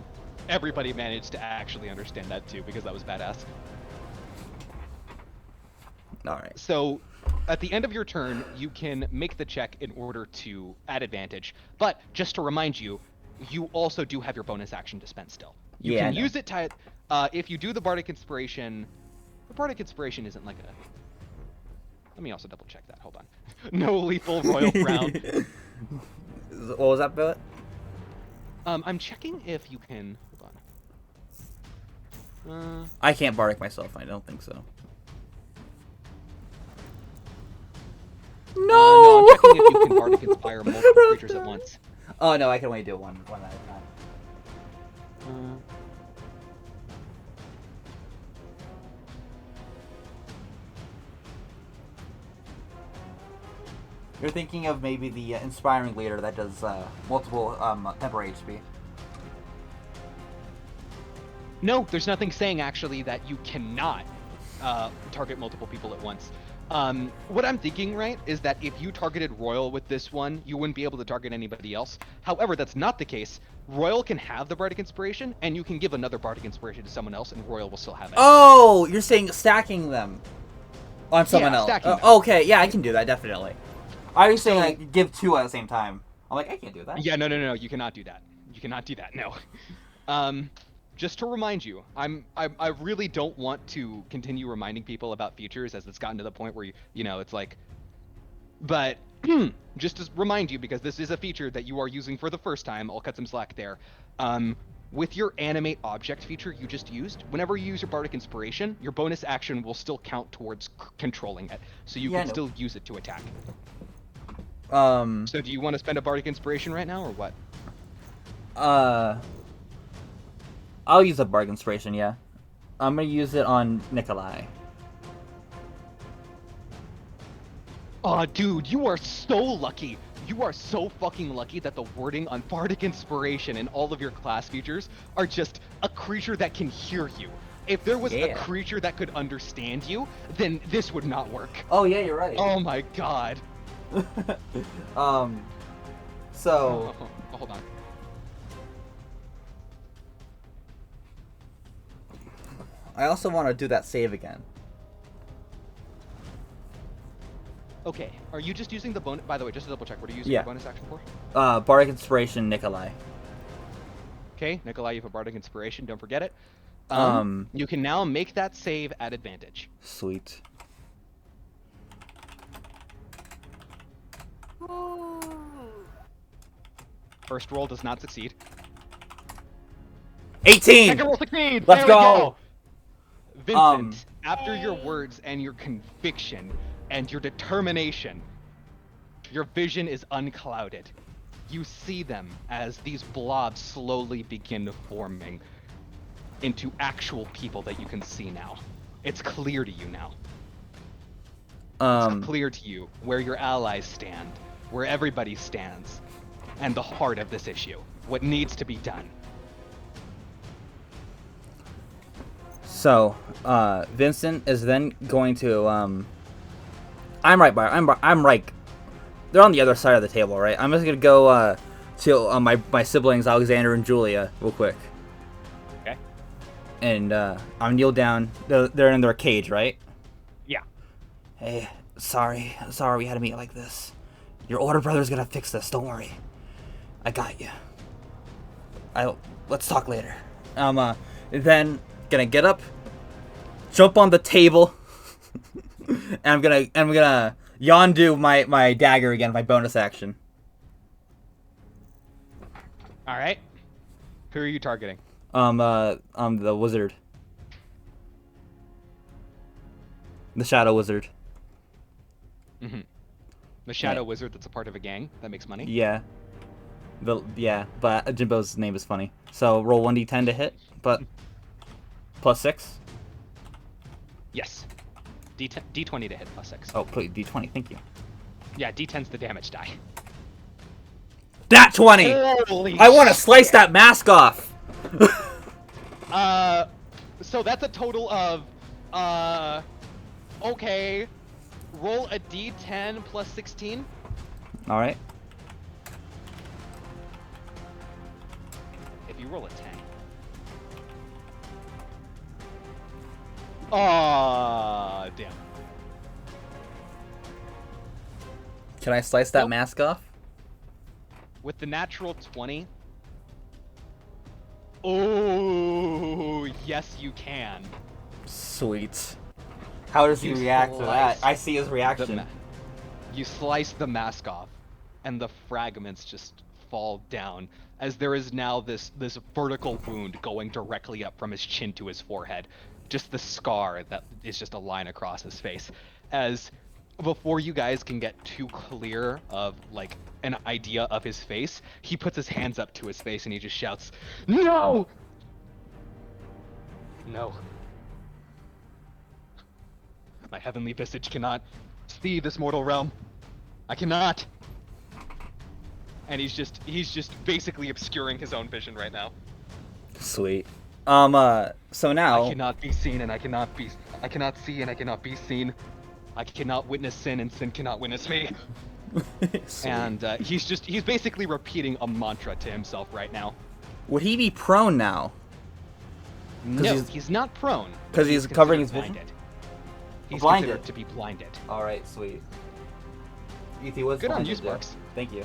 everybody managed to actually understand that too, because that was badass. Alright. So, at the end of your turn, you can make the check in order to add advantage. But, just to remind you, you also do have your bonus action to spend still. You Yeah, can I know. use it to, if you do the Bardic Inspiration, the Bardic Inspiration isn't like a... Let me also double check that, hold on. No lethal royal round. What was that, Billet? I'm checking if you can, hold on. I can't bardic myself, I don't think so. No, I'm checking if you can Bardic Inspire multiple creatures at once. Oh no, I can only do one at a time. You're thinking of maybe the inspiring leader that does multiple temporary HP. No, there's nothing saying actually that you cannot target multiple people at once. What I'm thinking, right, is that if you targeted Royal with this one, you wouldn't be able to target anybody else. However, that's not the case. Royal can have the Bardic Inspiration, and you can give another Bardic Inspiration to someone else, and Royal will still have it. Oh, you're saying stacking them on someone else. Stacking them. Okay, yeah, I can do that, definitely. I was saying like give two at the same time. I'm like, I can't do that. Yeah, no, you cannot do that. You cannot do that, no. Just to remind you, I really don't want to continue reminding people about features as it's gotten to the point where you know it's like, but just to remind you, because this is a feature that you are using for the first time, I'll cut some slack there. With your animate object feature you just used, whenever you use your Bardic Inspiration, your bonus action will still count towards controlling it, so you can still use it to attack. So do you want to spend a Bardic Inspiration right now, or what? I'll use a Bardic Inspiration, yeah. I'm gonna use it on Nikolai. Aw, dude, you are so lucky. You are so fucking lucky that the wording on Bardic Inspiration and all of your class features are just a creature that can hear you. If there was a creature that could understand you, then this would not work. Oh yeah, you're right. Oh my god. So... Oh, hold on. I also want to do that save again. Okay, are you just using the bonus... By the way, just to double check, what are you using your bonus action for? Bardic Inspiration, Nikolai. Okay, Nikolai, you have a Bardic Inspiration, don't forget it. You can now make that save at advantage. Sweet. First roll does not succeed. 18! Second roll succeeds! Let's There we go! Vincent, after your words and your conviction and your determination, your vision is unclouded. You see them as these blobs slowly begin forming into actual people that you can see now. It's clear to you now. It's clear to you where your allies stand, where everybody stands, and the heart of this issue. What needs to be done. So, Vincent is then going to, I'm right. They're on the other side of the table, right? I'm just gonna go, to, my siblings, Alexander and Julia, real quick. And I'm kneel down. They're in their cage, right? Yeah. Hey, sorry we had to meet like this. Your older brother's gonna fix this. Don't worry. I got you. Let's talk later. Then gonna get up, jump on the table, and I'm gonna Yondu my dagger again, my bonus action. All right. Who are you targeting? The wizard, the shadow wizard. Mm-hmm. The shadow wizard that's a part of a gang that makes money. Yeah. But Jimbo's name is funny. So roll 1d10 to hit, but +6. Yes. D20 to hit +6. Oh, put d20. Thank you. Yeah, D10's the damage die. That 20. Holy I want to slice that mask off. So that's a total of, okay. Roll a D10 plus 16. All right. If you roll a 10. Aw, damn. Can I slice that Nope. mask off? With the natural 20. Oh, yes, you can. Sweet. How does he You react to that? slice I see his The reaction. you slice the mask off, and the fragments just fall down as there is now this vertical wound going directly up from his chin to his forehead. Just the scar that is just a line across his face. As before you guys can get too clear of like an idea of his face, he puts his hands up to his face and he just shouts, "No! No. My heavenly visage cannot see this mortal realm. I cannot." And he's just basically obscuring his own vision right now. Sweet. So now. I cannot be seen and I cannot see and I cannot be seen. I cannot witness sin and sin cannot witness me. Sweet. And he's basically repeating a mantra to himself right now. Would he be prone now? No, he's not prone. 'Cause he's covering his considered vision? blinded. He's Blinded. considered to be blinded. All right, sweet. E.T., what's Good on you, blinded do? Sparks. Thank you.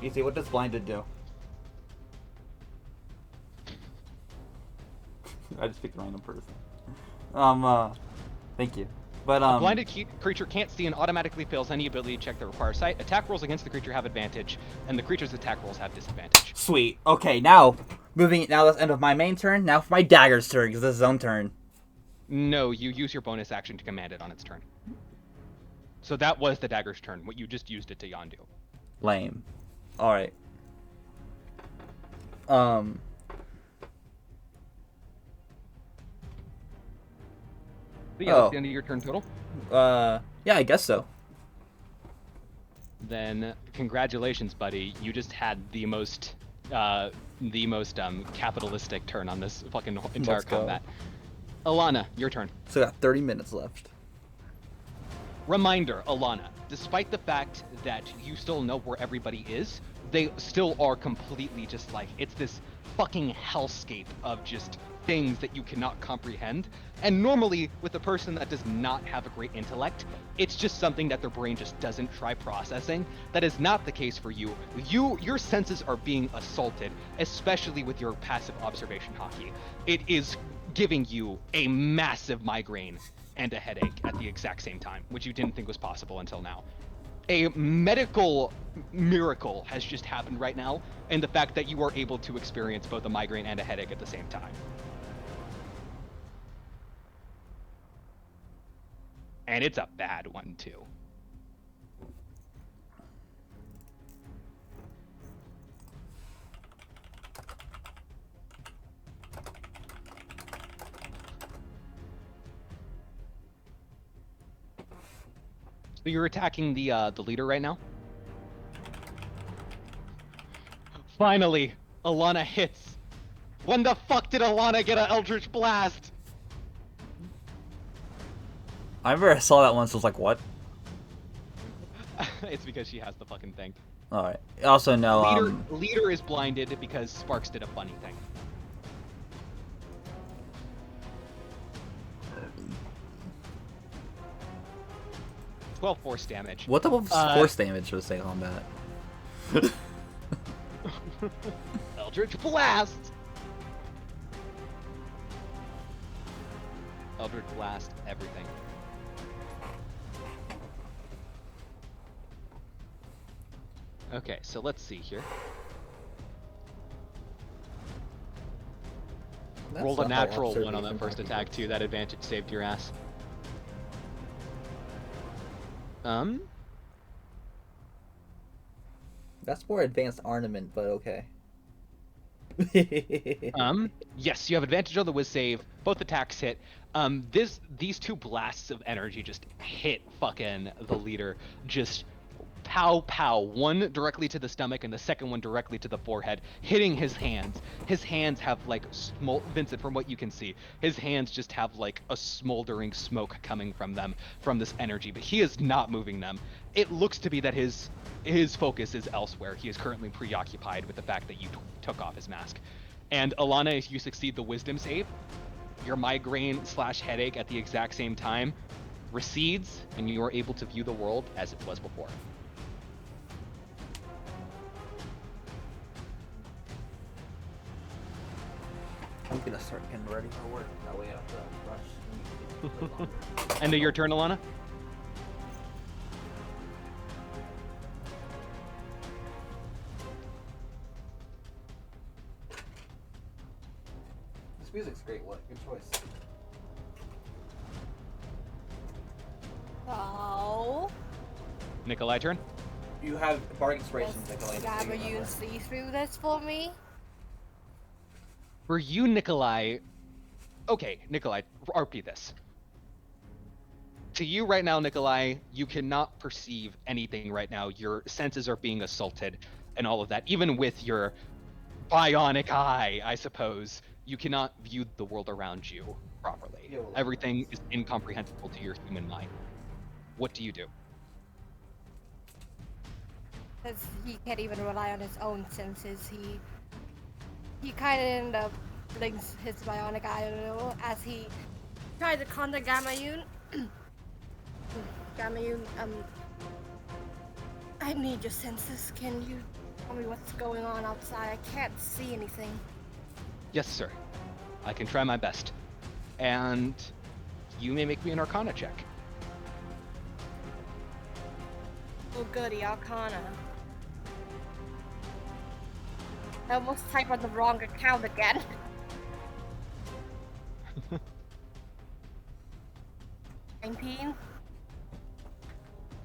E.T., what does blinded do? I just picked a random person. Thank you. But A blinded creature can't see and automatically fails any ability check that requires sight. Attack rolls against the creature have advantage, and the creature's attack rolls have disadvantage. Sweet. Okay, now that's the end of my main turn. Now for my dagger's turn, because this is his own turn. No, you use your bonus action to command it on its turn. So that was the dagger's turn. What you just used it to Yondu. Lame. All right. So yeah, that's the end of your turn total. Yeah, I guess so. Then congratulations, buddy. You just had the most capitalistic turn on this fucking entire Let's go. combat. Alana, your turn. So I got 30 minutes left. Reminder, Alana, despite the fact that you still know where everybody is, they still are completely just like, it's this fucking hellscape of just things that you cannot comprehend. And normally, with a person that does not have a great intellect, it's just something that their brain just doesn't try processing. That is not the case for you. Your senses are being assaulted, especially with your passive observation hockey. It is giving you a massive migraine and a headache at the exact same time, which you didn't think was possible until now. A medical miracle has just happened right now, and the fact that you are able to experience both a migraine and a headache at the same time. And it's a bad one, too. So you're attacking the leader right now? Finally, Alana hits. When the fuck did Alana get an Eldritch Blast? I remember I saw that once. I was like, what? It's because she has the fucking thing. All right. Also, no. Leader is blinded because Sparks did a funny thing. 12 force damage. What type of force damage was say on that? Eldritch Blast! Eldritch Blast, everything. Okay, so let's see here. Rolled a natural one on that first attack too. That advantage saved your ass. That's more advanced ornament, but okay. Yes, you have advantage on the whiz save. Both attacks hit. These two blasts of energy just hit fucking the leader. Just pow pow. One directly to the stomach and the second one directly to the forehead, hitting his hands. His hands have like Vincent, from what you can see, his hands just have like a smoldering smoke coming from them from this energy, but he is not moving them. It looks to be that his focus is elsewhere. He is currently preoccupied with the fact that you took off his mask. And Alana, if you succeed the wisdom save, your migraine/headache at the exact same time recedes, and you are able to view the world as it was before. I'm gonna start getting ready for work. That way I don't have to rush. End of your turn, Alana? This music's great. What? Good choice. Oh. Nikolai turn? You have bardic inspiration, Yes, Nikolai. Gabba, you see through this for me? For you, Nikolai... Okay, Nikolai, RP this. To you right now, Nikolai, you cannot perceive anything right now. Your senses are being assaulted and all of that. Even with your bionic eye, I suppose, you cannot view the world around you properly. Everything is incomprehensible to your human mind. What do you do? Because he can't even rely on his own senses. He kind of end up blinks his bionic eye a little as he tries to counter Gamayun. Gamayun, I need your senses. Can you tell me what's going on outside? I can't see anything. Yes, sir. I can try my best. And you may make me an Arcana check. Oh goody, Arcana. I almost typed on the wrong account again.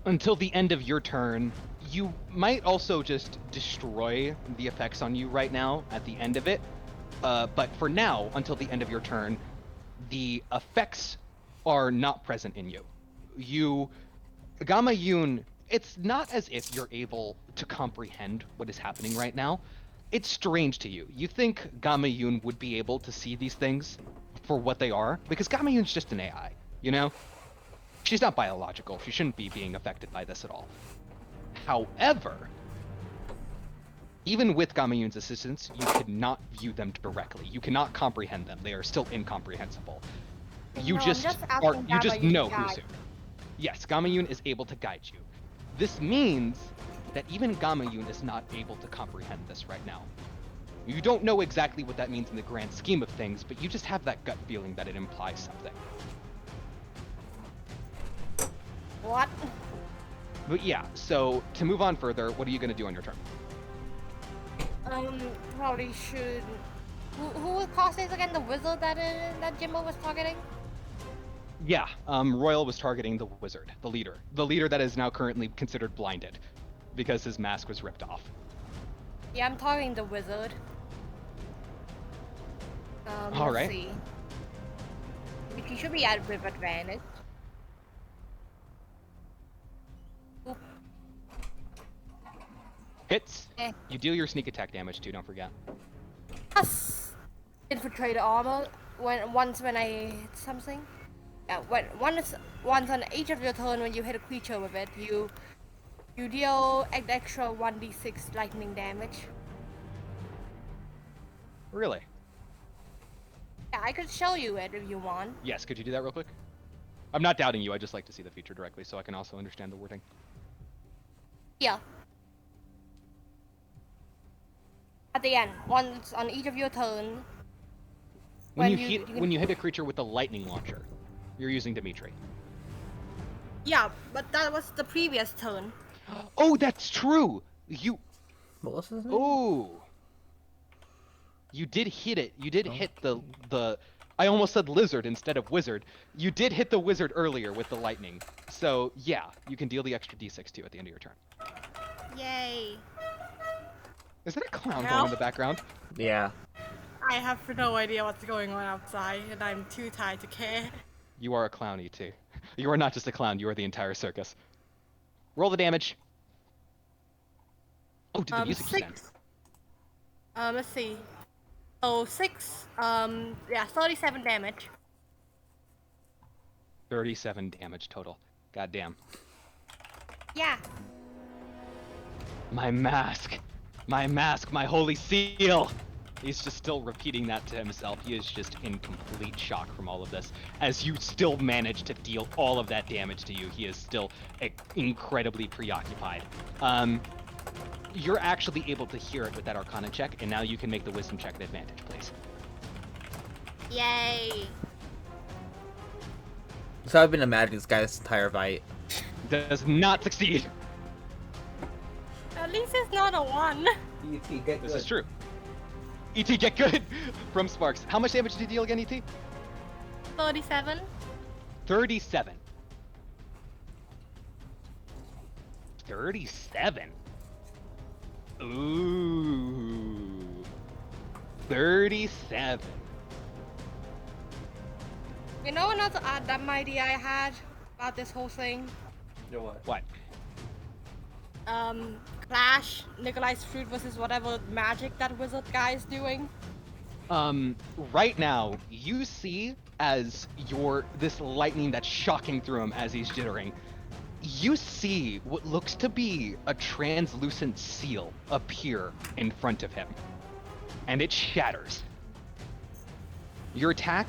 Until the end of your turn, you might also just destroy the effects on you right now at the end of it. But for now, until the end of your turn, the effects are not present in you. Gamma Yun, it's not as if you're able to comprehend what is happening right now. It's strange to you. You think Gamma Yun would be able to see these things for what they are? Because Gamma Yun's just an AI, you know? She's not biological. She shouldn't be being affected by this at all. However, even with Gamma Yun's assistance, you cannot view them directly. You cannot comprehend them. They are still incomprehensible. You No, just Gamma-Yun know to who's guide. who. Yes, Gamma Yun is able to guide you. This means that even Gamma Yun is not able to comprehend this right now. You don't know exactly what that means in the grand scheme of things, but you just have that gut feeling that it implies something. What? But yeah, so to move on further, what are you going to do on your turn? Probably should. Who was Cossace again? The wizard that Jimbo was targeting? Yeah, Royal was targeting the wizard, the leader that is now currently considered blinded because his mask was ripped off. Yeah, I'm targeting the wizard. All let's right. see. He should be at with advantage. Oop. Hits. Eh. You deal your sneak attack damage too, don't forget. Plus infiltrator armor once when I hit something. Yeah, once on each of your turn when you hit a creature with it, you deal an extra 1d6 lightning damage. Really? Yeah, I could show you it if you want. Yes, could you do that real quick? I'm not doubting you. I just like to see the feature directly so I can also understand the wording. Yeah. At the end, once on each of your turn. When When you you hit a creature with a lightning launcher, you're using Dimitri. Yeah, but that was the previous turn. Oh, that's true. You What was his name? oh. You did hit it. You did hit the I almost said lizard instead of wizard. You did hit the wizard earlier with the lightning. So, yeah, you can deal the extra d6 too at the end of your turn. Yay. Is that a clown going Now in the background? Yeah. I have no idea what's going on outside, and I'm too tired to care. You are a clown, ET. You are not just a clown, you are the entire circus. Roll the damage. Oh, did the music just end? 6. Let's see. So 6. Yeah, 37 damage. 37 damage total. Goddamn. Yeah. My mask! My mask, my holy seal! He's just still repeating that to himself. He is just in complete shock from all of this. As you still manage to deal all of that damage to you, he is still incredibly preoccupied. You're actually able to hear it with that Arcana check, and now you can make the Wisdom check at advantage, please. Yay. So I've been imagining this guy this entire fight. Does not succeed. At least it's not a 1. ET, get This is true. ET, get good from Sparks. How much damage did you deal again, ET? 37. 37. 37. Ooh. 37. You know another dumb idea I had about this whole thing? You know what? What? Clash, Nikolai's fruit versus whatever magic that wizard guy is doing. Right now, you see as this lightning that's shocking through him as he's jittering, you see what looks to be a translucent seal appear in front of him. And it shatters. Your attack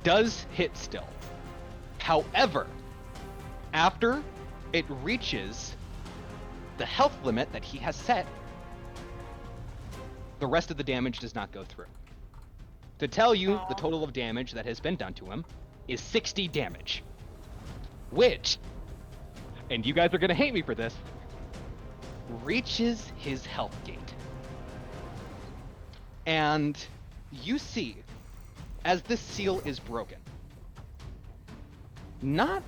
does hit still. However, after it reaches the health limit that he has set, the rest of the damage does not go through. To tell you, the total of damage that has been done to him is 60 damage. Which, and you guys are gonna hate me for this, reaches his health gate. And you see, as this seal is broken, not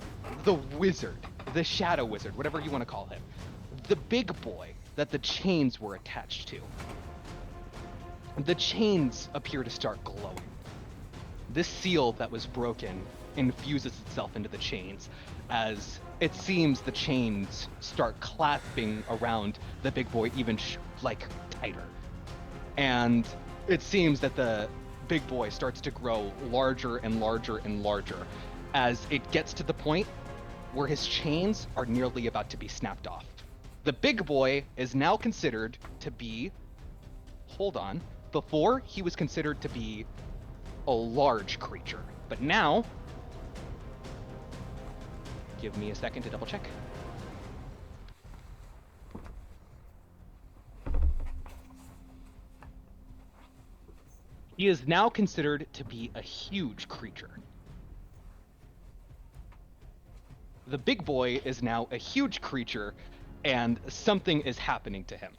the wizard, the shadow wizard, whatever you want to call him, the big boy that the chains were attached to. The chains appear to start glowing. This seal that was broken infuses itself into the chains as it seems the chains start clasping around the big boy even tighter. And it seems that the big boy starts to grow larger and larger and larger as it gets to the point where his chains are nearly about to be snapped off. The big boy is now considered to be, hold on, before he was considered to be a large creature, but now, give me a second to double check. He is now considered to be a huge creature. The big boy is now a huge creature, and something is happening to him.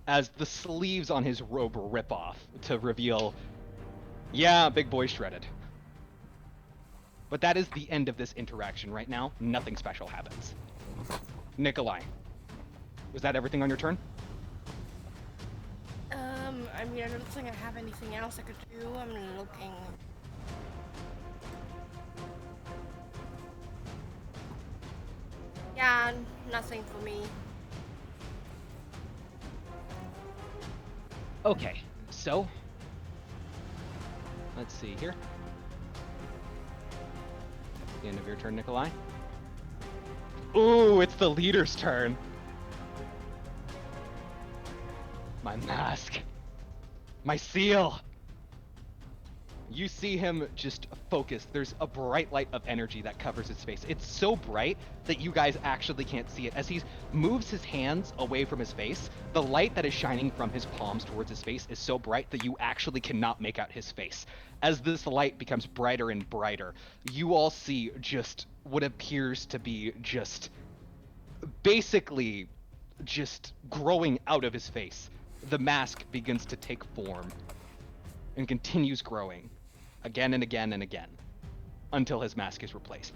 As the sleeves on his robe rip off to reveal, yeah, big boy shredded. But that is the end of this interaction right now. Nothing special happens. Nikolai, was that everything on your turn? I mean, I don't think I have anything else I could do. I'm looking. Yeah, nothing for me. Okay, so let's see here. The end of your turn, Nikolai. Ooh, it's the leader's turn. My mask. My seal. You see him just focused. There's a bright light of energy that covers his face. It's so bright that you guys actually can't see it. As he moves his hands away from his face, the light that is shining from his palms towards his face is so bright that you actually cannot make out his face. As this light becomes brighter and brighter, you all see just what appears to be just basically just growing out of his face. The mask begins to take form and continues growing again and again and again until his mask is replaced.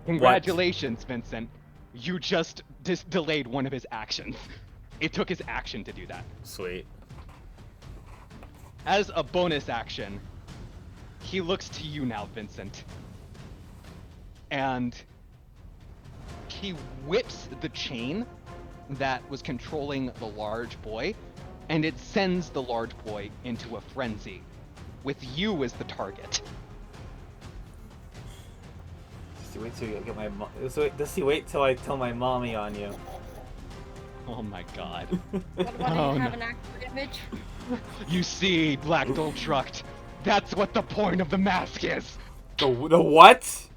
Congratulations, Vincent. You just delayed one of his actions. It took his action to do that. Sweet. As a bonus action, he looks to you now, Vincent. And he whips the chain that was controlling the large boy, and it sends the large boy into a frenzy, with you as the target. Wait till you get my Does he wait till I tell my mommy on you? Oh my god. What do Oh, you have no. an active image? You see, Black Doltruct, that's what the point of the mask is! The what?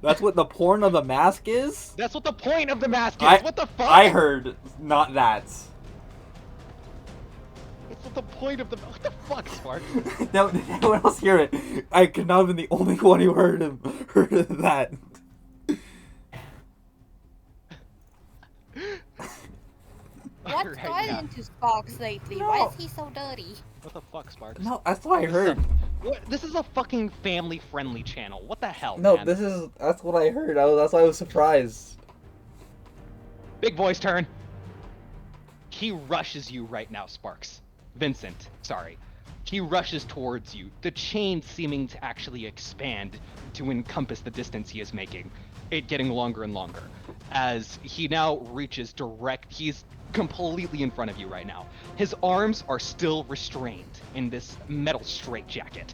That's what the porn of the mask is? That's what the point of the mask is! What the fuck? I heard not that. That's what the point of the... What the fuck, Spark? No, did anyone else hear it? I could not have been the only one who heard of that. What's Alright, going yeah. into Sparks lately? No. Why is he so dirty? What the fuck, Sparks? No, that's what I heard. What? This is a fucking family-friendly channel. What the hell, No, man? that's what I heard. That's why I was surprised. Big boy's turn. He rushes you right now, Sparks. Vincent, sorry. He rushes towards you, the chain seeming to actually expand to encompass the distance he is making, it getting longer and longer. As he now reaches he's completely in front of you right now. His arms are still restrained in this metal straitjacket.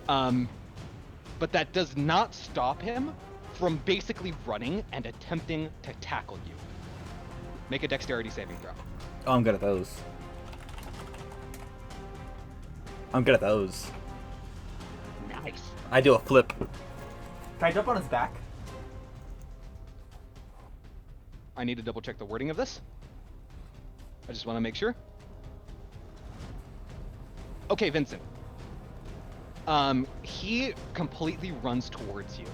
But that does not stop him from basically running and attempting to tackle you. Make a dexterity saving throw. Oh, I'm good at those. Nice. I do a flip. Can I jump on his back? I need to double check the wording of this. I just want to make sure. Okay, Vincent. He completely runs towards you.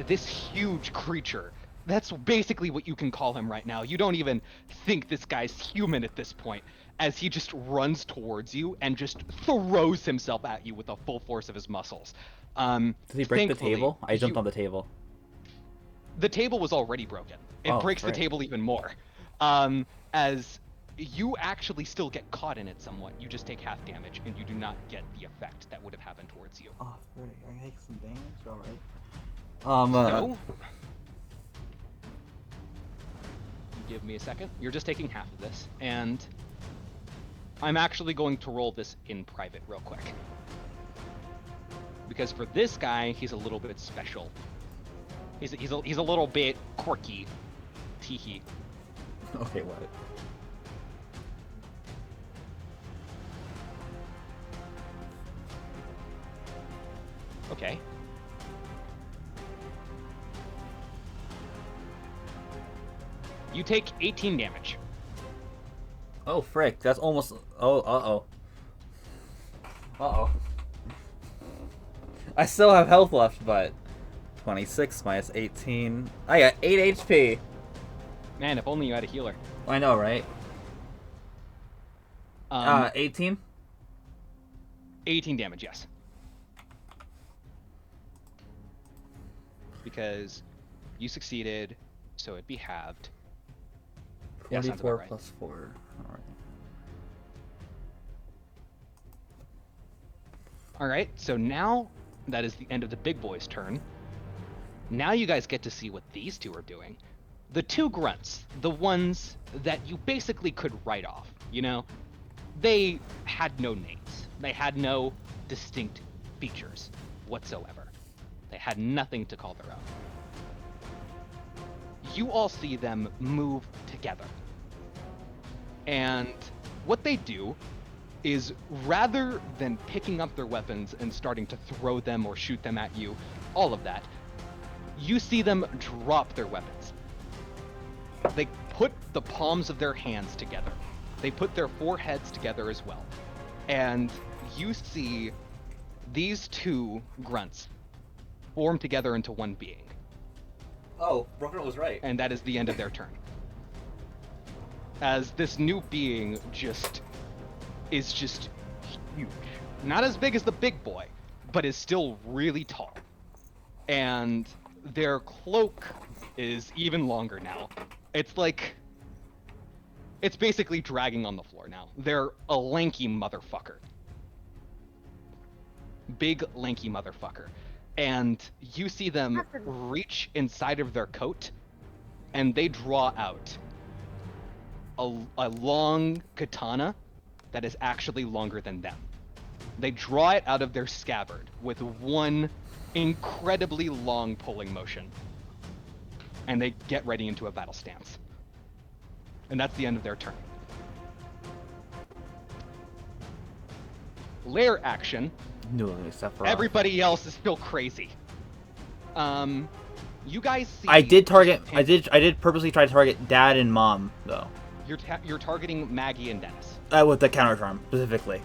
This huge creature. That's basically what you can call him right now. You don't even think this guy's human at this point, as he just runs towards you and just throws himself at you with the full force of his muscles. Did he break the Thankfully, table? I jumped on the table. The table was already broken. It Oh, breaks right. the table even more. As you actually still get caught in it somewhat. You just take half damage, and you do not get the effect that would have happened towards you. Oh, right. I take some damage. All right. So, give me a second. You're just taking half of this, and I'm actually going to roll this in private real quick. Because for this guy, he's a little bit special. He's a little bit quirky. Teehee. Okay, what? Okay. You take 18 damage. Oh, frick. That's almost... Oh, uh-oh. Uh-oh. I still have health left, but... 26 minus 18... I got 8 HP! Man, if only you had a healer. I know, right? 18? 18 damage, yes. Because you succeeded, so it'd be halved. Yeah, sounds 44 about right. plus 4. Alright. Alright, so now that is the end of the big boy's turn. Now you guys get to see what these two are doing. The two grunts, the ones that you basically could write off, you know? They had no names. They had no distinct features whatsoever. They had nothing to call their own. You all see them move together. And what they do is rather than picking up their weapons and starting to throw them or shoot them at you, all of that, you see them drop their weapons. They put the palms of their hands together. They put their foreheads together as well. And you see these two grunts form together into one being. Oh, Broken was right. And that is the end of their turn. As this new being is just huge. Not as big as the big boy, but is still really tall. And their cloak is even longer now. It's basically dragging on the floor now. They're a lanky motherfucker. Big, lanky motherfucker. And you see them reach inside of their coat, and they draw out a long katana that is actually longer than them. They draw it out of their scabbard with one incredibly long pulling motion. And they get ready into a battle stance. And that's the end of their turn. Lair action. No, except for Everybody else is still crazy. You guys see. I did purposely try to target Dad and Mom though. You're targeting Maggie and Dennis. With the counter charm specifically.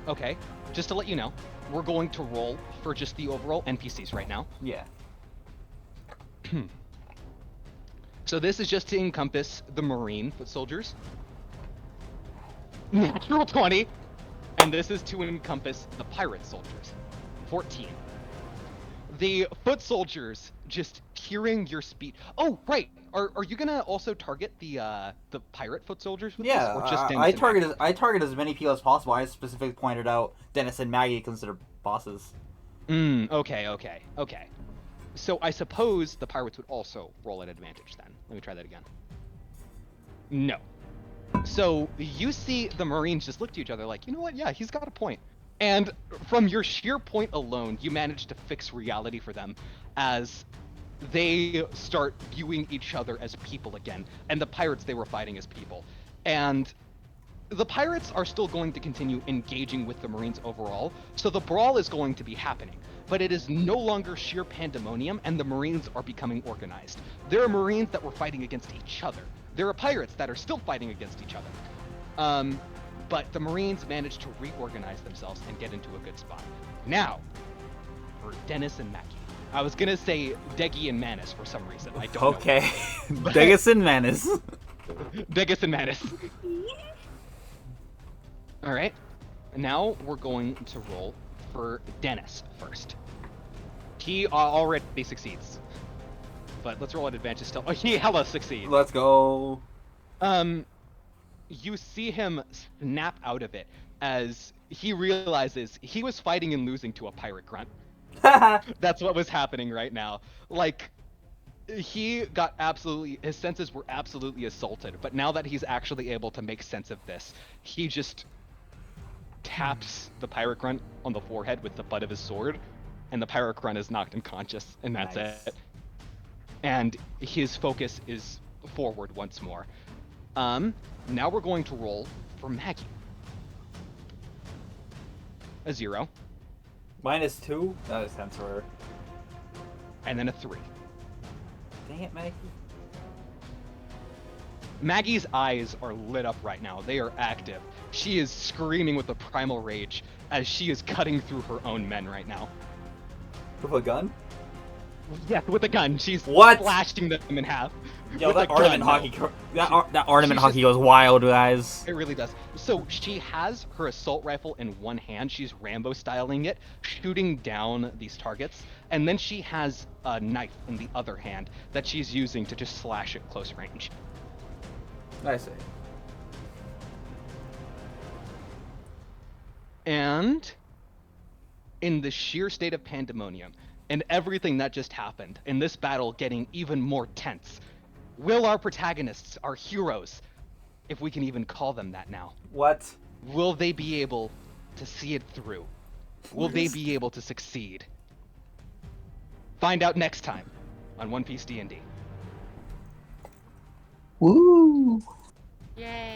Okay, just to let you know, we're going to roll for just the overall NPCs right now. Yeah. So this is just to encompass the Marine foot soldiers. Natural 20. And this is to encompass the pirate soldiers. 14. The foot soldiers just hearing your speed. Oh, right. Are you gonna also target the pirate foot soldiers with this? Yeah, Or just I Dennis and target as many people as possible. I specifically pointed out Dennis and Maggie consider bosses. Maggie? Okay. So I suppose the pirates would also roll at advantage then. Let me try that again. No. So you see the Marines just look to each other like, you know what? Yeah, he's got a point. And from your sheer point alone, you manage to fix reality for them as they start viewing each other as people again, and the pirates they were fighting as people. And the pirates are still going to continue engaging with the Marines overall, so the brawl is going to be happening. But it is no longer sheer pandemonium, and the Marines are becoming organized. There are Marines that were fighting against each other. There are pirates that are still fighting against each other. But the Marines managed to reorganize themselves and get into a good spot. Now, for Dennis and Mackie. I was gonna say Deggy and Manus for some reason. I don't know. Okay. Degas and Manus. Degas and Manus. Alright. Now we're going to roll for Dennis first. He already succeeds. But let's roll at advantage still. Oh, he hella succeeds. Let's go. You see him snap out of it as he realizes he was fighting and losing to a pirate grunt. That's what was happening right now. Like, he got his senses were absolutely assaulted, but now that he's actually able to make sense of this, he just taps the pirate grunt on the forehead with the butt of his sword, and the pirate grunt is knocked unconscious, and that's Nice. it. And his focus is forward once more. Now we're going to roll for Maggie. A 0. -2? That is sense for her. And then a 3. Dang it, Maggie. Maggie's eyes are lit up right now. They are active. She is screaming with a primal rage as she is cutting through her own men right now. With a gun? Yeah, with a gun. She's What? slashing them in half. Yo, with that a ornament gun, hockey. no. That ornament she's hockey just- goes wild, guys. It really does. So she has her assault rifle in one hand. She's Rambo styling it, shooting down these targets. And then she has a knife in the other hand that she's using to just slash at close range. I see. And in the sheer state of pandemonium and everything that just happened, in this battle getting even more tense, will our protagonists, our heroes, if we can even call them that now, What? will they be able to see it through? Will they be able to succeed? Find out next time on One Piece D&D. Woo! Yay.